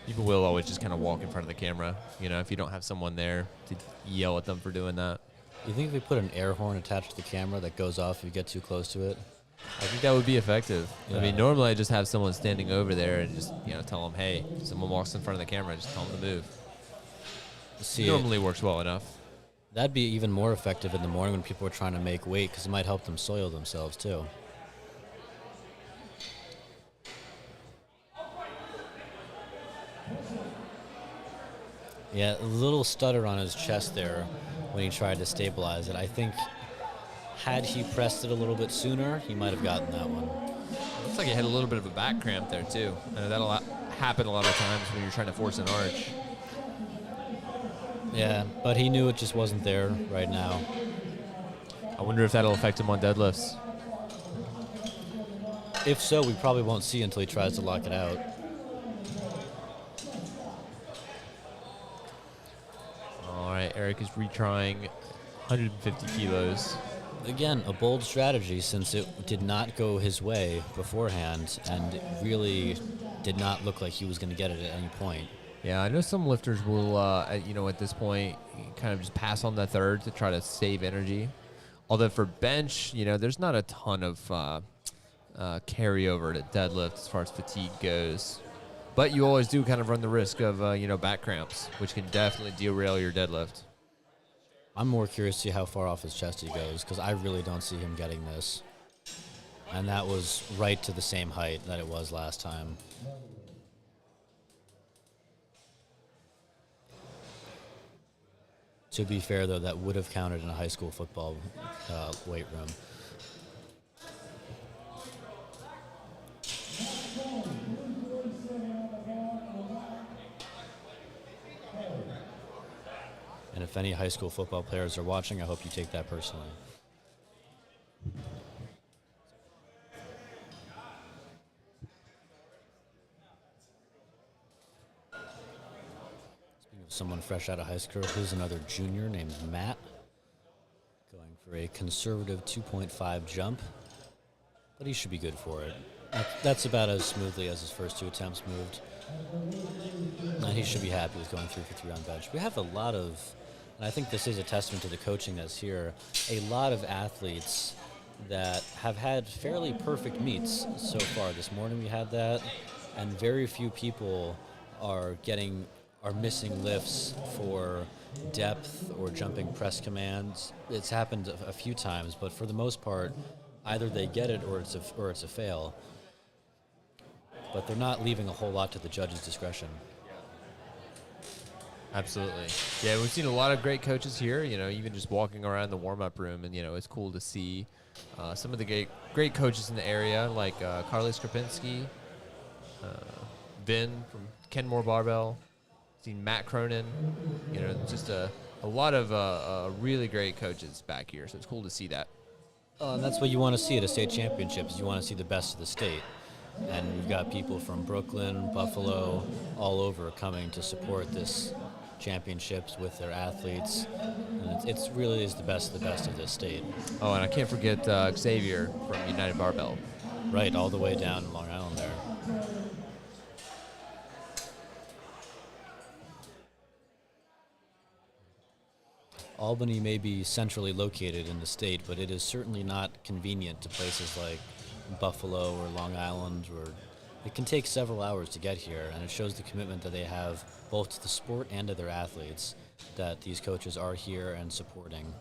People will always just kind of walk in front of the camera, if you don't have someone there to yell at them for doing that. You think if we put an air horn attached to the camera that goes off if you get too close to it? I think that would be effective. Yeah. I mean, normally I just have someone standing over there and just, tell them, hey, if someone walks in front of the camera, just tell them to move. See, Normally works well enough. that'd be even more effective in the morning when people are trying to make weight because it might help them soil themselves too. Yeah, a little stutter on his chest there when he tried to stabilize it. I think had he pressed it a little bit sooner, he might have gotten that one. Looks like he had a little bit of a back cramp there, too. I know that'll happen a lot of times when you're trying to force an arch. Yeah, but he knew it just wasn't there right now. I wonder if that'll affect him on deadlifts. If so, we probably won't see until he tries to lock it out. All right, Eric is retrying 150 kilos. Again, a bold strategy since it did not go his way beforehand and it really did not look like he was going to get it at any point. Yeah, I know some lifters will, at this point, kind of just pass on the third to try to save energy. Although for bench, there's not a ton of carryover to deadlift as far as fatigue goes. But you always do kind of run the risk of, back cramps, which can definitely derail your deadlift. I'm more curious to see how far off his chest he goes because I really don't see him getting this. And that was right to the same height that it was last time. To be fair, though, that would have counted in a high school football weight room. And if any high school football players are watching, I hope you take that personally. Speaking of someone fresh out of high school, here's another junior named Matt, going for a conservative 2.5 jump, but he should be good for it. That's about as smoothly as his first two attempts moved. And he should be happy with going 3 for 3 on bench. We have a lot of, and I think this is a testament to the coaching that's here, a lot of athletes that have had fairly perfect meets so far. This morning we had that, and very few people are missing lifts for depth or jumping press commands. It's happened a few times, but for the most part, either they get it or it's a fail. But they're not leaving a whole lot to the judge's discretion. Absolutely. Yeah, we've seen a lot of great coaches here, even just walking around the warm-up room, and, it's cool to see some of the great coaches in the area, like Carly Skripinski, Vin from Kenmore Barbell, seen Matt Cronin, just a lot of really great coaches back here, so it's cool to see that. And that's what you want to see at a state championships. You want to see the best of the state. And you've got people from Brooklyn, Buffalo, all over coming to support this championships with their athletes. And it really is the best of this state. Oh, and I can't forget Xavier from United Barbell. Right, all the way down in Long Island there. Albany may be centrally located in the state, but it is certainly not convenient to places like Buffalo or Long Island or It can take several hours to get here, and it shows the commitment that they have both to the sport and to their athletes, that these coaches are here and supporting.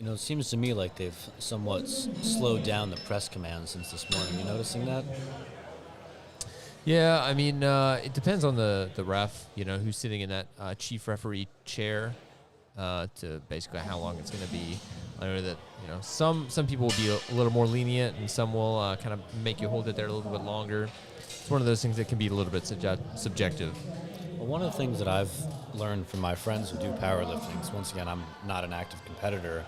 You know, it seems to me like they've somewhat slowed down the press command since this morning. You noticing that? Yeah, I mean, it depends on the ref, who's sitting in that chief referee chair to basically how long it's going to be. I know that, some people will be a little more lenient and some will kind of make you hold it there a little bit longer. It's one of those things that can be a little bit subjective. Well, one of the things that I've learned from my friends who do powerlifting, so once again, I'm not an active competitor,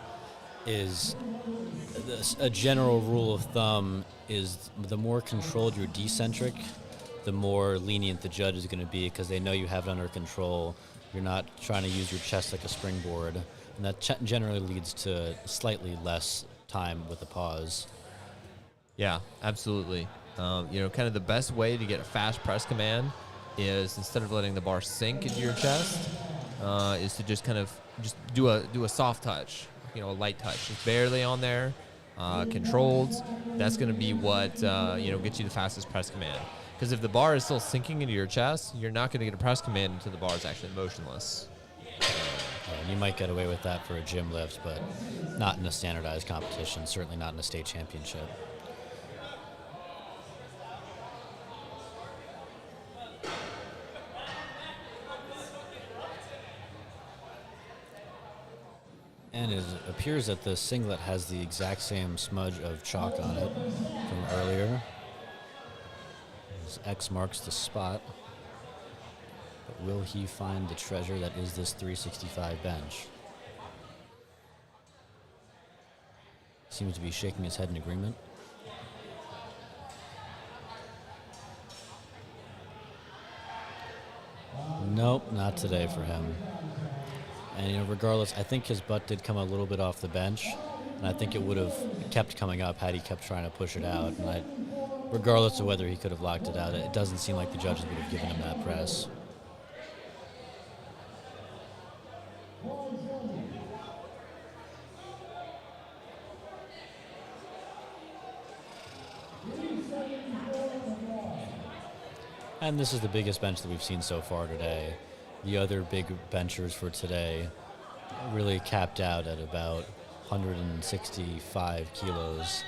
is a general rule of thumb is the more controlled your decentric, the more lenient the judge is going to be, because they know you have it under control. You're not trying to use your chest like a springboard, and that generally leads to slightly less time with the pause. Yeah, absolutely. Kind of the best way to get a fast press command is, instead of letting the bar sink into your chest, is to just do a soft touch, a light touch, just barely on there, controlled. That's going to be what gets you the fastest press command. Because if the bar is still sinking into your chest, you're not going to get a press command until the bar is actually motionless. You might get away with that for a gym lift, but not in a standardized competition, certainly not in a state championship. And it appears that the singlet has the exact same smudge of chalk on it from earlier. X marks the spot. But will he find the treasure that is this 365 bench? Seems to be shaking his head in agreement. Nope, not today for him. And regardless, I think his butt did come a little bit off the bench, and I think it would have kept coming up had he kept trying to push it out. And regardless of whether he could have locked it out, it doesn't seem like the judges would have given him that press. And this is the biggest bench that we've seen so far today. The other big benchers for today really capped out at about 165 kilos.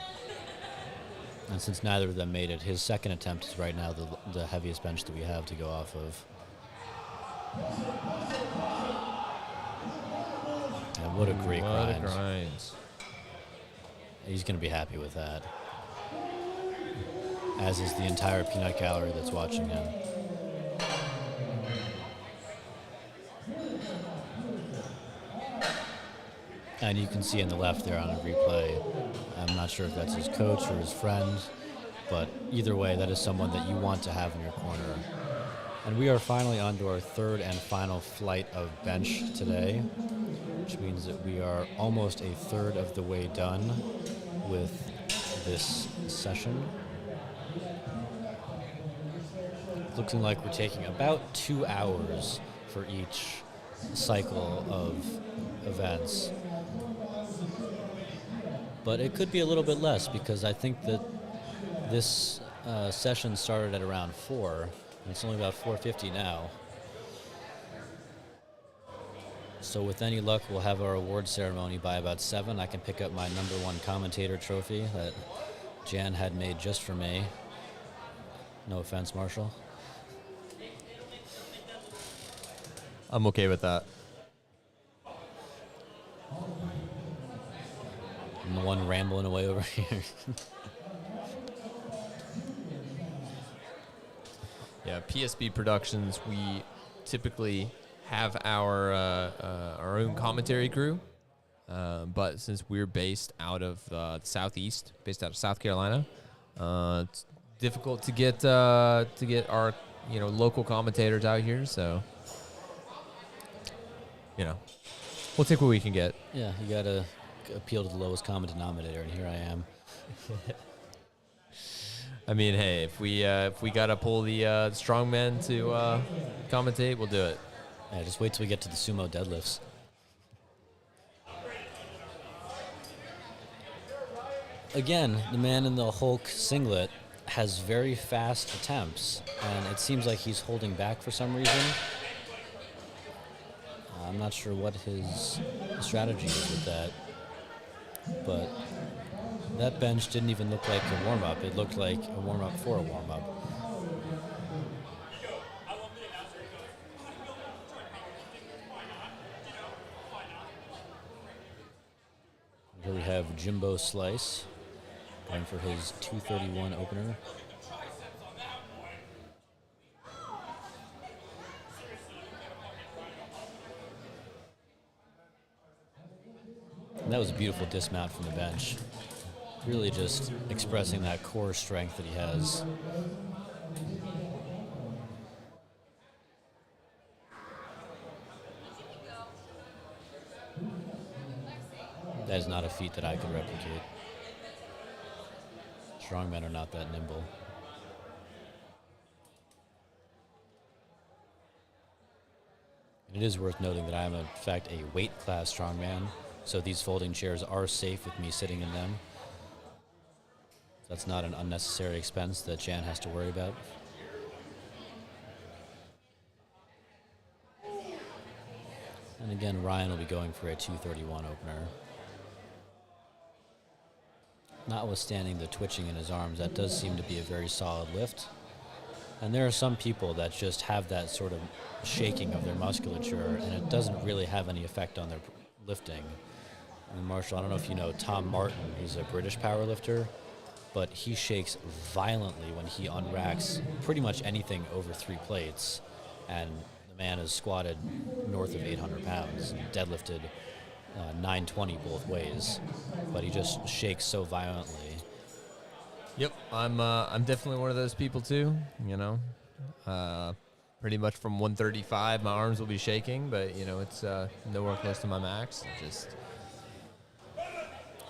And since neither of them made it, his second attempt is right now the heaviest bench that we have to go off of. And what a great grind. What a grind. He's going to be happy with that, as is the entire peanut gallery that's watching him. And you can see in the left there on a replay, I'm not sure if that's his coach or his friend, but either way, that is someone that you want to have in your corner. And we are finally on to our third and final flight of bench today, which means that we are almost a third of the way done with this session. Looking like we're taking about 2 hours for each cycle of events. But it could be a little bit less, because I think that this session started at around 4, and it's only about 4:50 now. So with any luck, we'll have our award ceremony by about 7. I can pick up my #1 commentator trophy that Jan had made just for me. No offense, Marshall. I'm okay with that. I'm the one rambling away over here. Yeah, PSB Productions, we typically have our own commentary crew, but since we're based out of the Southeast, based out of South Carolina, it's difficult to get our local commentators out here. So we'll take what we can get. Yeah, you gotta appeal to the lowest common denominator, and here I am. I mean, hey, if we gotta pull the strongmen to commentate, we'll do it. Yeah, just wait till we get to the sumo deadlifts. Again, the man in the Hulk singlet has very fast attempts, and it seems like he's holding back for some reason. I'm not sure what his strategy is with that, but that bench didn't even look like a warm-up. It looked like a warm-up for a warm-up. Here we have Jimbo Slice going for his 231 opener. And that was a beautiful dismount from the bench. Really just expressing that core strength that he has. That is not a feat that I could replicate. Strongmen are not that nimble. And it is worth noting that I am, in fact, a weight class strongman, so these folding chairs are safe with me sitting in them. That's not an unnecessary expense that Jan has to worry about. And again, Ryan will be going for a 231 opener. Notwithstanding the twitching in his arms, that does seem to be a very solid lift. And there are some people that just have that sort of shaking of their musculature, and it doesn't really have any effect on their lifting. I mean, Marshall, I don't know if you know Tom Martin. He's a British powerlifter, but he shakes violently when he unracks pretty much anything over 3 plates. And the man has squatted north of 800 pounds and deadlifted 920 both ways, but he just shakes so violently. Yep, I'm definitely one of those people too. You know, pretty much from 135, my arms will be shaking, but you know it's nowhere close to my max. It just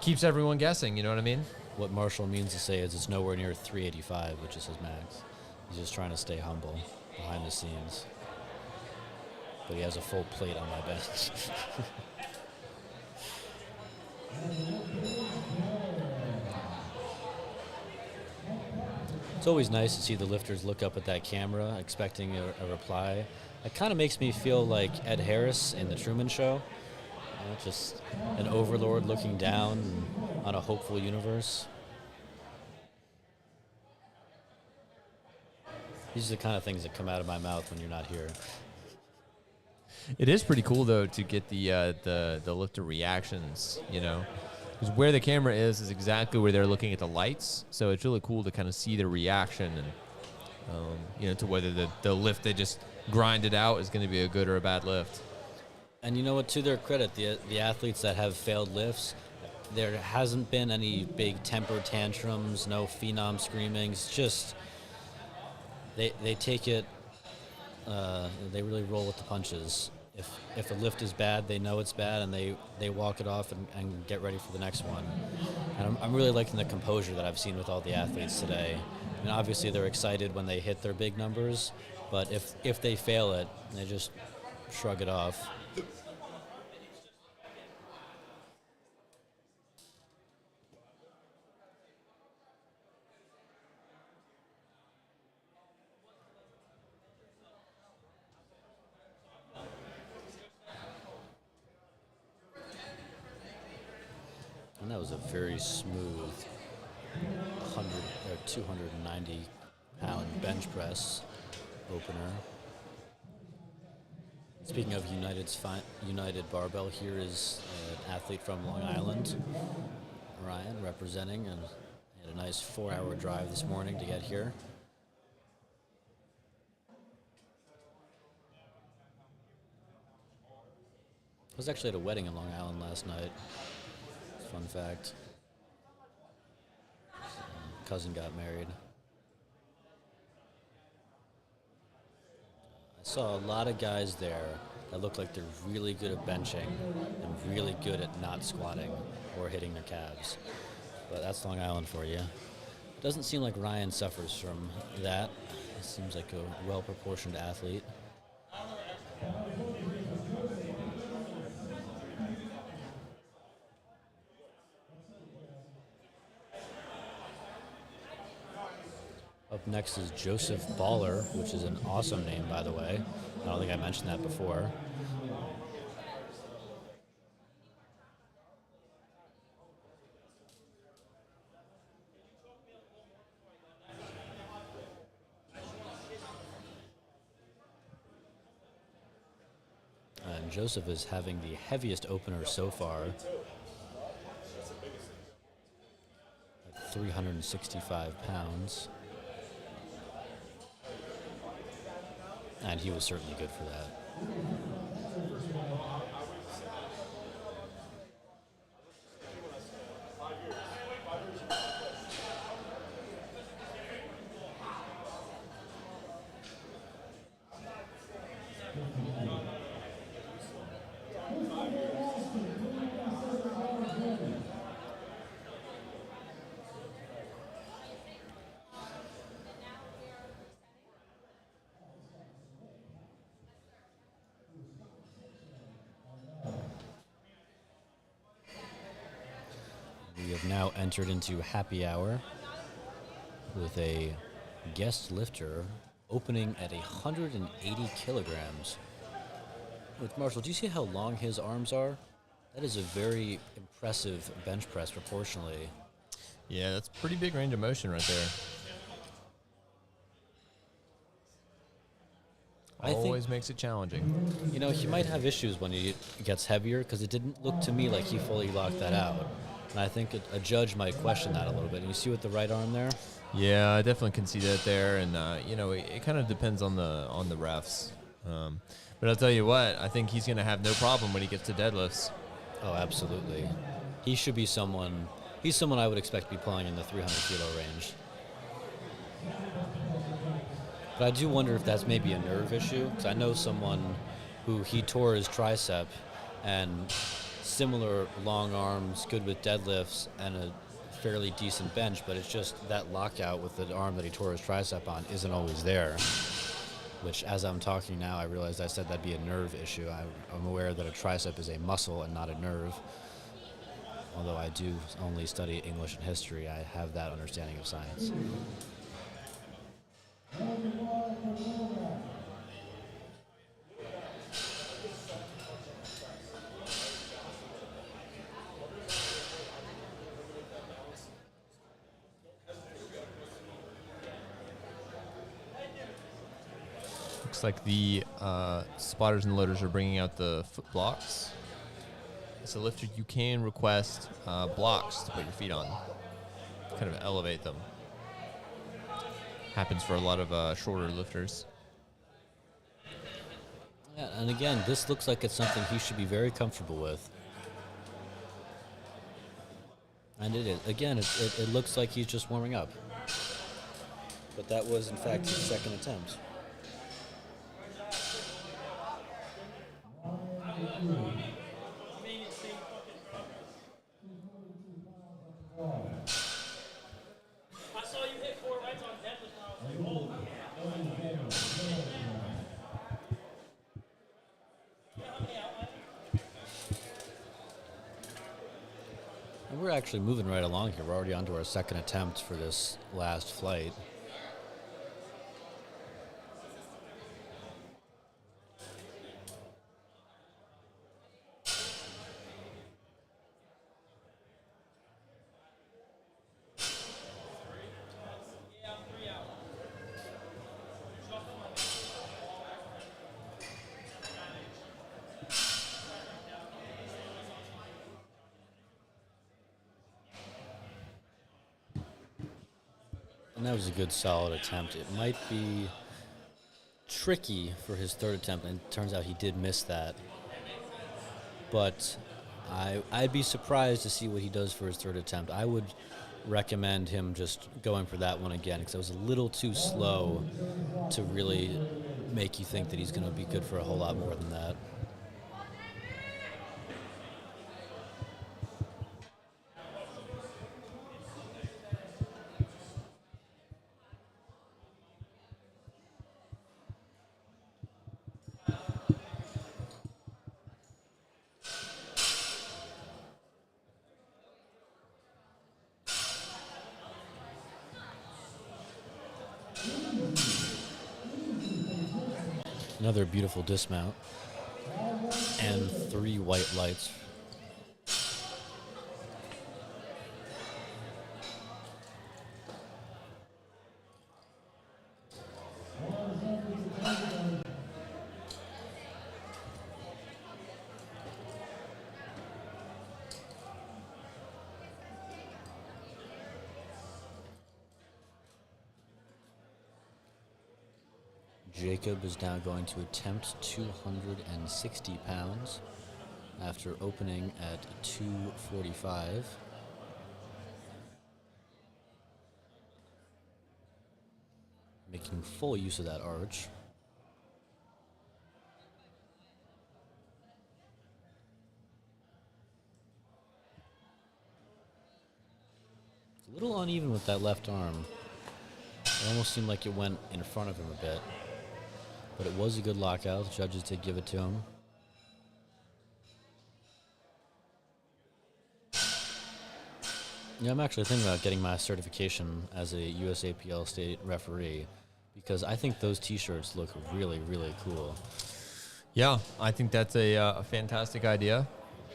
keeps everyone guessing. You know what I mean? What Marshall means to say is it's nowhere near 385, which is his max. He's just trying to stay humble behind the scenes, but he has a full plate on my bench. It's always nice to see the lifters look up at that camera expecting a reply. It kind of makes me feel like Ed Harris in The Truman Show. Just an overlord looking down on a hopeful universe. These are the kind of things that come out of my mouth when you're not here. It is pretty cool though to get the lifter reactions, you know, because where the camera is exactly where they're looking at the lights. So it's really cool to kind of see the reaction and you know, to whether the lift they just grinded out is going to be a good or a bad lift. And you know what? To their credit, the athletes that have failed lifts, there hasn't been any big temper tantrums, no phenom screamings. Just they take it. They really roll with the punches. If a lift is bad, they know it's bad, and they walk it off and get ready for the next one. And I'm really liking the composure that I've seen with all the athletes today. I mean, obviously they're excited when they hit their big numbers, but if they fail it, they just shrug it off. And that was a very smooth 290 pound bench press opener. Speaking of United Barbell, here is an athlete from Long Island, Ryan, representing, and he had a nice 4-hour drive this morning to get here. I was actually at a wedding in Long Island last night. Fun fact. Cousin got married. I saw a lot of guys there that look like they're really good at benching and really good at not squatting or hitting their calves. But that's Long Island for you. Doesn't seem like Ryan suffers from that. He seems like a well-proportioned athlete. Up next is Joseph Baller, which is an awesome name, by the way. I don't think I mentioned that before. And Joseph is having the heaviest opener so far. At 365 pounds. And he was certainly good for that. We have now entered into happy hour with a guest lifter opening at 180 kilograms. Look, Marshall, do you see how long his arms are? That is a very impressive bench press proportionally. Yeah, that's pretty big range of motion right there. Always makes it challenging. You know, he might have issues when he gets heavier because it didn't look to me like he fully locked that out. And I think a judge might question that a little bit. And you see with the right arm there? Yeah, I definitely can see that there, and you know, it kind of depends on the refs. But I'll tell you what, I think he's going to have no problem when he gets to deadlifts. Oh, absolutely. He should be someone. He's someone I would expect to be playing in the 300 kilo range. But I do wonder if that's maybe a nerve issue, because I know someone who he tore his tricep, and similar long arms, good with deadlifts, and a fairly decent bench, but it's just that lockout with the arm that he tore his tricep on isn't always there. Which, as I'm talking now, I realized I said that'd be a nerve issue. I'm aware that a tricep is a muscle and not a nerve. Although I do only study English and history, I have that understanding of science. Looks like the spotters and loaders are bringing out the foot blocks. As a lifter, you can request blocks to put your feet on, kind of elevate them. Happens for a lot of shorter lifters. Yeah, and again, this looks like it's something he should be very comfortable with. And it is. Again, it looks like he's just warming up. But that was, in fact, his second attempt. And we're actually moving right along here. We're already on to our second attempt for this last flight. And that was a good, solid attempt. It might be tricky for his third attempt, and it turns out he did miss that. But I'd be surprised to see what he does for his third attempt. I would recommend him just going for that one again, because it was a little too slow to really make you think that he's going to be good for a whole lot more than that. Another beautiful dismount. And 3 white lights. Jacob is now going to attempt 260 pounds after opening at 245. Making full use of that arch. It's a little uneven with that left arm. It almost seemed like it went in front of him a bit. But it was a good lockout. The judges did give it to him. Yeah, I'm actually thinking about getting my certification as a USAPL state referee because I think those T-shirts look really, really cool. Yeah, I think that's a fantastic idea.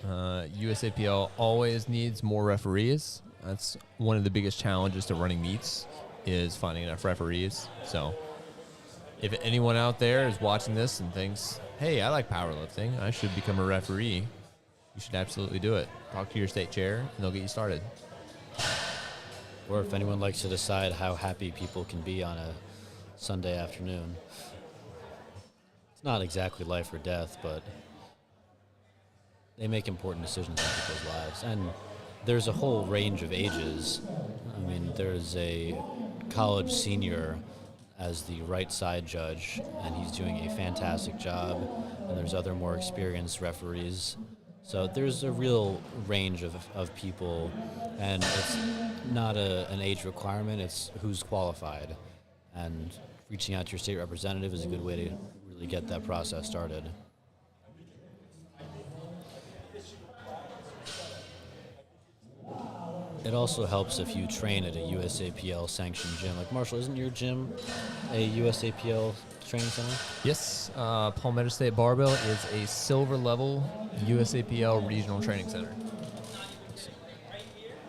USAPL always needs more referees. That's one of the biggest challenges to running meets is finding enough referees. So if anyone out there is watching this and thinks, hey, I like powerlifting, I should become a referee, you should absolutely do it. Talk to your state chair, and they'll get you started. Or if anyone likes to decide how happy people can be on a Sunday afternoon. It's not exactly life or death, but they make important decisions in people's lives. And there's a whole range of ages. I mean, there's a college senior as the right side judge, and he's doing a fantastic job. And there's other more experienced referees. So there's a real range of people, and it's not an age requirement, it's who's qualified. And reaching out to your state representative is a good way to really get that process started. It also helps if you train at a USAPL sanctioned gym. Like Marshall, isn't your gym a USAPL training center? Yes, Palmetto State Barbell is a silver level USAPL regional training center.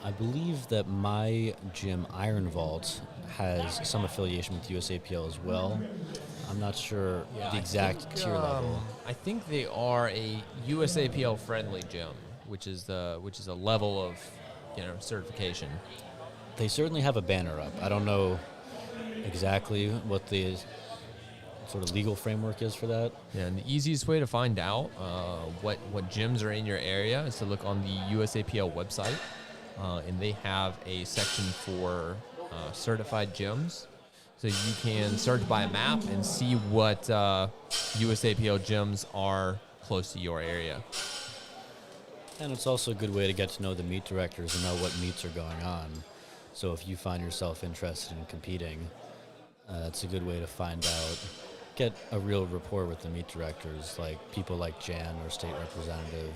I believe that my gym, Iron Vault, has some affiliation with USAPL as well. I'm not sure the exact tier level. I think they are a USAPL friendly gym, which is a level of certification. They certainly have a banner up. I don't know exactly what the sort of legal framework is for that. Yeah, and the easiest way to find out what gyms are in your area is to look on the USAPL website, and they have a section for certified gyms. So you can search by a map and see what USAPL gyms are close to your area. And it's also a good way to get to know the meet directors and know what meets are going on. So if you find yourself interested in competing, it's a good way to find out, get a real rapport with the meet directors, like people like Jan or state representative,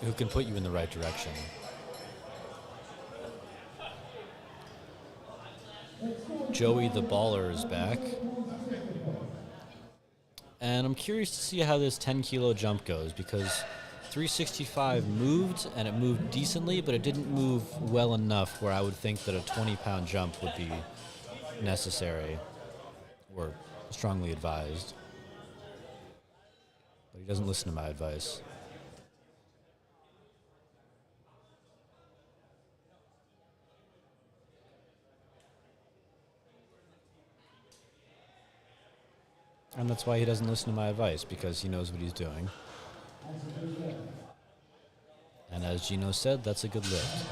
who can put you in the right direction. Joey the Baller is back. And I'm curious to see how this 10 kilo jump goes, because 365 moved, and it moved decently, but it didn't move well enough where I would think that a 20-pound jump would be necessary or strongly advised. But he doesn't listen to my advice. And that's why he doesn't listen to my advice, because he knows what he's doing. And as Gino said, that's a good lift.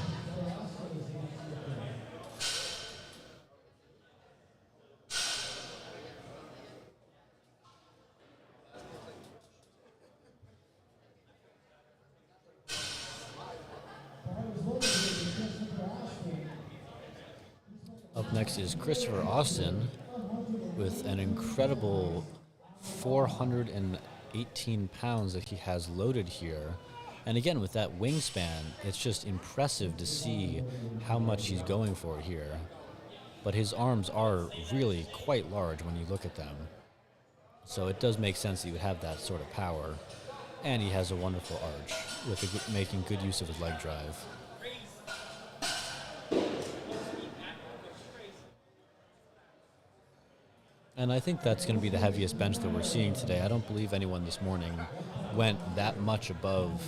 Up next is Christopher Austin with an incredible 418 pounds that he has loaded here. And again, with that wingspan, it's just impressive to see how much he's going for here. But his arms are really quite large when you look at them. So it does make sense he would have that sort of power. And he has a wonderful arch with making good use of his leg drive. And I think that's going to be the heaviest bench that we're seeing today. I don't believe anyone this morning went that much above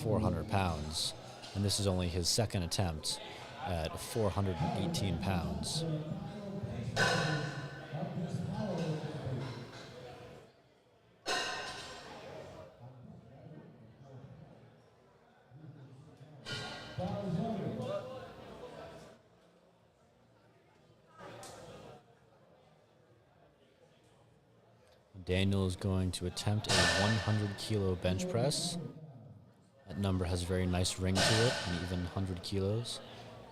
400 pounds. And this is only his second attempt at 418 pounds. Daniel is going to attempt a 100 kilo bench press. That number has a very nice ring to it, and even 100 kilos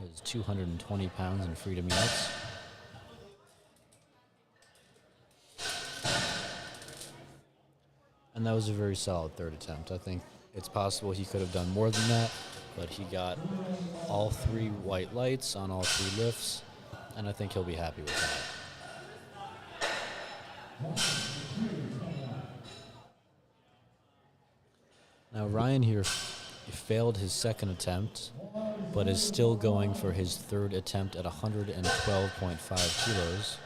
is 220 pounds in freedom units. And that was a very solid third attempt. I think it's possible he could have done more than that, but he got all 3 white lights on all 3 lifts, and I think he'll be happy with that. Now Ryan here failed his second attempt, but is still going for his third attempt at 112.5 kilos.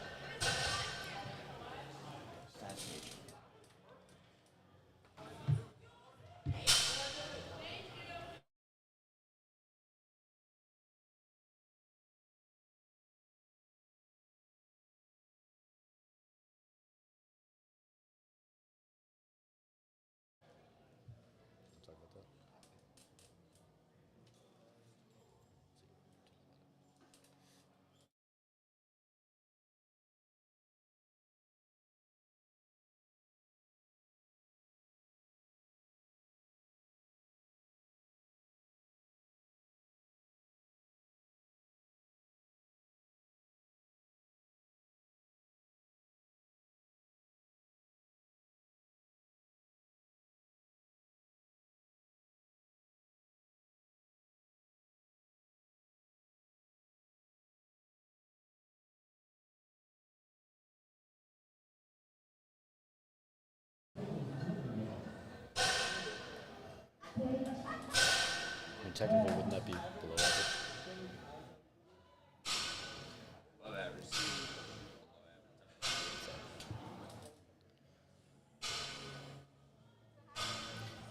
Technically, wouldn't that be below average?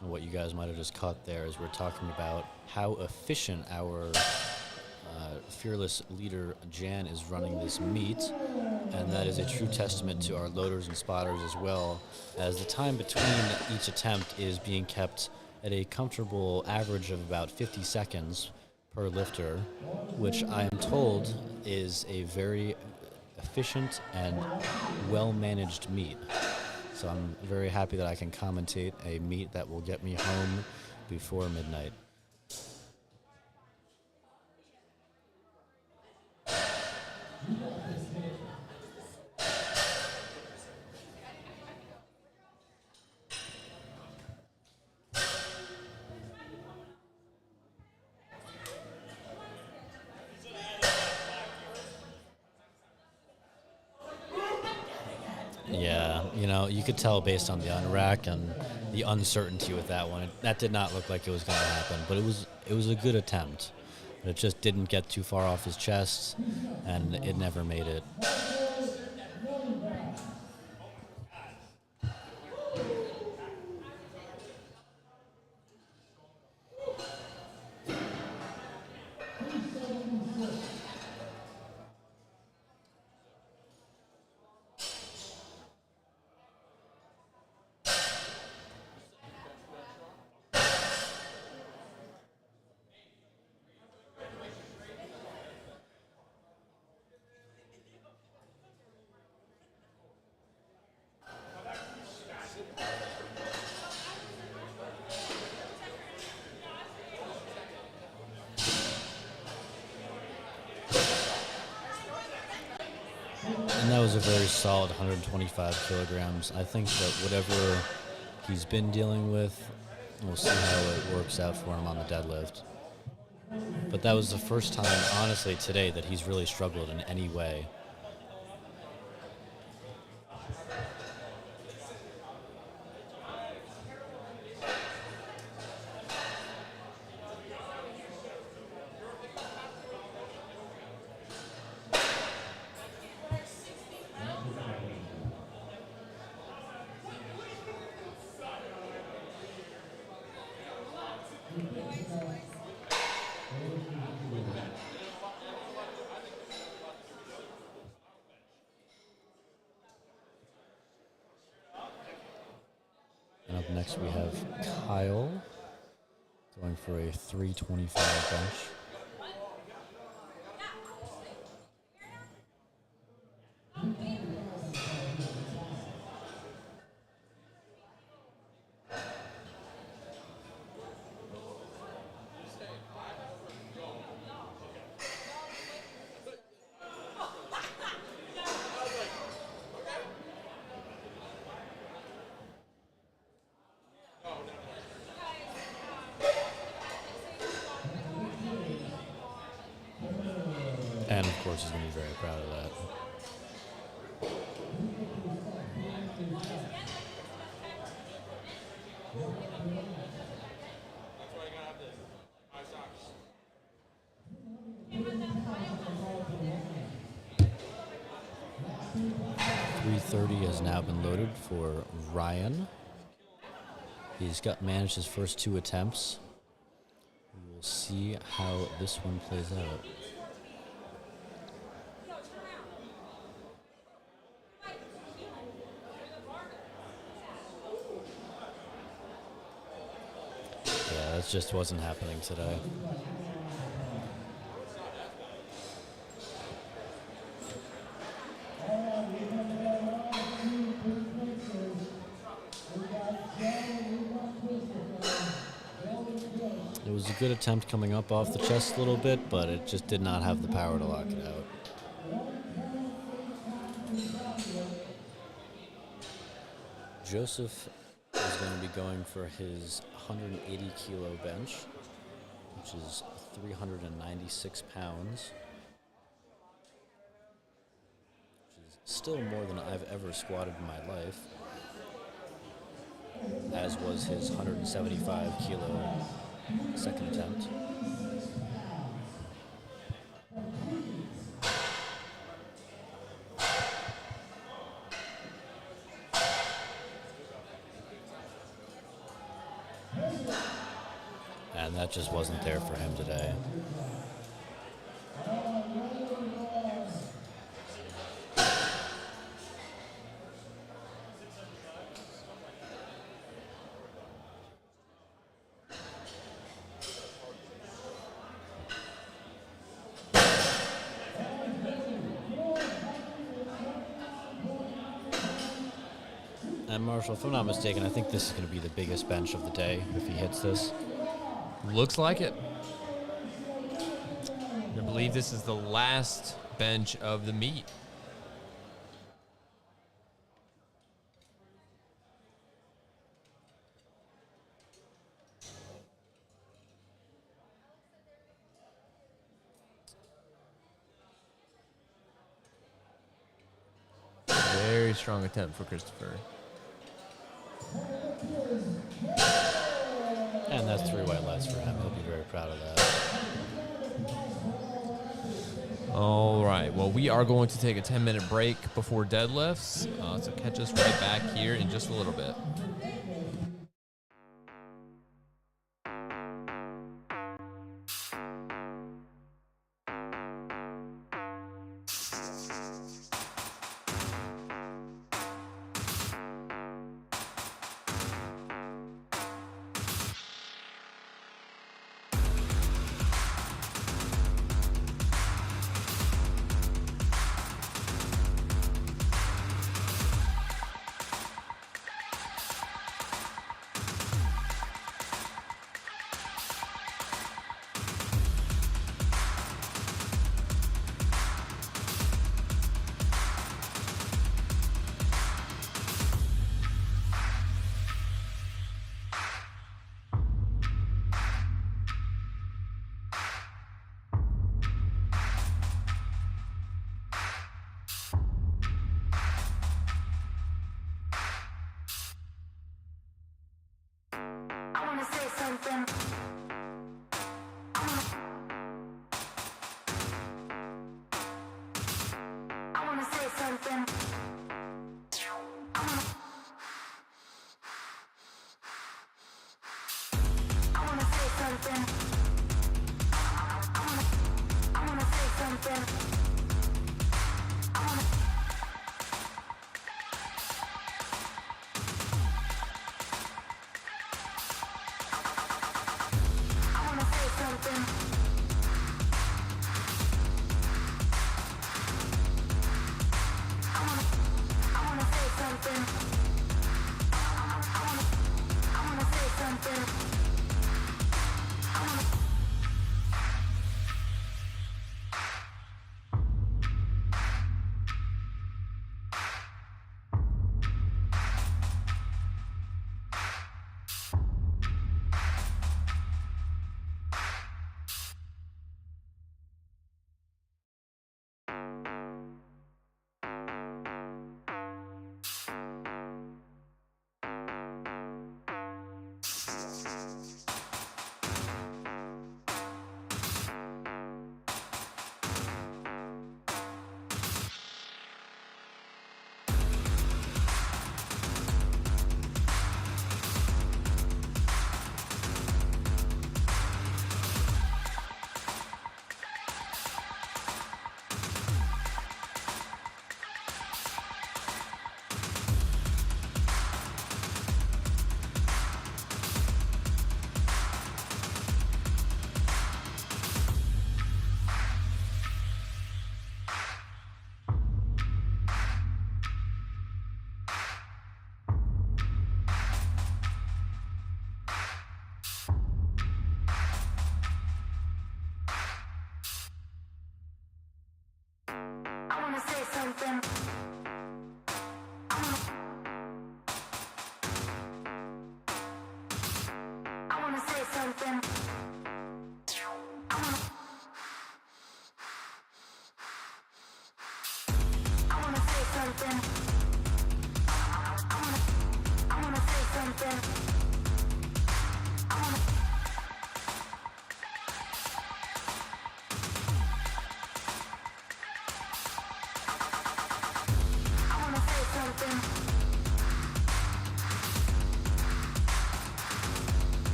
And what you guys might have just caught there is we're talking about how efficient our fearless leader Jan is running this meet, and that is a true testament to our loaders and spotters as well, as the time between each attempt is being kept at a comfortable average of about 50 seconds per lifter, which I am told is a very efficient and well-managed meet. So I'm very happy that I can commentate a meet that will get me home before midnight. Yeah, you know, you could tell based on the unrack and the uncertainty with that one. That did not look like it was going to happen, but it was a good attempt. But it just didn't get too far off his chest, and it never made it. And that was a very solid 125 kilograms. I think that whatever he's been dealing with, we'll see how it works out for him on the deadlift. But that was the first time, honestly, today that he's really struggled in any way. Next we have Kyle going for a 325 bench. And of course, he's going to be very proud of that. .330 has now been loaded for Ryan. He's managed his first 2 attempts. We will see how this one plays out. Yeah, that just wasn't happening today. It was a good attempt coming up off the chest a little bit, but it just did not have the power to lock it out. Joseph is going to be going for his 180 kilo bench, which is 396 pounds, which is still more than I've ever squatted in my life, as was his 175 kilo second attempt. And that just wasn't there for him today. And Marshall, if I'm not mistaken, I think this is going to be the biggest bench of the day if he hits this. Looks like it. I believe this is the last bench of the meet. Very strong attempt for Christopher. And that's 3 white lights for him. He'll be very proud of that. All right. Well, we are going to take a 10-minute break before deadlifts. So catch us right back here in just a little bit.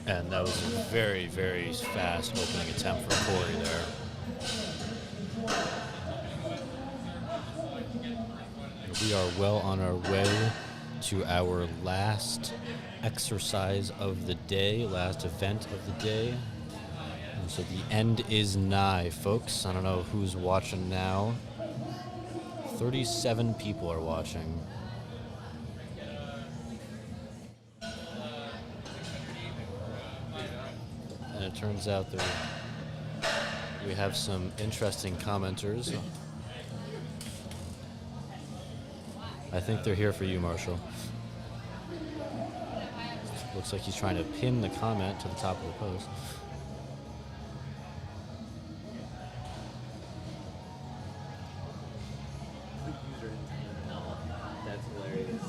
And that was a very, very fast opening attempt for Corey there. We are well on our way to our last exercise of the day, last event of the day. And so the end is nigh, folks. I don't know who's watching now. 37 people are watching. And it turns out that we have some interesting commenters. I think they're here for you, Marshall. Looks like he's trying to pin the comment to the top of the post. That's hilarious.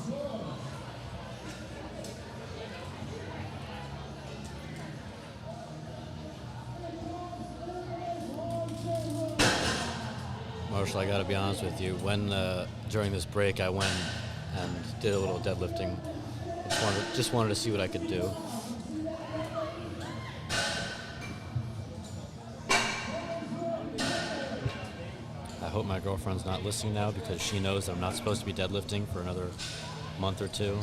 Marshall, I gotta be honest with you. When during this break, I went and did a little deadlifting. Just wanted to see what I could do. I hope my girlfriend's not listening now because she knows that I'm not supposed to be deadlifting for another month or two.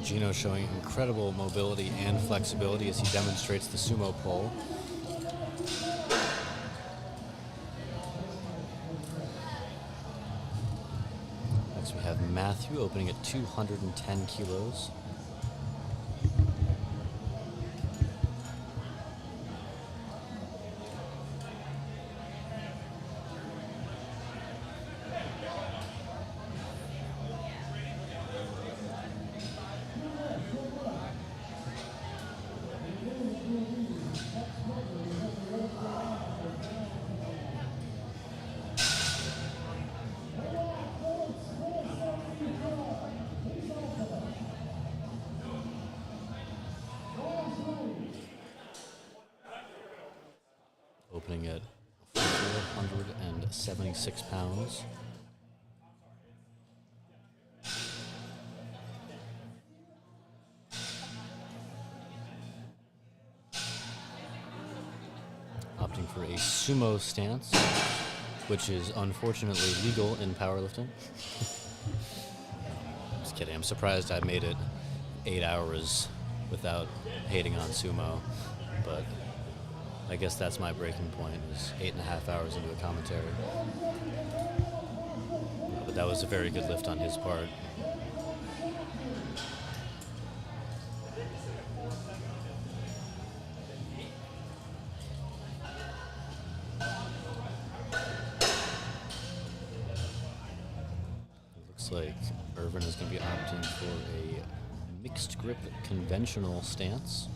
Gino showing incredible mobility and flexibility as he demonstrates the sumo pull. Next we have Matthew opening at 210 kilos. Opening at 476 pounds. Opting for a sumo stance, which is unfortunately legal in powerlifting. Just kidding. I'm surprised I made it 8 hours without hating on sumo, but I guess that's my breaking point, is 8.5 hours into a commentary. But that was a very good lift on his part. Looks like Irvin is going to be opting for a mixed grip conventional stance.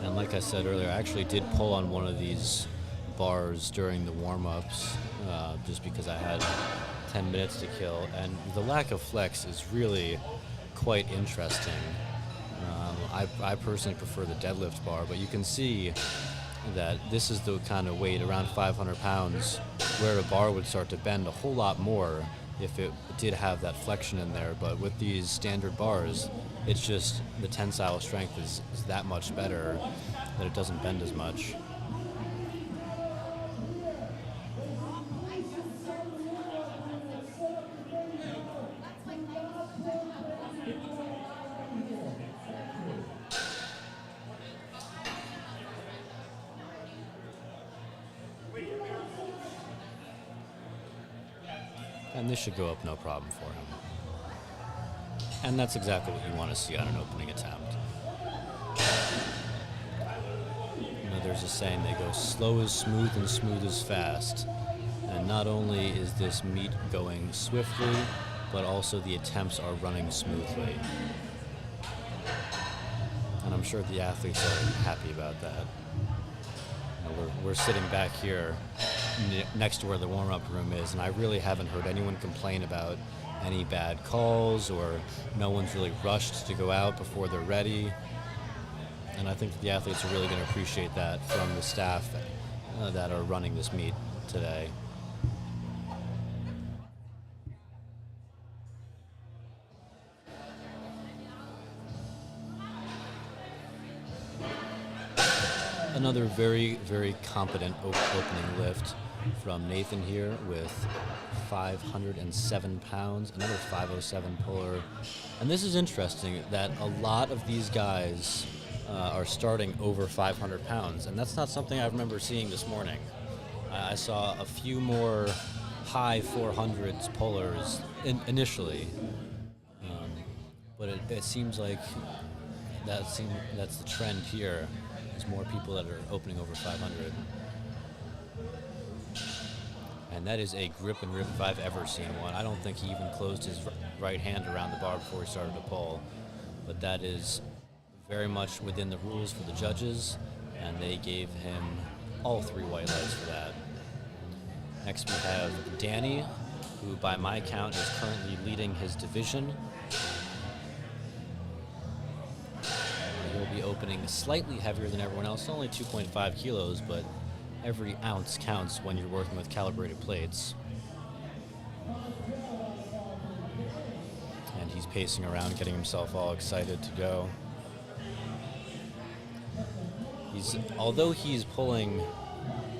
And like I said earlier, I actually did pull on one of these bars during the warm-ups just because I had 10 minutes to kill. And the lack of flex is really quite interesting. I personally prefer the deadlift bar, but you can see that this is the kind of weight, around 500 pounds, where a bar would start to bend a whole lot more if it did have that flexion in there. But with these standard bars, it's just the tensile strength is that much better that it doesn't bend as much. And this should go up no problem for him. And that's exactly what you want to see on an opening attempt. You know, there's a saying, they go slow is smooth and smooth is fast. And not only is this meet going swiftly, but also the attempts are running smoothly. And I'm sure the athletes are happy about that. We're sitting back here next to where the warm-up room is, and I really haven't heard anyone complain about any bad calls, or no one's really rushed to go out before they're ready. And I think that the athletes are really going to appreciate that from the staff that are running this meet today. Another very, very competent opening lift from Nathan here with 507 pounds, another 507 puller. And this is interesting that a lot of these guys are starting over 500 pounds, and that's not something I remember seeing this morning. I saw a few more high 400s pullers initially, but it seems like that's the trend here. There's more people that are opening over 500. And that is a grip and rip if I've ever seen one. I don't think he even closed his right hand around the bar before he started to pull. But that is very much within the rules for the judges, and they gave him all 3 white lights for that. Next we have Danny, who by my count is currently leading his division. He'll be opening slightly heavier than everyone else, only 2.5 kilos, but every ounce counts when you're working with calibrated plates. And he's pacing around, getting himself all excited to go. Although he's pulling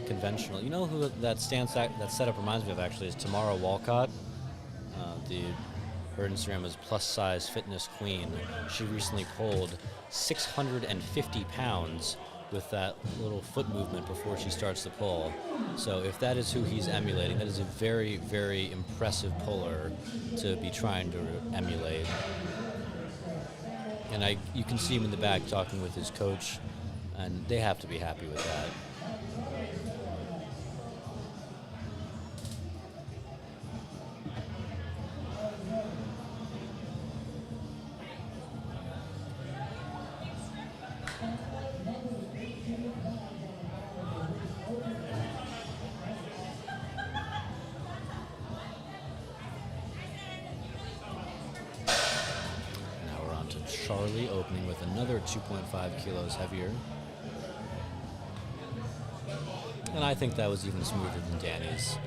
conventional, you know who that setup reminds me of actually is Tamara Walcott. Her Instagram is plus size fitness queen. She recently pulled 650 pounds with that little foot movement before she starts the pull. So if that is who he's emulating, that is a very, very impressive puller to be trying to emulate. And you can see him in the back talking with his coach, and they have to be happy with that. Charlie opening with another 2.5 kilos heavier. And I think that was even smoother than Danny's.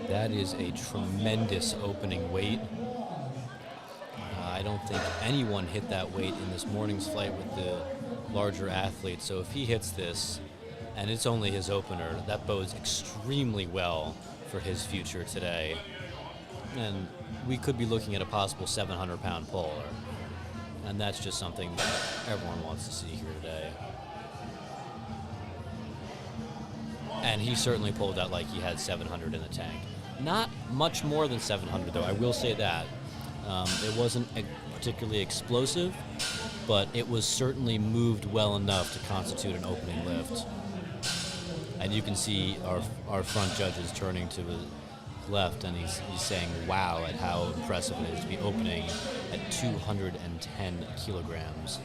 That is a tremendous opening weight. I don't think anyone hit that weight in this morning's flight with the larger athletes. So if he hits this, and it's only his opener, that bodes extremely well for his future today. And we could be looking at a possible 700-pound puller. And that's just something that everyone wants to see here today. And he certainly pulled out like he had 700 in the tank. Not much more than 700, though, I will say that. It wasn't particularly explosive, but it was certainly moved well enough to constitute an opening lift. And you can see our front judge is turning to his left, and he's saying wow at how impressive it is to be opening at 210 kilograms.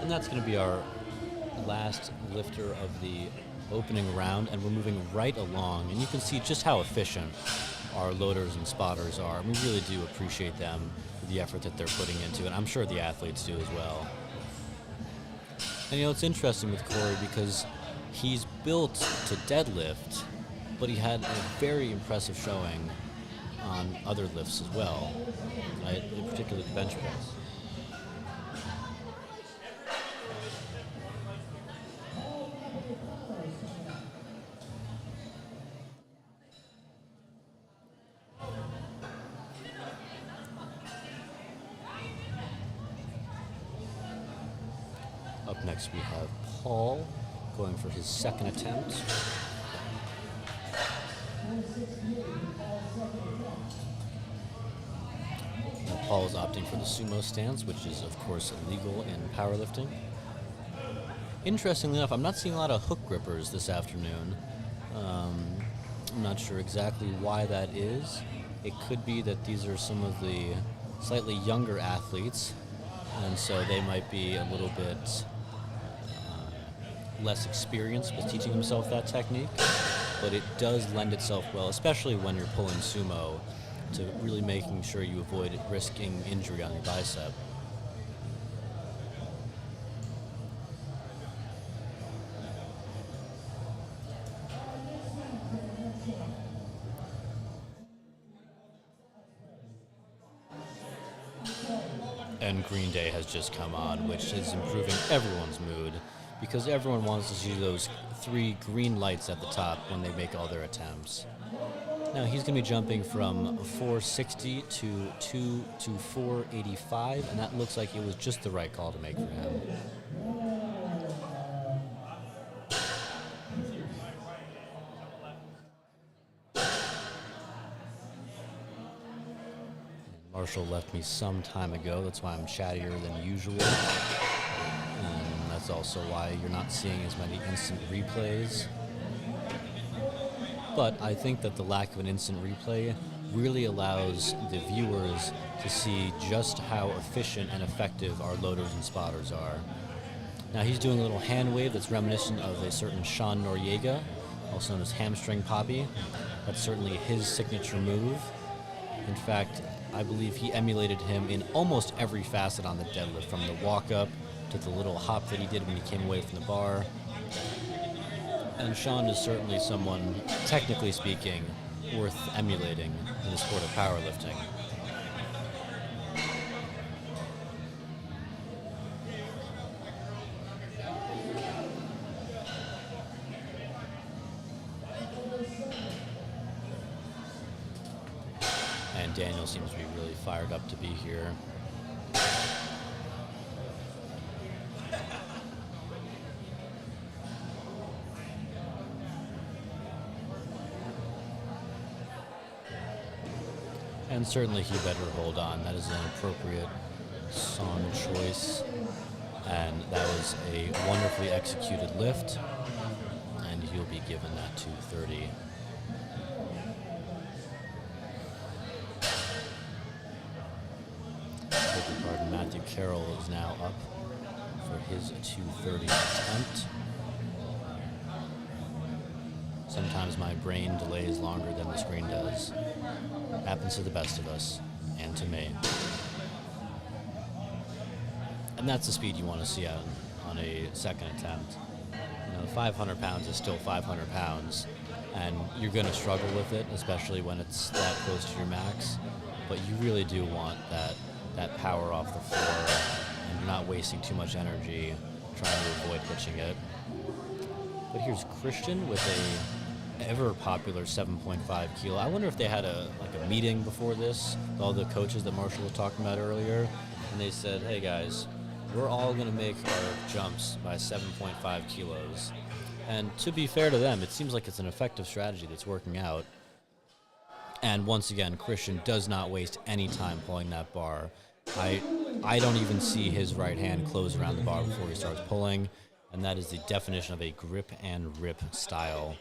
And that's going to be our last lifter of the opening round, and we're moving right along, and you can see just how efficient our loaders and spotters are. We really do appreciate them for the effort that they're putting into it. I'm sure the athletes do as well. And it's interesting with Corey because he's built to deadlift, but he had a very impressive showing on other lifts as well, right? In particular the bench press. Up next we have Paul going for his second attempt. Now Paul is opting for the sumo stance, which is of course illegal in powerlifting. Interestingly enough, I'm not seeing a lot of hook grippers this afternoon. I'm not sure exactly why that is. It could be that these are some of the slightly younger athletes, and so they might be a little bit less experienced with teaching themselves that technique, but it does lend itself well, especially when you're pulling sumo, to really making sure you avoid risking injury on your bicep. And Green Day has just come on, which is improving everyone's mood, because everyone wants to see those 3 green lights at the top when they make all their attempts. Now he's going to be jumping from 460 to 485, and that looks like it was just the right call to make for him. Marshall left me some time ago, that's why I'm chattier than usual. And that's also why you're not seeing as many instant replays. But I think that the lack of an instant replay really allows the viewers to see just how efficient and effective our loaders and spotters are. Now he's doing a little hand wave that's reminiscent of a certain Sean Noriega, also known as hamstring poppy. That's certainly his signature move. In fact, I believe he emulated him in almost every facet on the deadlift, from the walk-up to the little hop that he did when he came away from the bar. And Sean is certainly someone, technically speaking, worth emulating in the sport of powerlifting. And Daniel seems to be really fired up to be here. And certainly he better hold on. That is an appropriate song choice. And that was a wonderfully executed lift. And he'll be given that 230. Beg your pardon, Matthew Carroll is now up for his 230 attempt. Sometimes my brain delays longer than the screen does. Happens to the best of us, and to me. And that's the speed you want to see on a second attempt. You know, 500 pounds is still 500 pounds, and you're going to struggle with it, especially when it's that close to your max. But you really do want that power off the floor, and you're not wasting too much energy trying to avoid hitching it. But here's Christian with a ever popular 7.5 kilo. I wonder if they had a meeting before this with all the coaches that Marshall was talking about earlier, and they said, hey guys, we're all going to make our jumps by 7.5 kilos. And to be fair to them, it seems like it's an effective strategy that's working out. And once again, Christian does not waste any time pulling that bar. I don't even see his right hand close around the bar before he starts pulling, and that is the definition of a grip and rip style.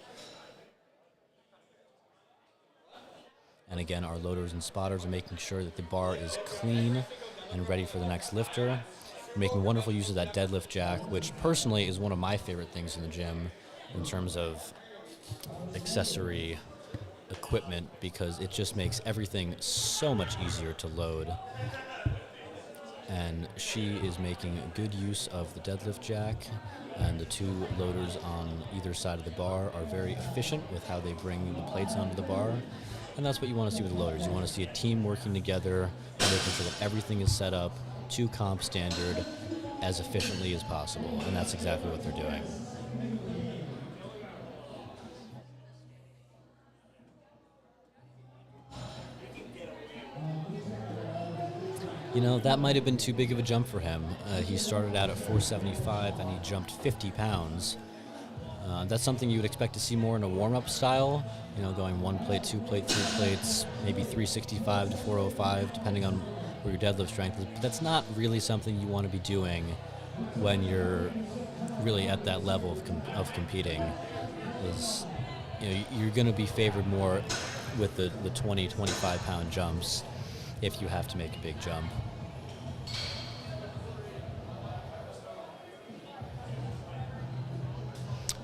And again, our loaders and spotters are making sure that the bar is clean and ready for the next lifter. We're making wonderful use of that deadlift jack, which personally is one of my favorite things in the gym in terms of accessory equipment, because it just makes everything so much easier to load. And she is making good use of the deadlift jack, and the two loaders on either side of the bar are very efficient with how they bring the plates onto the bar. And that's what you want to see with the loaders. You want to see a team working together and making sure that everything is set up to comp standard as efficiently as possible. And that's exactly what they're doing. You know, that might have been too big of a jump for him. He started out at 475 and he jumped 50 pounds. That's something you would expect to see more in a warm-up style, you know, going 1 plate, 2 plate, 3 plates, maybe 365 to 405, depending on where your deadlift strength is. But that's not really something you want to be doing when you're really at that level of competing. Is, you know, you're going to be favored more with the 20, 25-pound jumps if you have to make a big jump.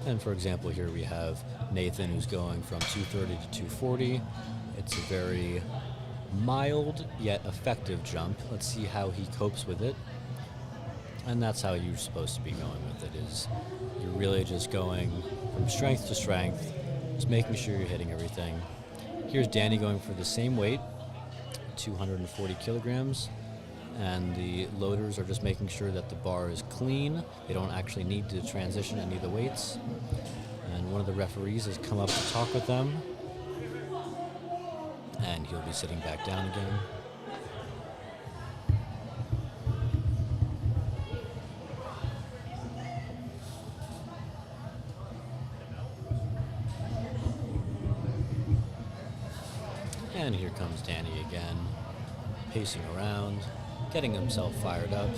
And for example, here we have Nathan, who's going from 230 to 240. It's a very mild yet effective jump. Let's see how he copes with it. And that's how you're supposed to be going with it, is you're really just going from strength to strength, just making sure you're hitting everything. Here's Danny going for the same weight, 240 kilograms. And the loaders are just making sure that the bar is clean. They don't actually need to transition any of the weights. And one of the referees has come up to talk with them. And he'll be sitting back down again. And here comes Danny again, pacing around, getting himself fired up.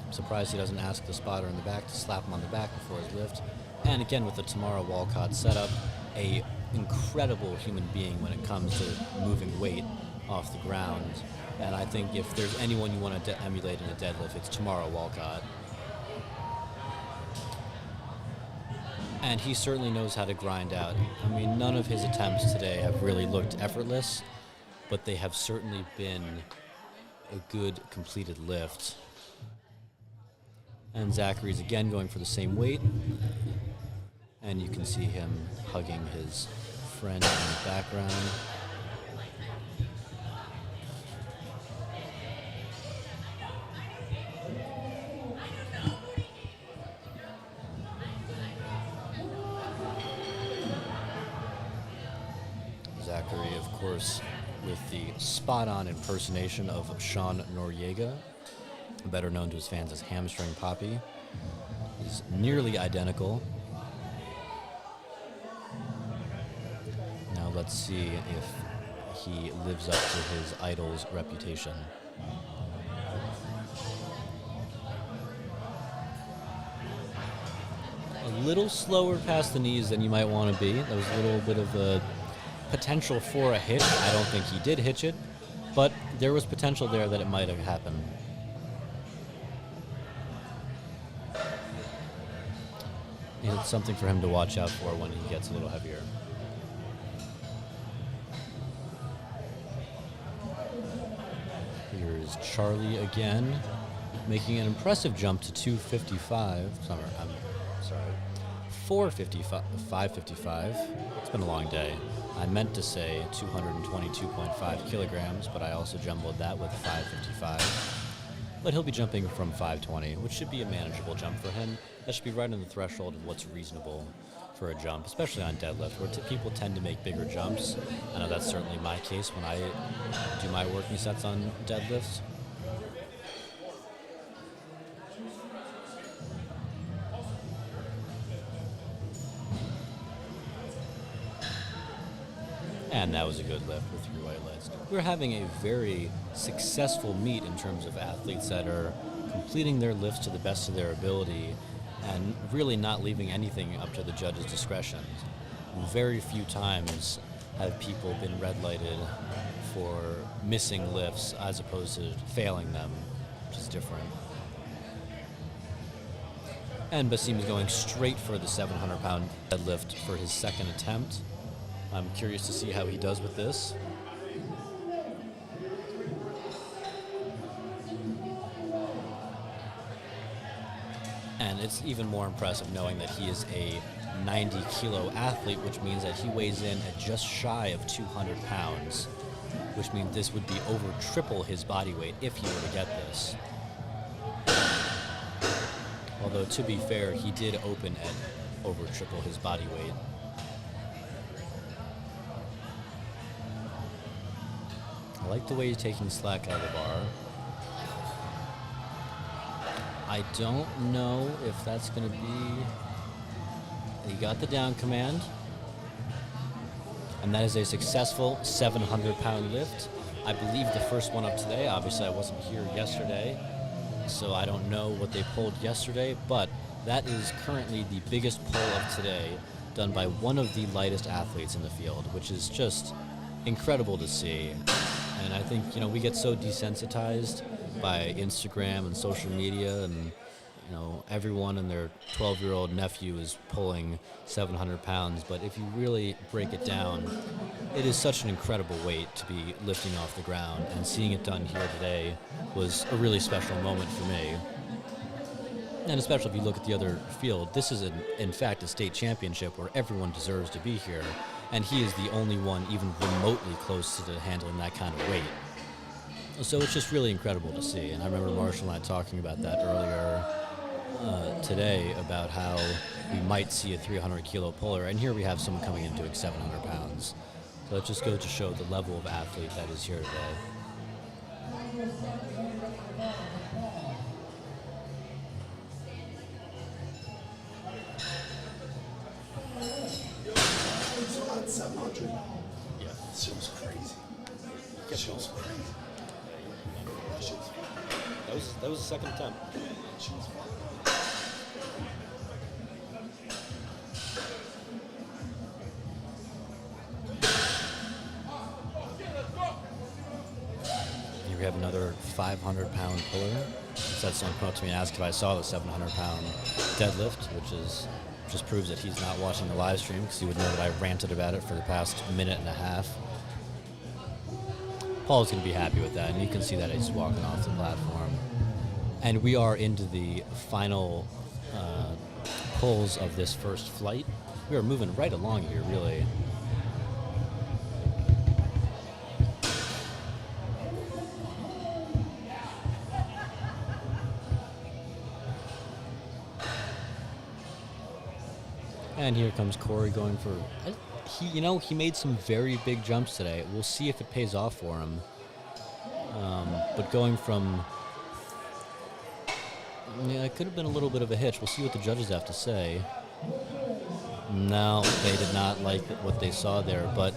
I'm surprised he doesn't ask the spotter in the back to slap him on the back before his lift. And again, with the Tamara Walcott setup, a incredible human being when it comes to moving weight off the ground. And I think if there's anyone you want to emulate in a deadlift, it's Tamara Walcott. And he certainly knows how to grind out. I mean, none of his attempts today have really looked effortless, but they have certainly been a good completed lift. And Zachary's again going for the same weight. And you can see him hugging his friend in the background. Zachary, of course, with the spot-on impersonation of Sean Noriega, better known to his fans as Hamstring Poppy, is nearly identical. Now let's see if he lives up to his idol's reputation. A little slower past the knees than you might want to be. That was a little bit of a potential for a hitch. I don't think he did hitch it, but there was potential there that it might have happened. And it's something for him to watch out for when he gets a little heavier. Here's Charlie again, making an impressive jump to 255. I'm sorry, 455, 555. It's been a long day. I meant to say 222.5 kilograms, but I also jumbled that with 555. But he'll be jumping from 520, which should be a manageable jump for him. That should be right on the threshold of what's reasonable for a jump, especially on deadlift, where people tend to make bigger jumps. I know that's certainly my case when I do my working sets on deadlifts. And that was a good lift with 3 white lights. We're having a very successful meet in terms of athletes that are completing their lifts to the best of their ability and really not leaving anything up to the judge's discretion. Very few times have people been red lighted for missing lifts as opposed to failing them, which is different. And Basim is going straight for the 700-pound deadlift for his second attempt. I'm curious to see how he does with this. And it's even more impressive knowing that he is a 90-kilo athlete, which means that he weighs in at just shy of 200 pounds, which means this would be over triple his body weight if he were to get this. Although, to be fair, he did open at over triple his body weight. I like the way he's taking slack out of the bar. I don't know if that's going to be... He got the down command. And that is a successful 700-pound lift. I believe the first one up today. Obviously, I wasn't here yesterday, so I don't know what they pulled yesterday, but that is currently the biggest pull of today, done by one of the lightest athletes in the field, which is just incredible to see. And I think, you know, we get so desensitized by Instagram and social media, and, you know, everyone and their 12-year-old nephew is pulling 700 pounds. But if you really break it down, it is such an incredible weight to be lifting off the ground, and seeing it done here today was a really special moment for me. And especially if you look at the other field, this is, in fact, a state championship where everyone deserves to be here. And he is the only one even remotely close to handling that kind of weight. So it's just really incredible to see. And I remember Marshall and I talking about that earlier today, about how we might see a 300-kilo puller. And here we have someone coming in doing 700 pounds. So it just goes to show the level of athlete that is here today. Yeah. Shit was crazy. Shit was crazy. That was the second attempt. Shit was fun. Here we have another 500-pound puller. So that's someone come up to me and asked if I saw the 700-pound deadlift, which just proves that he's not watching the live stream, because he would know that I ranted about it for the past minute and a half. Paul's going to be happy with that, and you can see that he's walking off the platform. And we are into the final pulls of this first flight. We are moving right along here, really. And here comes Corey going for... He made some very big jumps today. We'll see if it pays off for him. But going from... Yeah, it could have been a little bit of a hitch. We'll see what the judges have to say. No, they did not like what they saw there. But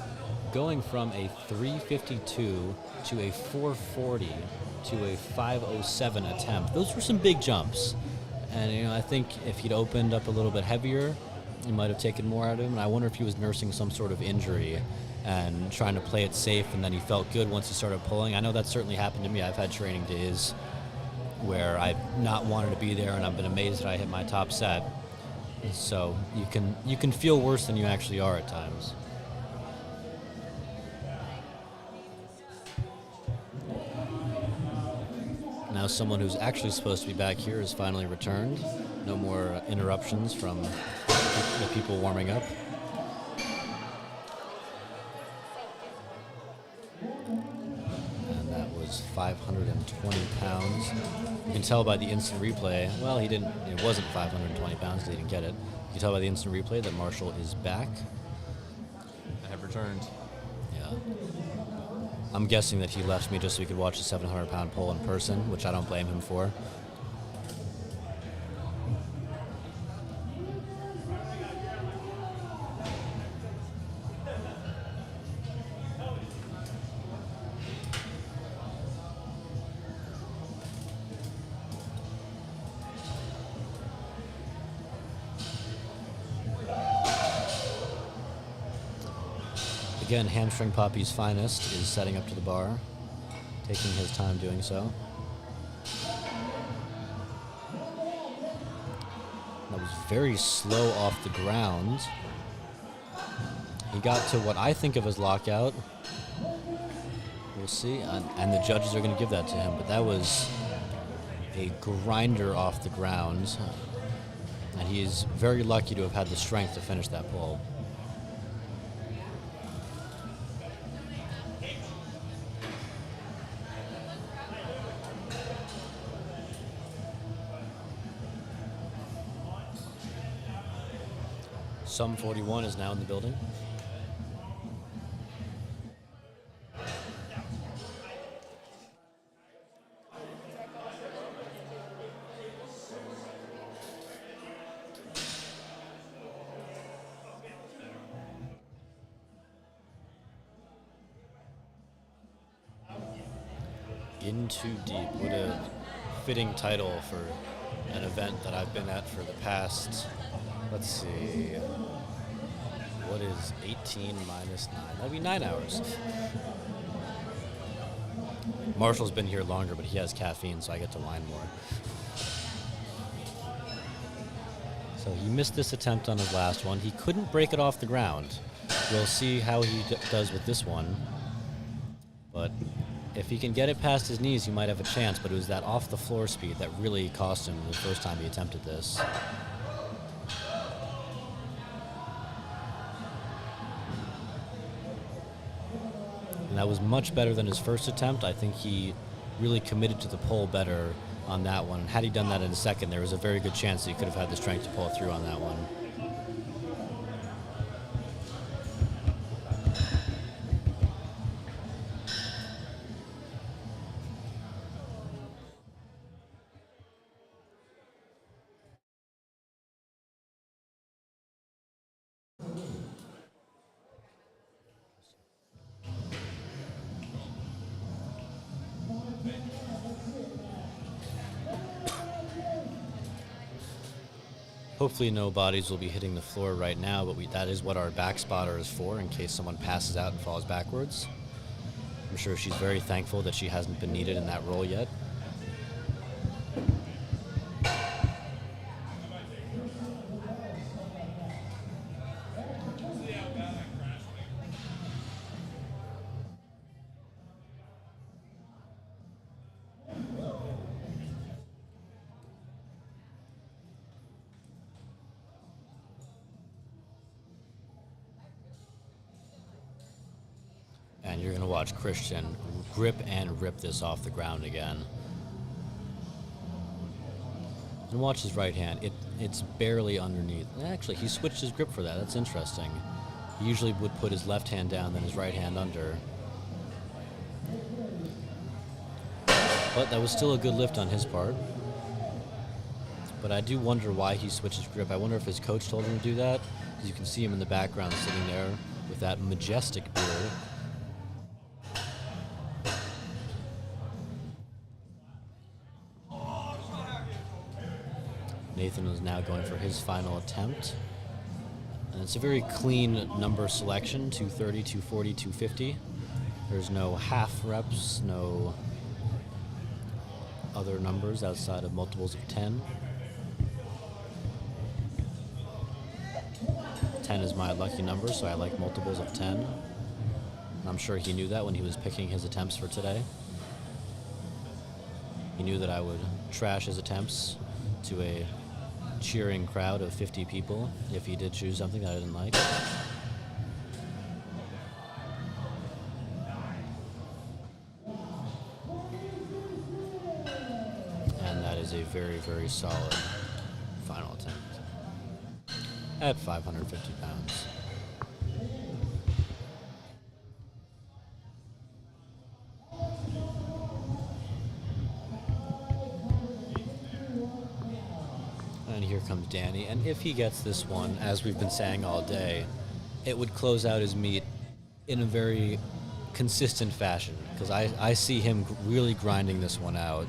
going from a 352 to a 440 to a 507 attempt, those were some big jumps. And, I think if he'd opened up a little bit heavier, he might have taken more out of him. And I wonder if he was nursing some sort of injury and trying to play it safe, and then he felt good once he started pulling. I know that certainly happened to me. I've had training days where I've not wanted to be there, and I've been amazed that I hit my top set. So you can feel worse than you actually are at times. Now someone who's actually supposed to be back here has finally returned. No more interruptions from the people warming up. And that was 520 pounds. You can tell by the instant replay. Well, it wasn't 520 pounds because he didn't get it. You can tell by the instant replay that Marshall is back. I have returned. Yeah. I'm guessing that he left me just so we could watch the 700-pound pull in person, which I don't blame him for. Again, Hamstring Poppy's finest is setting up to the bar, taking his time doing so. That was very slow off the ground. He got to what I think of as lockout. We'll see, and the judges are going to give that to him, but that was a grinder off the ground, and he is very lucky to have had the strength to finish that pull. Sum 41 is now in the building. In Too Deep. What a fitting title for an event that I've been at for the past, let's see, what is 18 minus 9? That'd be 9 hours. Marshall's been here longer, but he has caffeine, so I get to whine more. So he missed this attempt on his last one. He couldn't break it off the ground. We'll see how he does with this one. But if he can get it past his knees, he might have a chance, but it was that off-the-floor speed that really cost him the first time he attempted this. And that was much better than his first attempt. I think he really committed to the pole better on that one. Had he done that in a second, there was a very good chance that he could have had the strength to pull it through on that one. Hopefully no bodies will be hitting the floor right now, but that is what our back spotter is for, in case someone passes out and falls backwards. I'm sure she's very thankful that she hasn't been needed in that role yet. And you're going to watch Christian grip and rip this off the ground again. And watch his right hand. It's barely underneath. Actually, he switched his grip for that. That's interesting. He usually would put his left hand down, then his right hand under. But that was still a good lift on his part. But I do wonder why he switched his grip. I wonder if his coach told him to do that. Because you can see him in the background sitting there with that majestic beard. Nathan is now going for his final attempt. And it's a very clean number selection, 230, 240, 250. There's no half reps, no other numbers outside of multiples of 10. 10 is my lucky number, so I like multiples of 10. And I'm sure he knew that when he was picking his attempts for today. He knew that I would trash his attempts to a cheering crowd of 50 people if he did choose something that I didn't like. And that is a very, very solid final attempt at 550 pounds. And here comes Danny, and if he gets this one, as we've been saying all day, it would close out his meet in a very consistent fashion, because I see him really grinding this one out.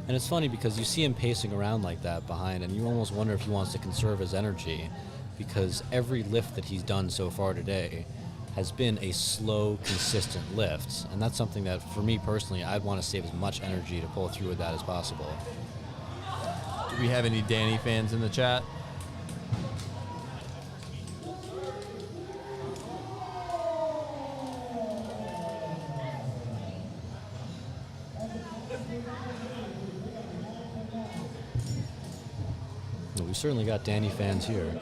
And it's funny because you see him pacing around like that behind, and you almost wonder if he wants to conserve his energy, because every lift that he's done so far today has been a slow, consistent lift, and that's something that, for me personally, I'd want to save as much energy to pull through with that as possible. Do we have any Danny fans in the chat? Well, we certainly got Danny fans here.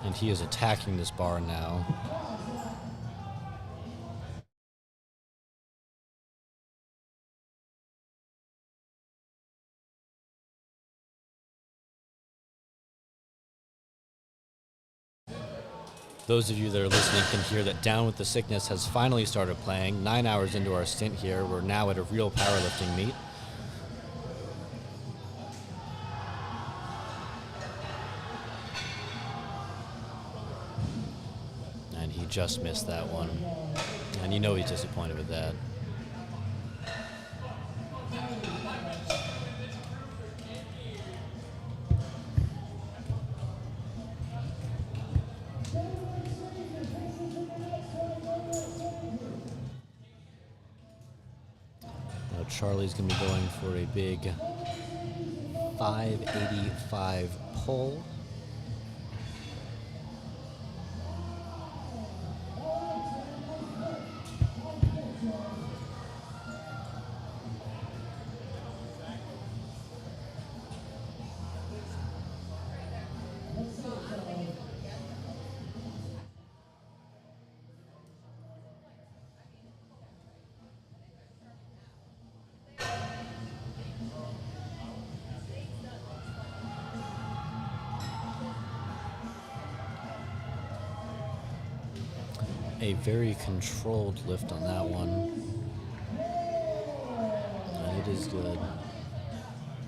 And he is attacking this bar now. Those of you that are listening can hear that Down with the Sickness has finally started playing. 9 hours into our stint here, we're now at a real powerlifting meet. And he just missed that one. And you know he's disappointed with that. Charlie's going to be going for a big 585 pull. A very controlled lift on that one. And it is good.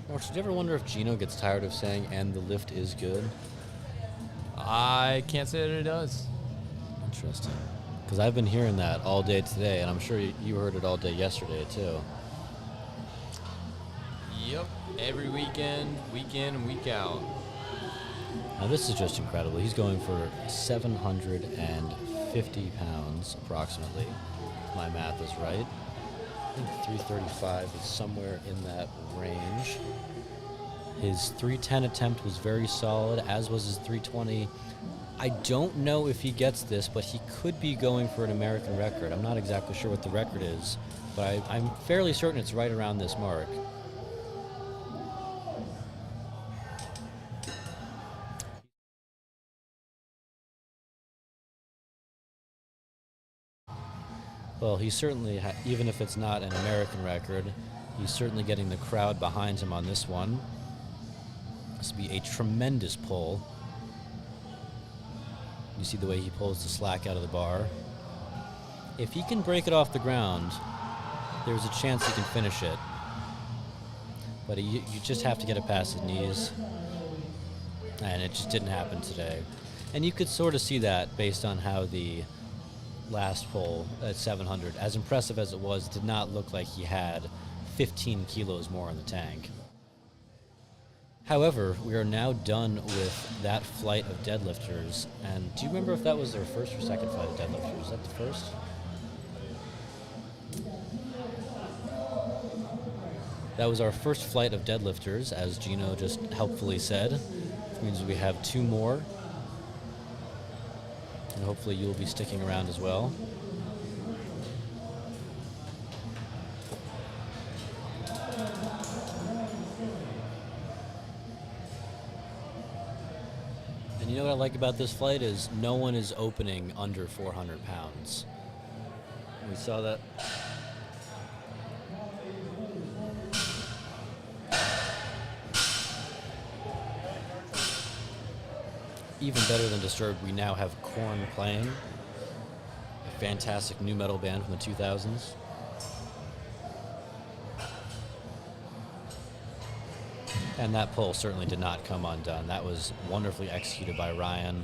Did you ever wonder if Gino gets tired of saying, and the lift is good? I can't say that it does. Interesting. Because I've been hearing that all day today, and I'm sure you heard it all day yesterday, too. Yep. Every weekend, week in and week out. Now, this is just incredible. He's going for 750 pounds, approximately. If my math is right. I think 335 is somewhere in that range. His 310 attempt was very solid, as was his 320. I don't know if he gets this, but he could be going for an American record. I'm not exactly sure what the record is, but I'm fairly certain it's right around this mark. Well, he's certainly, even if it's not an American record, he's certainly getting the crowd behind him on this one. This will be a tremendous pull. You see the way he pulls the slack out of the bar. If he can break it off the ground, there's a chance he can finish it. But you just have to get it past his knees. And it just didn't happen today. And you could sort of see that based on how the last pull at 700, as impressive as it was, did not look like he had 15 kilos more in the tank. However, we are now done with that flight of deadlifters. And do you remember if that was their first or second flight of deadlifters? Is that the first? That was our first flight of deadlifters, as Gino just helpfully said. Which means we have 2 more. And hopefully you'll be sticking around as well. And you know what I like about this flight is no one is opening under 400 pounds. We saw that. Even better than Disturbed, we now have Korn playing. A fantastic new metal band from the 2000s. And that pull certainly did not come undone. That was wonderfully executed by Ryan.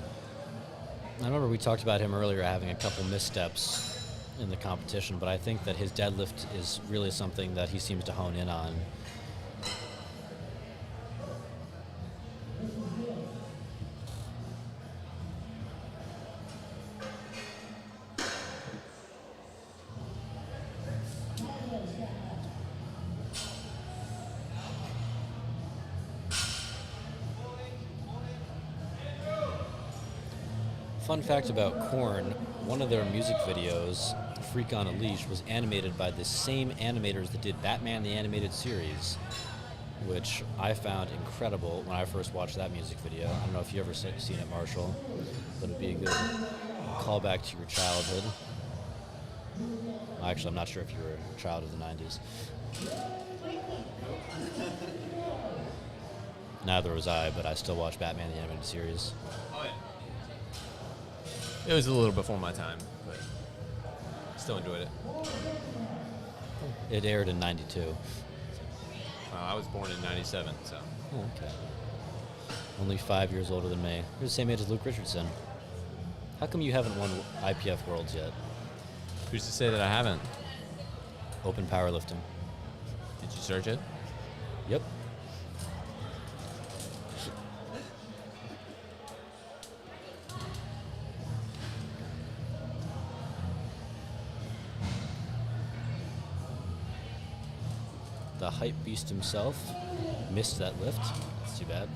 I remember we talked about him earlier having a couple missteps in the competition, but I think that his deadlift is really something that he seems to hone in on. Fun fact about Korn, one of their music videos, Freak on a Leash, was animated by the same animators that did Batman the Animated Series, which I found incredible when I first watched that music video. I don't know if you ever seen it, Marshall, but it'd be a good callback to your childhood. Actually, I'm not sure if you were a child of the 90s. Neither was I, but I still watch Batman the Animated Series. It was a little before my time, but still enjoyed it. It aired in '92. I was born in '97, so. Oh, okay. Only 5 years older than me. You're the same age as Luke Richardson. How come you haven't won IPF Worlds yet? Who's to say that I haven't? Open powerlifting. Did you search it? Yep. The hype beast himself missed that lift. That's too bad.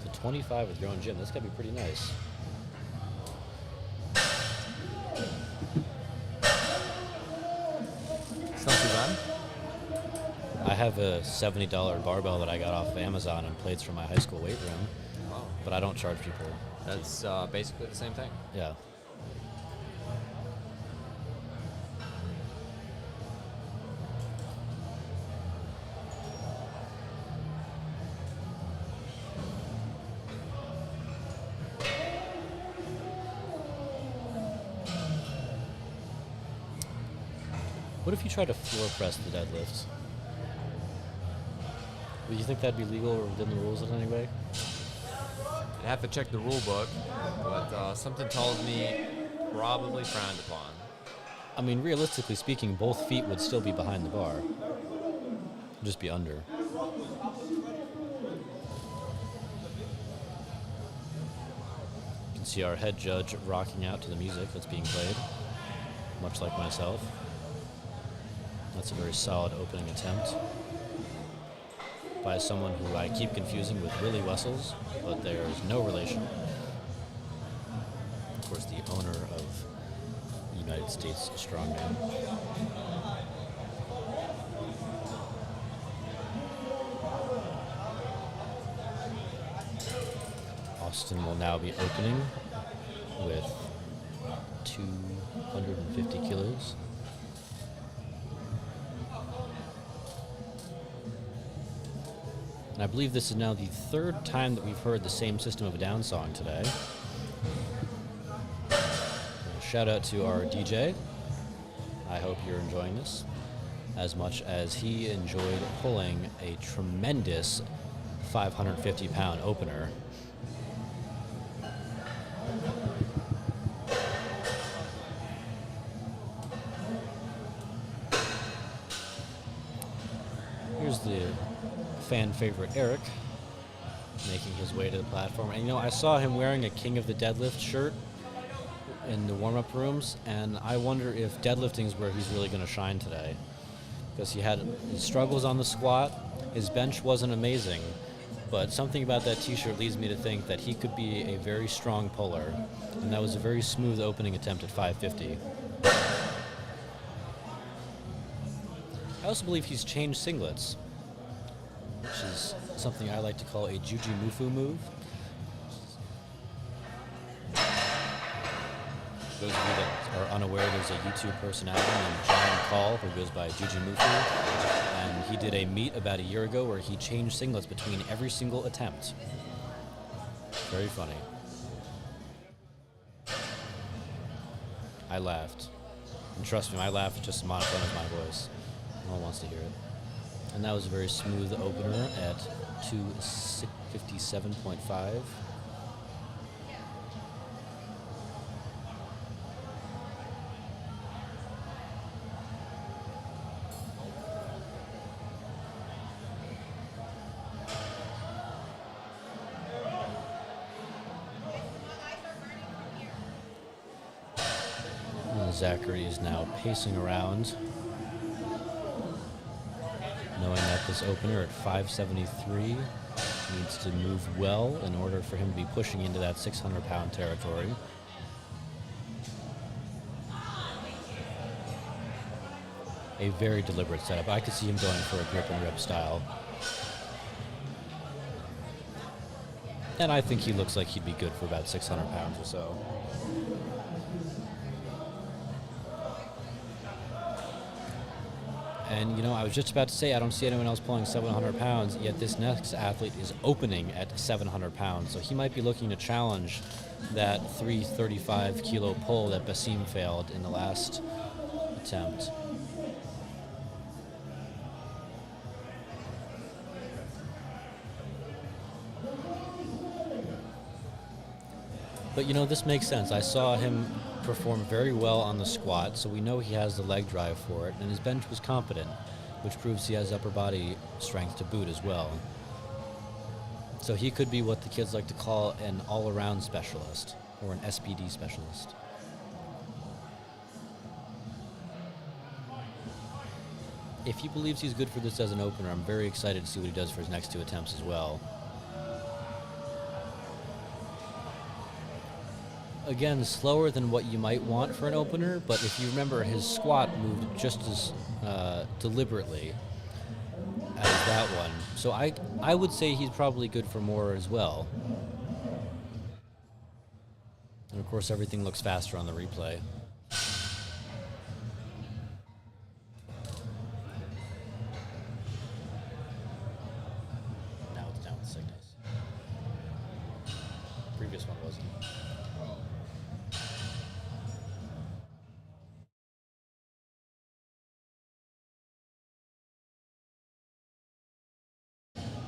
So 25 with your own gym. That's gotta be pretty nice. It's not too bad. I have a $70 barbell that I got off of Amazon and plates from my high school weight room, Wow. but I don't charge people. That's basically the same thing. Yeah. What if you tried to floor press the deadlift? Would you think that'd be legal or within the rules in any way? I'd have to check the rule book, but something tells me probably frowned upon. I mean, realistically speaking, both feet would still be behind the bar. Just be under. You can see our head judge rocking out to the music that's being played, much like myself. That's a very solid opening attempt by someone who I keep confusing with Willie Wessels, but there is no relation. Of course, the owner of United States Strongman. Austin will now be opening with 250 kilos. And I believe this is now the third time that we've heard the same System of a Down song today. Shout out to our DJ. I hope you're enjoying this as much as he enjoyed pulling a tremendous 550-pound opener. Here's the fan favorite Eric making his way to the platform. And you know, I saw him wearing a King of the Deadlift shirt in the warm-up rooms, and I wonder if deadlifting is where he's really going to shine today, because he had his struggles on the squat. His bench wasn't amazing, but something about that t-shirt leads me to think that he could be a very strong puller, and that was a very smooth opening attempt at 550. I also believe he's changed singlets, which is something I like to call a Juji Mufu move. Those of you that are unaware, there's a YouTube personality named John Call who goes by Juji Mufu, and he did a meet about a year ago where he changed singlets between every single attempt. Very funny. I laughed. And trust me, I laughed just as monotone as my voice. No one wants to hear it. And that was a very smooth opener at 257.5. Zachary is now pacing around, knowing that this opener at 573 needs to move well in order for him to be pushing into that 600-pound territory. A very deliberate setup. I could see him going for a grip and rip style. And I think he looks like he'd be good for about 600 pounds or so. And, you know, I was just about to say I don't see anyone else pulling 700 pounds, yet this next athlete is opening at 700 pounds. So he might be looking to challenge that 335 kilo pull that Basim failed in the last attempt. But, you know, this makes sense. I saw him perform very well on the squat, so we know he has the leg drive for it, and his bench was competent, which proves he has upper body strength to boot as well. So he could be what the kids like to call an all-around specialist, or an SPD specialist. If he believes he's good for this as an opener, I'm very excited to see what he does for his next 2 attempts as well. Again, slower than what you might want for an opener, but if you remember, his squat moved just as deliberately as that one. So I would say he's probably good for more as well. And of course, everything looks faster on the replay. Now it's down with sickness. Previous one wasn't.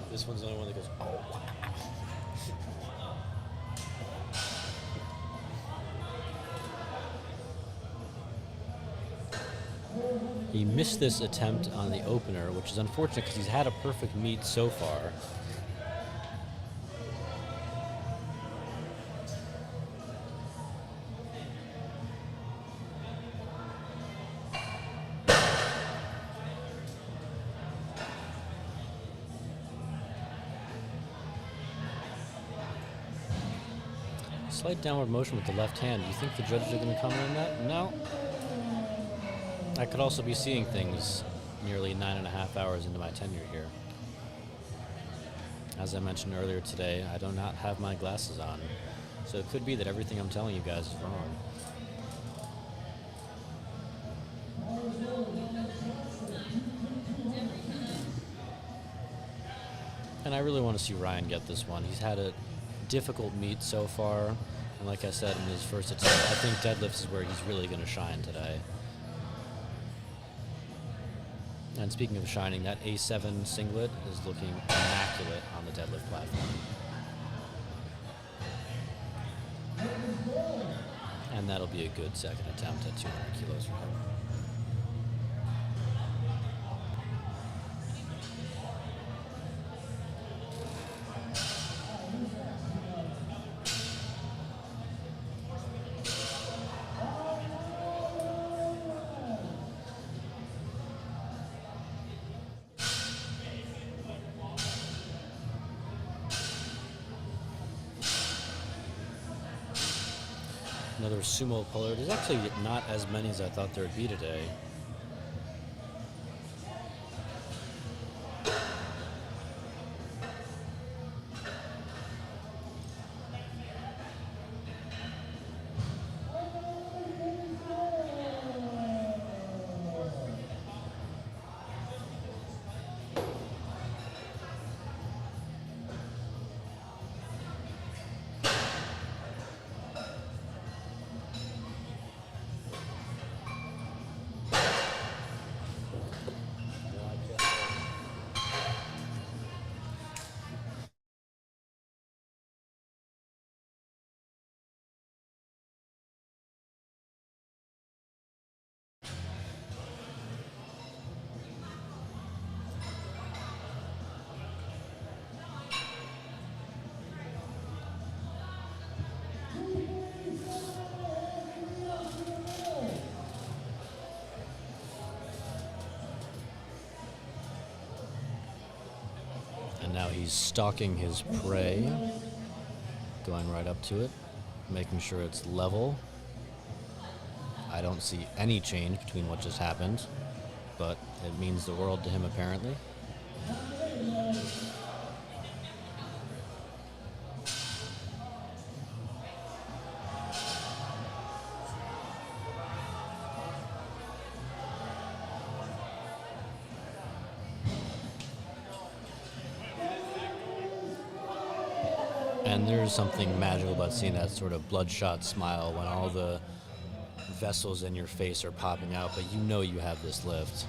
This one's the only one that goes, oh, wow. He missed this attempt on the opener, which is unfortunate because he's had a perfect meet so far. Slight downward motion with the left hand. Do you think the judges are going to comment on that? No. I could also be seeing things nearly 9.5 hours into my tenure here. As I mentioned earlier today, I do not have my glasses on. So it could be that everything I'm telling you guys is wrong. And I really want to see Ryan get this one. He's had a difficult meet so far. And like I said in his first attempt, I think deadlifts is where he's really going to shine today. And speaking of shining, that A7 singlet is looking immaculate on the deadlift platform. And that'll be a good second attempt at 200 kilos for him. Another sumo puller. There's actually not as many as I thought there would be today. And now he's stalking his prey, going right up to it, making sure it's level. I don't see any change between what just happened, but it means the world to him apparently. Again, there is something magical about seeing that sort of bloodshot smile when all the vessels in your face are popping out, but you know you have this lift.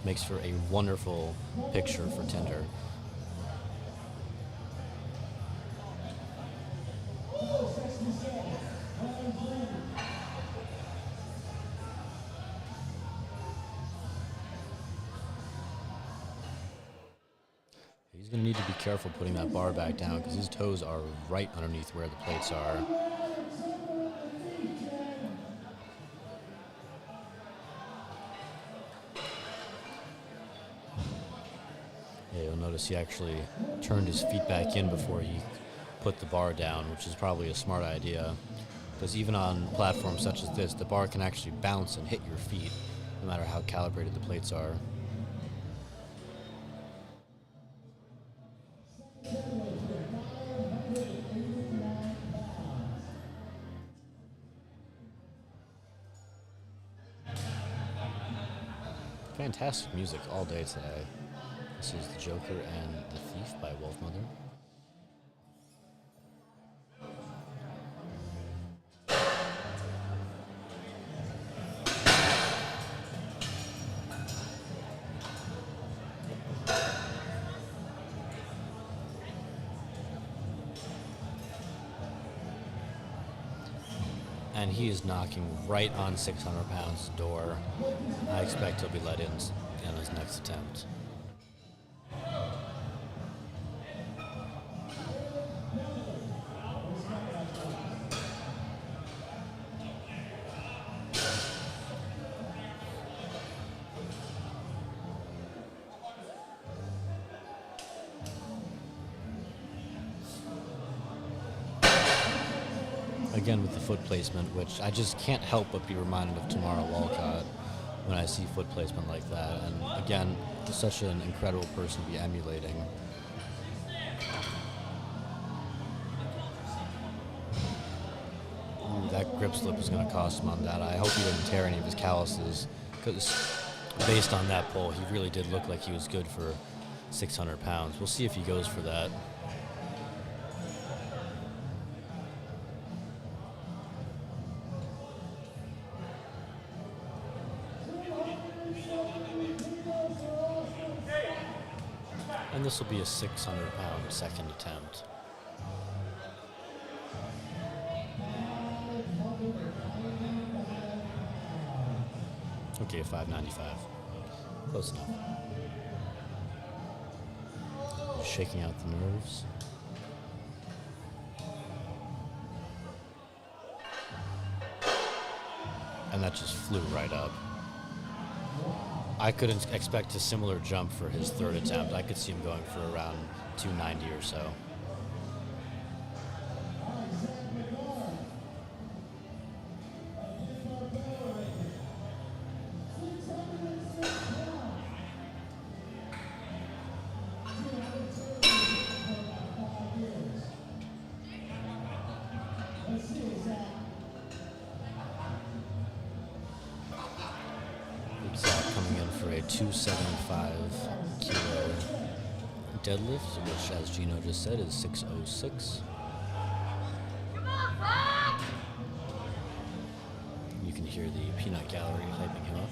Makes for a wonderful picture for Tinder. He's going to need to be careful putting that bar back down because his toes are right underneath where the plates are. Yeah, you'll notice he actually turned his feet back in before he put the bar down, which is probably a smart idea. Because even on platforms such as this, the bar can actually bounce and hit your feet, no matter how calibrated the plates are. Fantastic music all day today. This is The Joker and The Thief by Wolfmother. And he is knocking right on 600 pounds door. I expect he'll be let in his next attempt. Again with the foot placement, which I just can't help but be reminded of Tamara Walcott when I see foot placement like that. And again, such an incredible person to be emulating. Ooh, that grip slip is going to cost him on that. I hope he didn't tear any of his calluses, because based on that pull, he really did look like he was good for 600 pounds. We'll see if he goes for that. And this will be a 600-pound second attempt. Okay, 595. Close enough. Just shaking out the nerves. And that just flew right up. I couldn't expect a similar jump for his third attempt. I could see him going for around 290 or so. Coming in for a 275 kilo deadlift, which, as Gino just said, is 606. You can hear the peanut gallery hyping him up.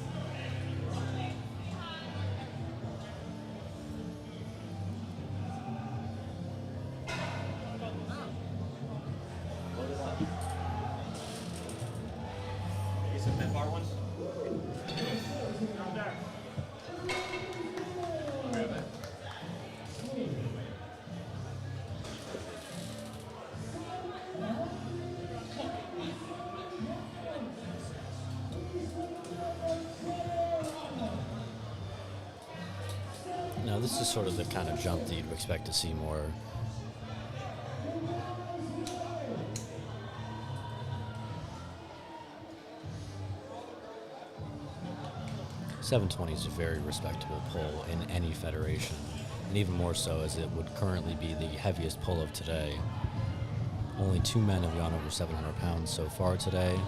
Now, this is sort of the kind of jump that you'd expect to see more. .720 is a very respectable pull in any federation, and even more so as it would currently be the heaviest pull of today. Only 2 men have gone over 700 pounds so far today.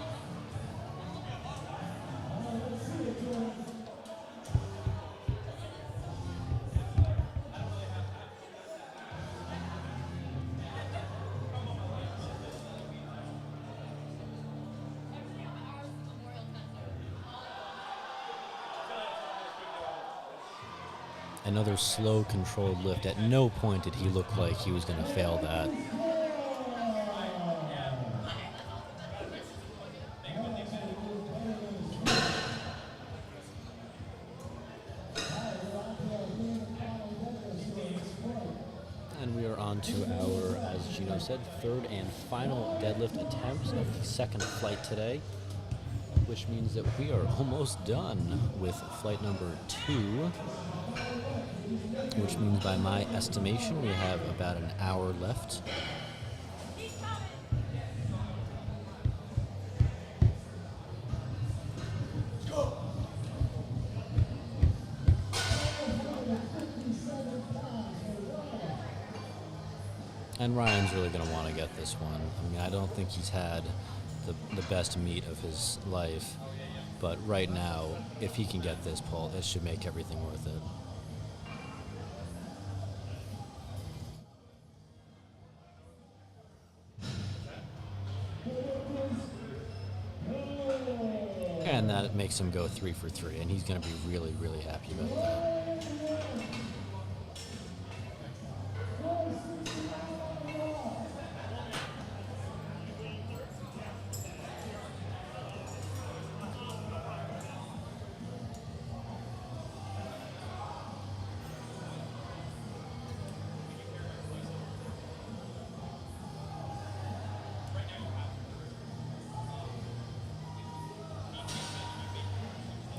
Another slow, controlled lift. At no point did he look like he was going to fail that. And we are on to our, as Gino said, third and final deadlift attempts of the second flight today, which means that we are almost done with flight number 2, which means by my estimation we have about an hour left. And Ryan's really going to want to get this one. I mean, I don't think he's had the best meet of his life, but right now, if he can get this pull, it should make everything worth it. And that makes him go 3 for 3, and he's going to be really, really happy about that.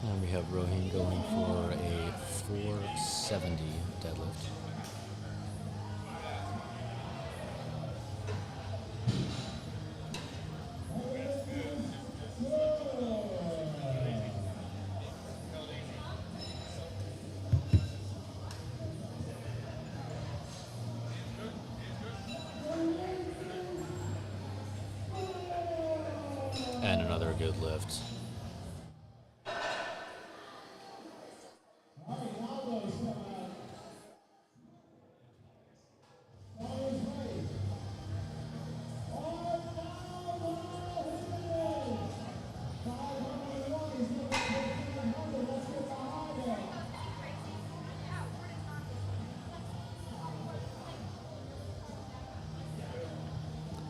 And we have Rohin going for a 470 deadlift. And another good lift.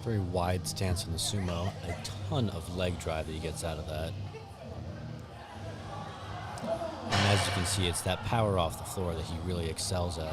Very wide stance in the sumo. A ton of leg drive that he gets out of that. And as you can see, it's that power off the floor that he really excels at.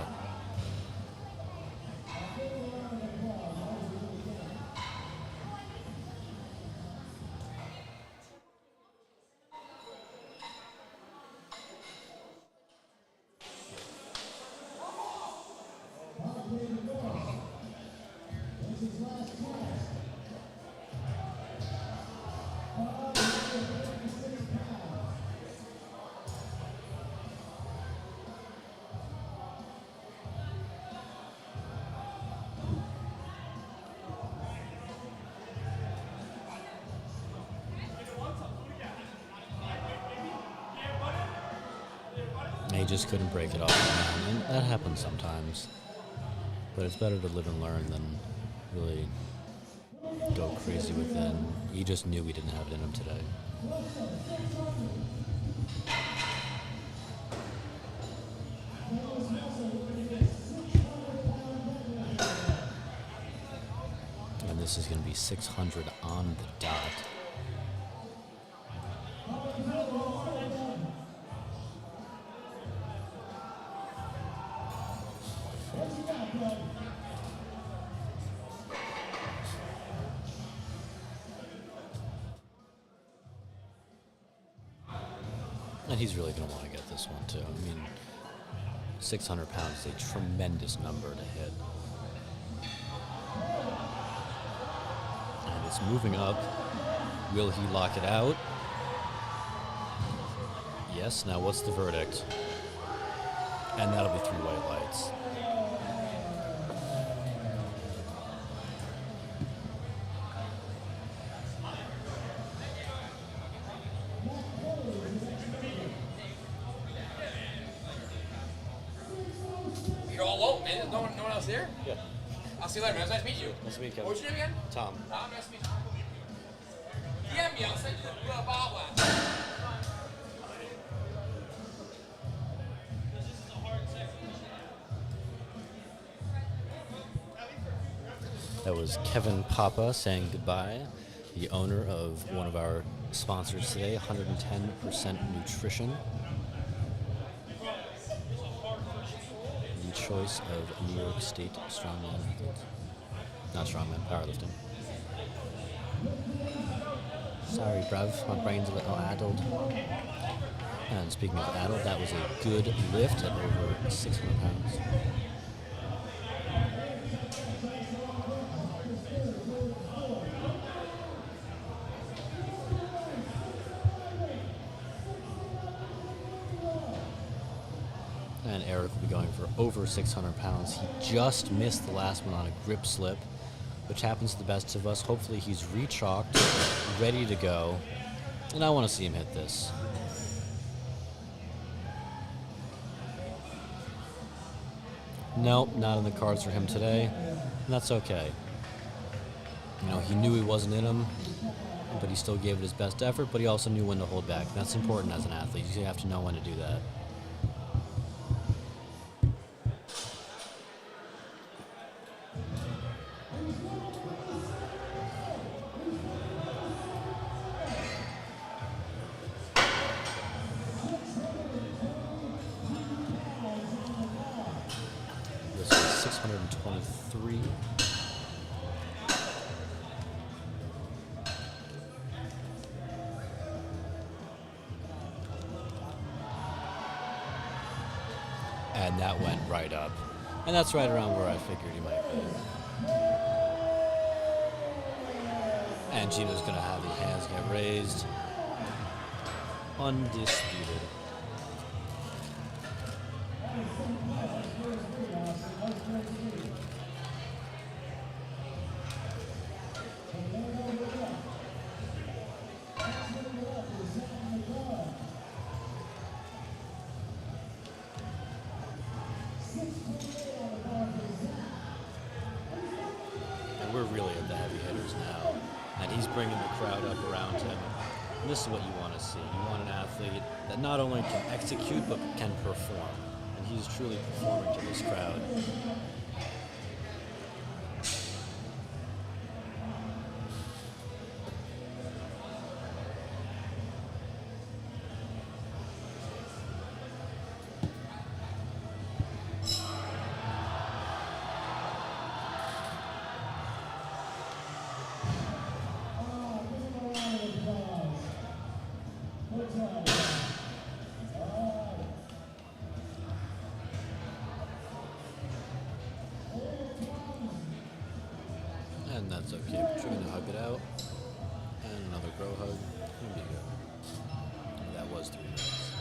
And he just couldn't break it off, man. And that happens sometimes. But it's better to live and learn than really go crazy with it. And he just knew he didn't have it in him today. And this is going to be 600 on the dot. And he's really going to want to get this one, too. I mean, 600 pounds is a tremendous number to hit. And it's moving up. Will he lock it out? Yes. Now what's the verdict? And that'll be 3 white lights. You're all alone, man. There's no one else here? Yeah. I'll see you later, man. It's nice to meet you. Nice to meet you, Kevin. What's your name again? Tom. Tom, nice to meet you. DM me, I'll send you the bottle. That was Kevin Papa saying goodbye, the owner of one of our sponsors today, 110% Nutrition. The choice of New York State strongman athletes. Not strongman, powerlifting. Sorry, bruv, my brain's a little addled. And speaking of addled, that was a good lift at over 600 pounds. And Eric will be going for over 600 pounds. He just missed the last one on a grip slip, which happens to the best of us. Hopefully he's re-chalked, ready to go. And I want to see him hit this. Nope, not in the cards for him today. And that's okay. You know, he knew he wasn't in him, but he still gave it his best effort, but he also knew when to hold back. And that's important as an athlete. You have to know when to do that. This is 623. And that went right up. And that's right around where I figured he might be. And Gino's going to have his hands get raised. Undisputed. And we're really at the heavy hitters now. And he's bringing the crowd up around him. And this is what you want to see. You want an athlete that not only can execute, but can perform. And he's truly performing to this crowd. And that's okay, but you're gonna hug it out. And another grow hug. Here you go. And that was 3 minutes.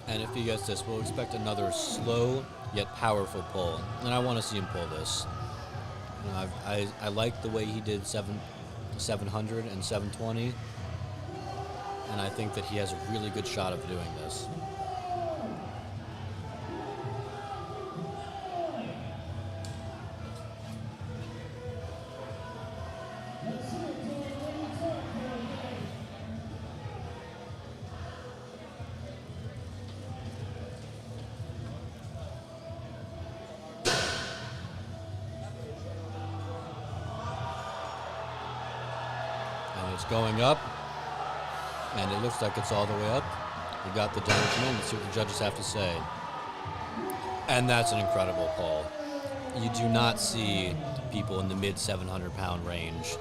And if he gets this, we'll expect another slow yet powerful pull. And I want to see him pull this. You know, I like the way he did 700 and 720, and I think that he has a really good shot of doing this. It's going up, and it looks like it's all the way up. We got the judgment in. Let's see what the judges have to say. And that's an incredible pull. You do not see people in the mid 700-pound range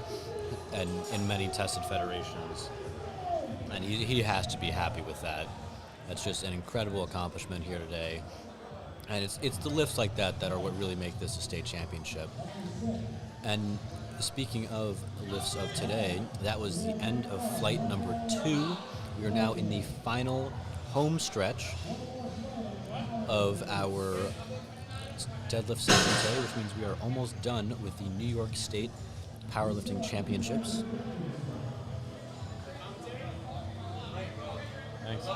and in many tested federations. And he has to be happy with that. That's just an incredible accomplishment here today. And it's the lifts like that that are what really make this a state championship. And speaking of lifts of today, that was the end of flight number 2. We are now in the final home stretch of our deadlift session today, which means we are almost done with the New York State Powerlifting Championships. Thanks.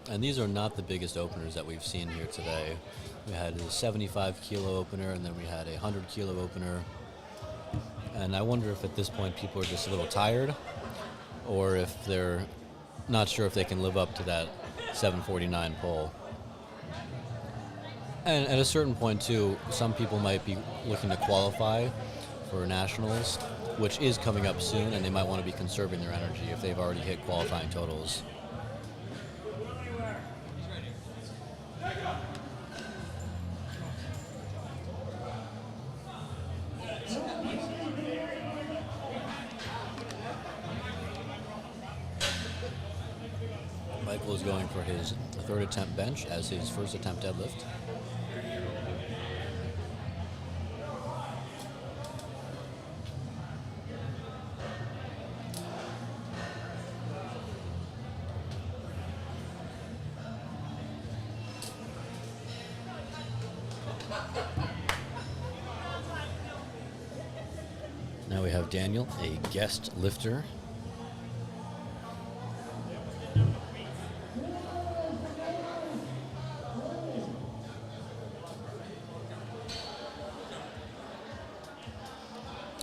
And these are not the biggest openers that we've seen here today. We had a 75-kilo opener, and then we had a 100-kilo opener. And I wonder if at this point people are just a little tired, or if they're not sure if they can live up to that 749 pull. And at a certain point, too, some people might be looking to qualify for nationals, which is coming up soon, and they might want to be conserving their energy if they've already hit qualifying totals. Michael is going for his third attempt bench as his first attempt deadlift. Now we have Daniel, a guest lifter.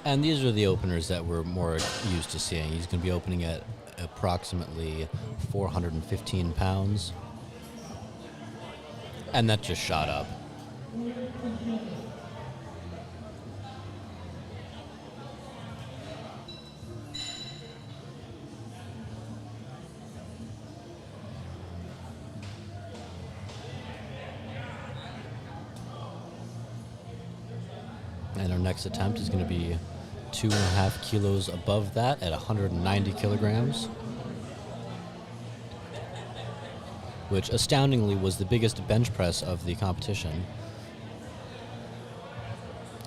And these are the openers that we're more used to seeing. He's going to be opening at approximately 415 pounds. And that just shot up. And our next attempt is going to be 2.5 kilos above that at 190 kilograms, which astoundingly was the biggest bench press of the competition.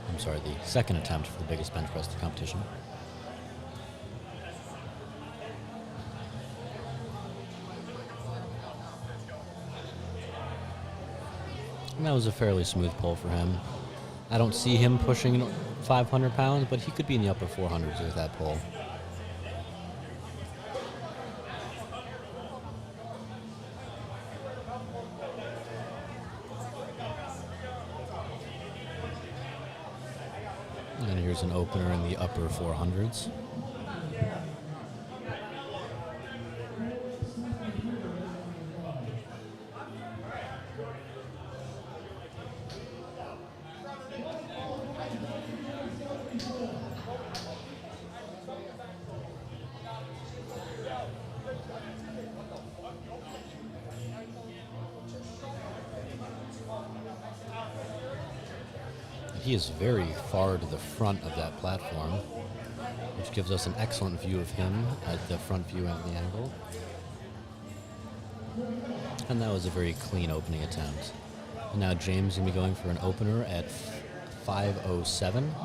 I'm sorry, the second attempt for the biggest bench press of the competition. And that was a fairly smooth pull for him. I don't see him pushing 500 pounds, but he could be in the upper 400s with that pull. And here's an opener in the upper 400s. He is very far to the front of that platform, which gives us an excellent view of him at the front view at the angle. And that was a very clean opening attempt. And now James is going to be going for an opener at 507.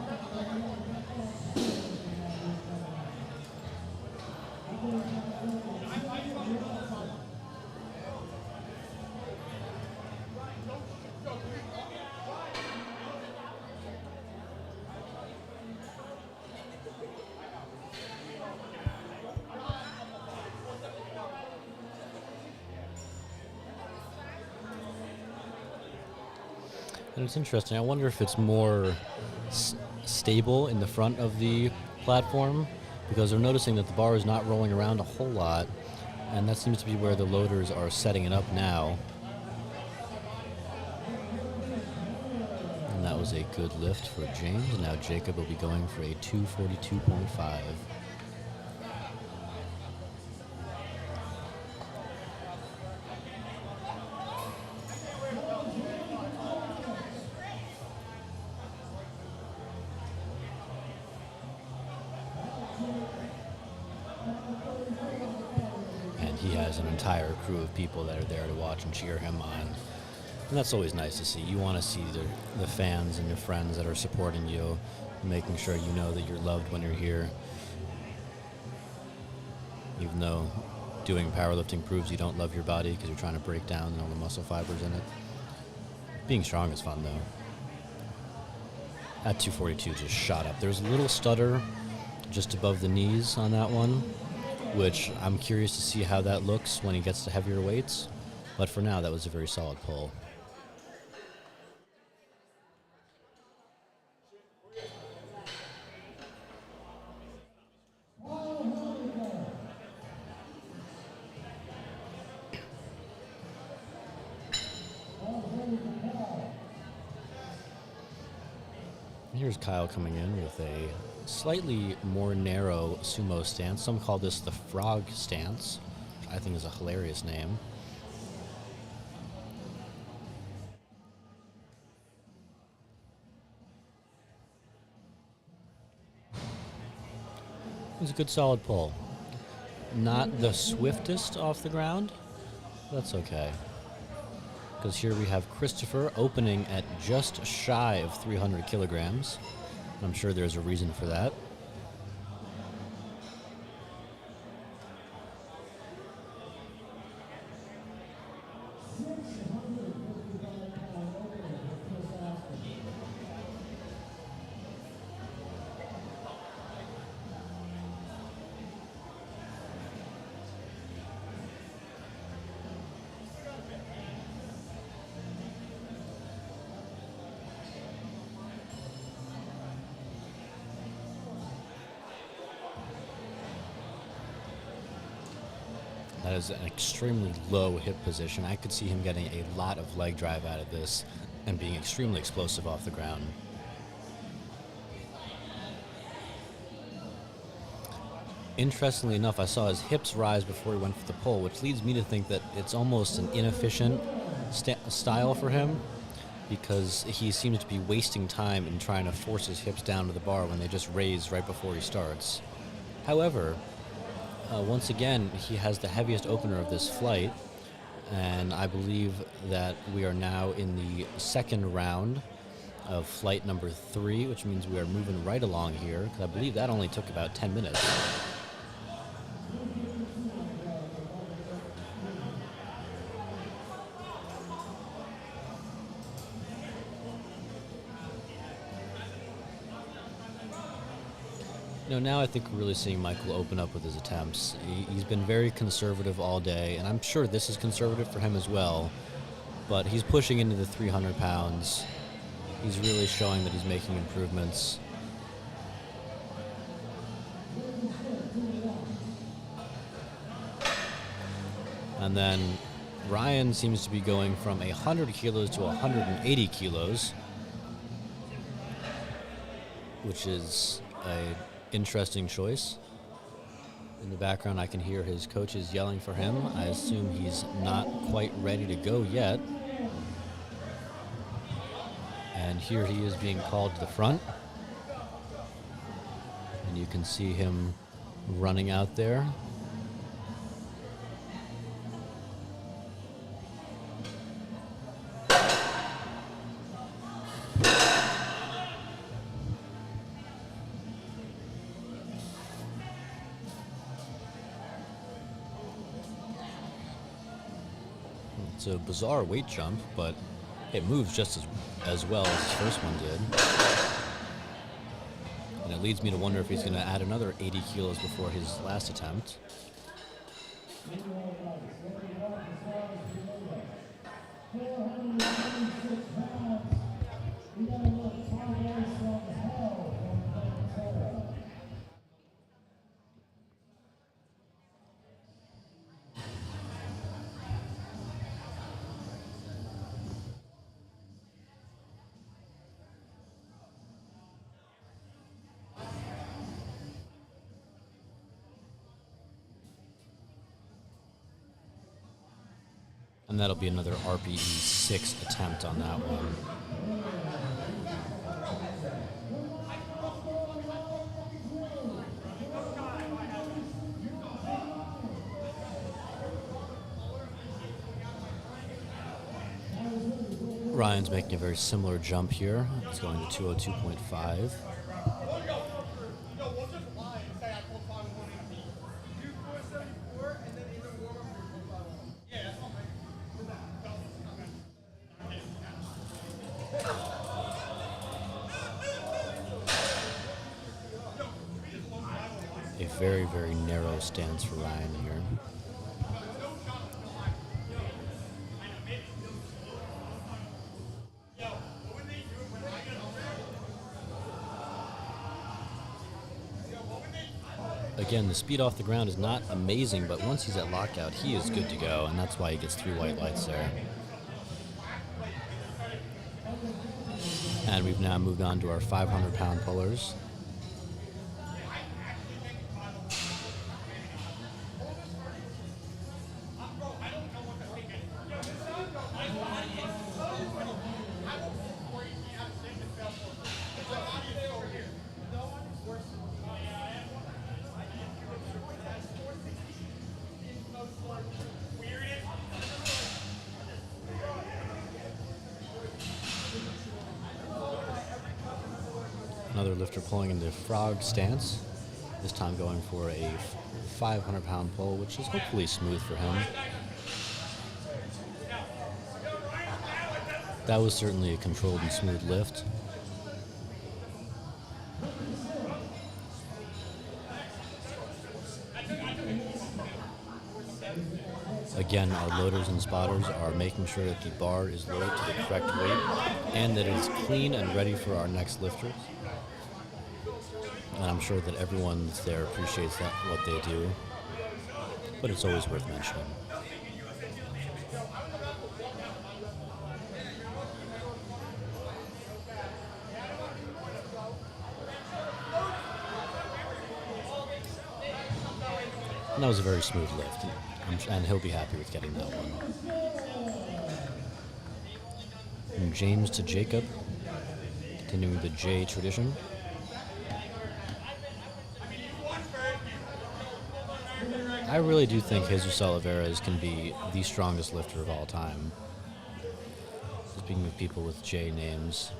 And it's interesting. I wonder if it's more stable in the front of the platform, because they're noticing that the bar is not rolling around a whole lot, and that seems to be where the loaders are setting it up now. And that was a good lift for James. Now Jacob will be going for a 242.5. He has an entire crew of people that are there to watch and cheer him on. And that's always nice to see. You want to see the fans and your friends that are supporting you, making sure you know that you're loved when you're here. Even though doing powerlifting proves you don't love your body because you're trying to break down all the muscle fibers in it. Being strong is fun, though. That 242 just shot up. There's a little stutter just above the knees on that one, which I'm curious to see how that looks when he gets to heavier weights. But for now, that was a very solid pull. Here's Kyle coming in with a slightly more narrow sumo stance. Some call this the frog stance, which I think is a hilarious name. It was a good solid pull. Not the swiftest off the ground. That's okay. Because here we have Christopher opening at just shy of 300 kilograms. I'm sure there's a reason for that. That is an extremely low hip position. I could see him getting a lot of leg drive out of this and being extremely explosive off the ground. Interestingly enough, I saw his hips rise before he went for the pull, which leads me to think that it's almost an inefficient style for him, because he seems to be wasting time in trying to force his hips down to the bar when they just raise right before he starts. However, once again, he has the heaviest opener of this flight, and I believe that we are now in the second round of flight number 3, which means we are moving right along here, because I believe that only took about 10 minutes. Now I think we're really seeing Michael open up with his attempts. He's been very conservative all day, and I'm sure this is conservative for him as well, but he's pushing into the 300 pounds. He's really showing that he's making improvements. And then Ryan seems to be going from 100 kilos to 180 kilos, which is a interesting choice. In the background, I can hear his coaches yelling for him. I assume he's not quite ready to go yet. And here he is being called to the front. And you can see him running out there. It's a bizarre weight jump, but it moves just as well as his first one did. And it leads me to wonder if he's going to add another 80 kilos before his last attempt. And that'll be another RPE 6 attempt on that one. Ryan's making a very similar jump here. He's going to 202.5. A very, very narrow stance for Ryan here. Again, the speed off the ground is not amazing, but once he's at lockout, he is good to go, and that's why he gets 3 white lights there. And we've now moved on to our 500-pound pullers. Another lifter pulling in the frog stance, this time going for a 500-pound pull, which is hopefully smooth for him. That was certainly a controlled and smooth lift. Again, our loaders and spotters are making sure that the bar is lowered to the correct weight and that it is clean and ready for our next lifters. And I'm sure that everyone that's there appreciates that, what they do, but it's always worth mentioning. And that was a very smooth lift, and he'll be happy with getting that one. From James to Jacob, continuing the J tradition. I really do think Jesus Oliveras can be the strongest lifter of all time. Speaking of people with J names,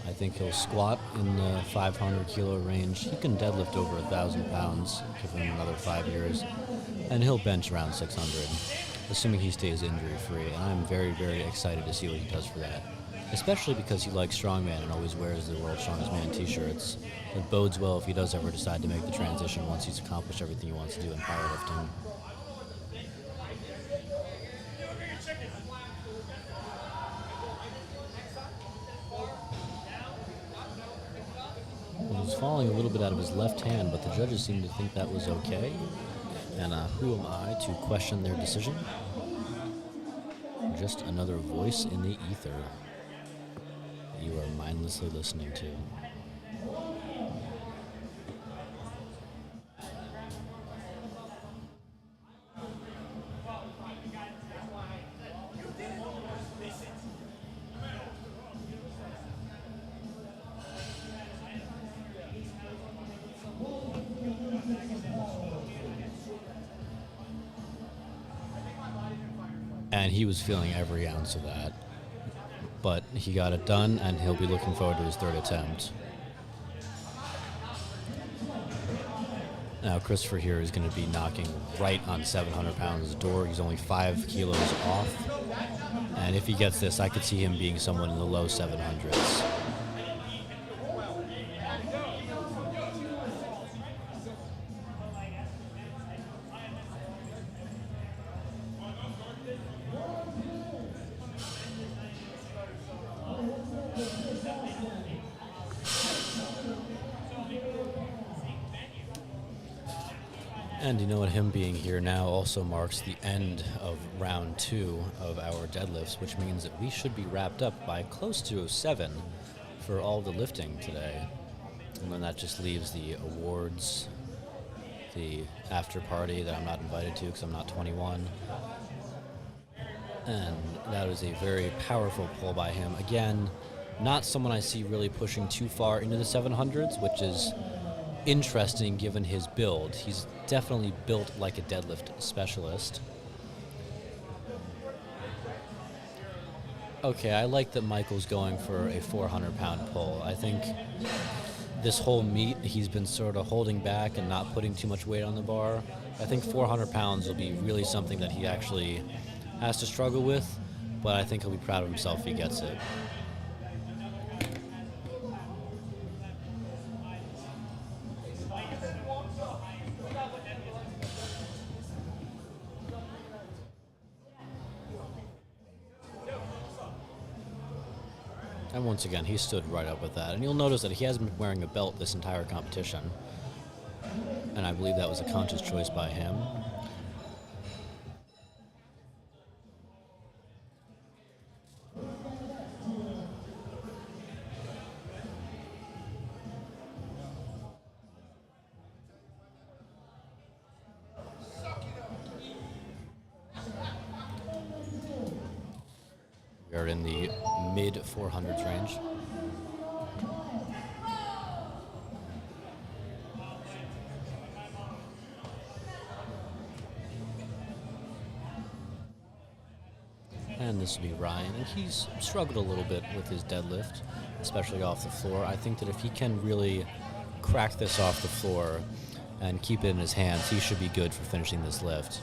I think he'll squat in the 500 kilo range. He can deadlift over 1,000 pounds, give him another 5 years, and he'll bench around 600, assuming he stays injury free. And I'm very, very excited to see what he does for that, especially because he likes strongman and always wears the World's Strongest Man t-shirts. It bodes well if he does ever decide to make the transition once he's accomplished everything he wants to do in powerlifting. Well, he's falling a little bit out of his left hand, but the judges seem to think that was okay. And who am I to question their decision? Just another voice in the ether that you are mindlessly listening to. And he was feeling every ounce of that. But he got it done, and he'll be looking forward to his 3rd attempt. Now, Christopher here is going to be knocking right on 700 pounds door. He's only 5 kilos off. And if he gets this, I could see him being someone in the low 700s. And you know what, him being here now also marks the end of round 2 of our deadlifts, which means that we should be wrapped up by close to 7 for all the lifting today. And then that just leaves the awards, the after party that I'm not invited to because I'm not 21. And that was a very powerful pull by him. Again, not someone I see really pushing too far into the 700s, which is interesting given his build. He's definitely built like a deadlift specialist. Okay, I like that Michael's going for a 400-pound pull. I think this whole meet, he's been sort of holding back and not putting too much weight on the bar. I think 400 pounds will be really something that he actually has to struggle with, but I think he'll be proud of himself if he gets it. And once again, he stood right up with that. And you'll notice that he hasn't been wearing a belt this entire competition. and I believe that was a conscious choice by him. We are in the mid 400s range. And this will be Ryan, and he's struggled a little bit with his deadlift, especially off the floor. I think that if he can really crack this off the floor and keep it in his hands, he should be good for finishing this lift.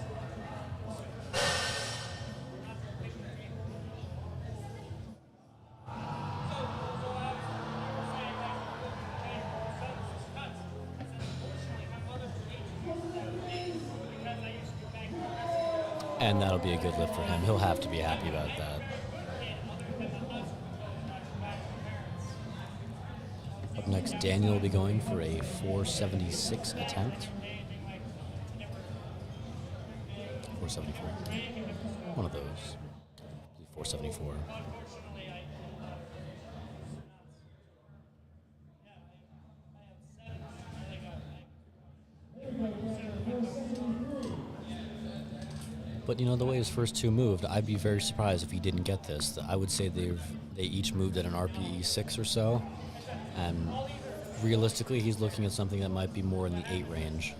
And that'll be a good lift for him. He'll have to be happy about that. Up next, Daniel will be going for a 476 attempt. 474. One of those. 474. But, you know, the way his first two moved, I'd be very surprised if he didn't get this. I would say they each moved at an RPE 6 or so. And realistically, he's looking at something that might be more in the 8 range.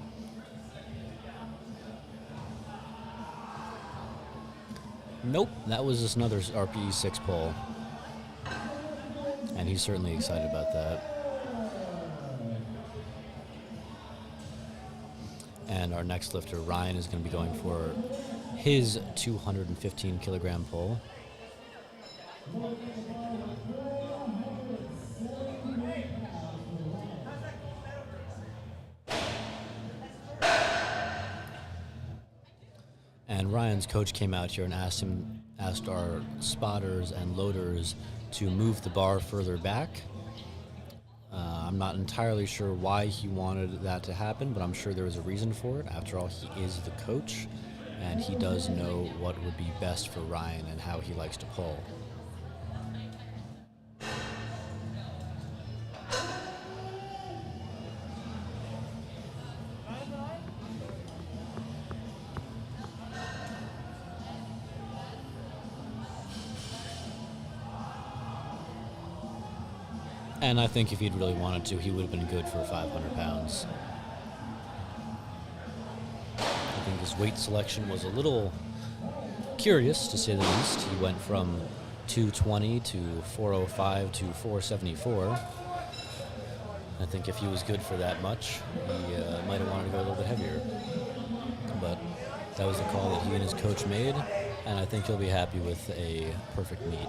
Nope, that was just another RPE 6 pull. And he's certainly excited about that. And our next lifter, Ryan, is going to be going for his 215 kilogram pull. And Ryan's coach came out here and asked our spotters and loaders to move the bar further back. I'm not entirely sure why he wanted that to happen, but I'm sure there was a reason for it. After all, he is the coach, and he does know what would be best for Ryan and how he likes to pull. And I think if he'd really wanted to, he would have been good for 500 pounds. I think his weight selection was a little curious, to say the least. He went from 220 to 405 to 474. I think if he was good for that much, he might have wanted to go a little bit heavier. But that was the call that he and his coach made, and I think he'll be happy with a perfect meet.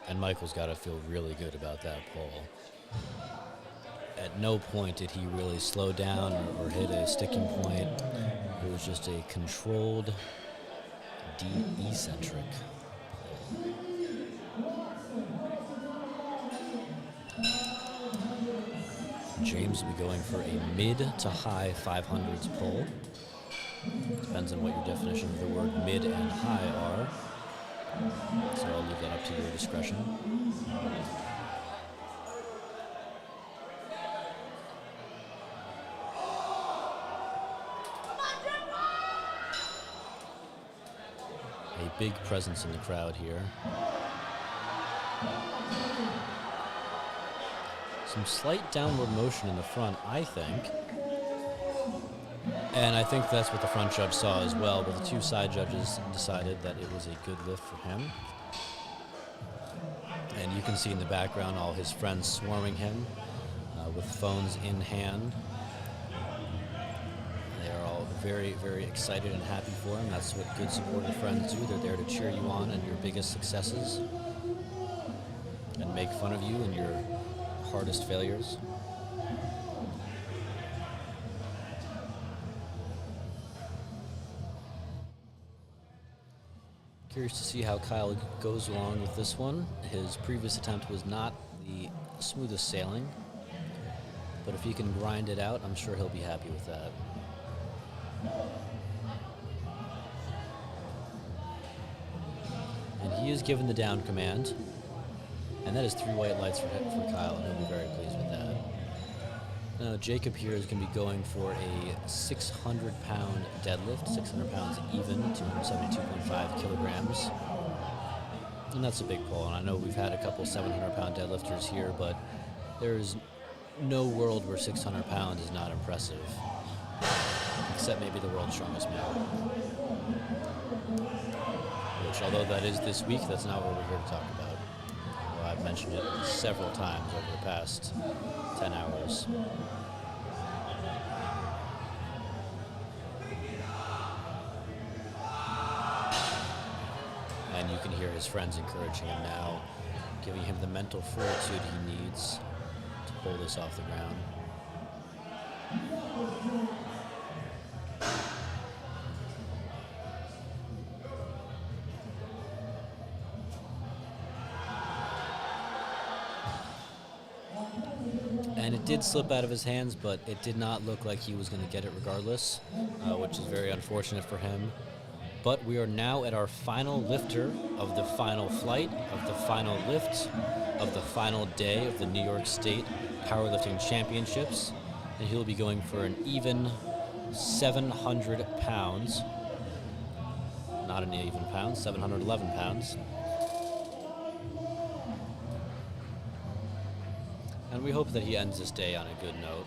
And Michael's got to feel really good about that pull. At no point did he really slow down or hit a sticking point. It was just a controlled, eccentric pull. James will be going for a mid to high 500s pull. Depends on what your definition of the word mid and high are. So I'll leave that up to your discretion. A big presence in the crowd here. Some slight downward motion in the front, I think. And I think that's what the front judge saw as well, but the two side judges decided that it was a good lift for him. And you can see in the background all his friends swarming him. with phones in hand. They are all very, very excited and happy for him. That's what good supportive friends do. They're there to cheer you on in your biggest successes and make fun of you in your hardest failures. Curious to see how Kyle goes along with this one. His previous attempt was not the smoothest sailing, but if he can grind it out, I'm sure he'll be happy with that. And he is given the down command, and that is 3 white lights for Kyle, and he'll be very pleased with that. Now, Jacob here is going to be going for a 600-pound deadlift, 600 pounds even, 272.5 kilograms. And that's a big pull, and I know we've had a couple 700-pound deadlifters here, but there's no world where 600 pounds is not impressive, except maybe the world's strongest man. Which, although that is this week, that's not what we're here to talk about. Well, I've mentioned it several times over the past 10 hours. And you can hear his friends encouraging him now, giving him the mental fortitude he needs to pull this off the ground. And it did slip out of his hands, but it did not look like he was going to get it regardless, which is very unfortunate for him. But we are now at our final lifter of the final flight, of the final lift, of the final day of the New York State Powerlifting Championships. And he'll be going for an even 700 pounds. Not an even pound, 711 pounds. And we hope that he ends this day on a good note.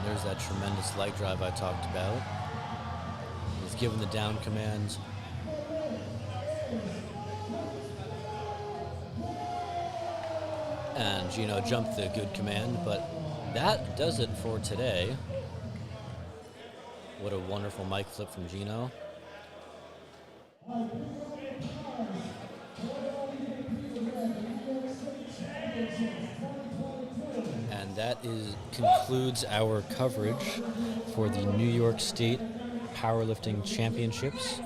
There's that tremendous leg drive I talked about. He's given the down command. And Gino jumped the good command, but that does it for today. What a wonderful mic flip from Gino. And that concludes our coverage for the New York State Powerlifting Championships,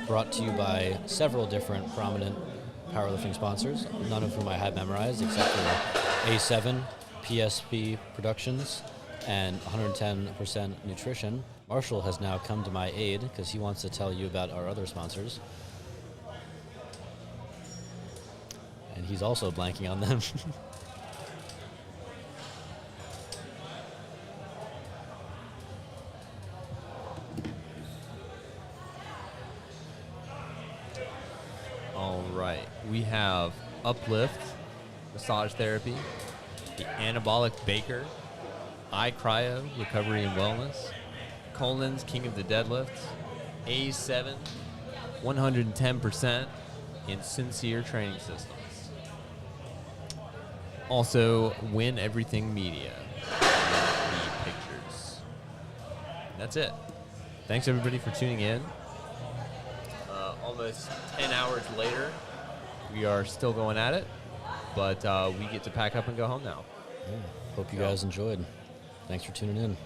brought to you by several different prominent powerlifting sponsors, none of whom I had memorized except for A7, PSP Productions, and 110% Nutrition. Marshall has now come to my aid because he wants to tell you about our other sponsors. And he's also blanking on them. All right, we have Uplift, massage therapy, the Anabolic Baker, iCryo, recovery and wellness, Colin's King of the Deadlifts, A7, 110%, and Sincere Training Systems. Also, Win Everything Media, the pictures. And that's it. Thanks everybody for tuning in. Almost 10 hours later, we are still going at it, but we get to pack up and go home now. Yeah. Hope you guys enjoyed. Thanks for tuning in.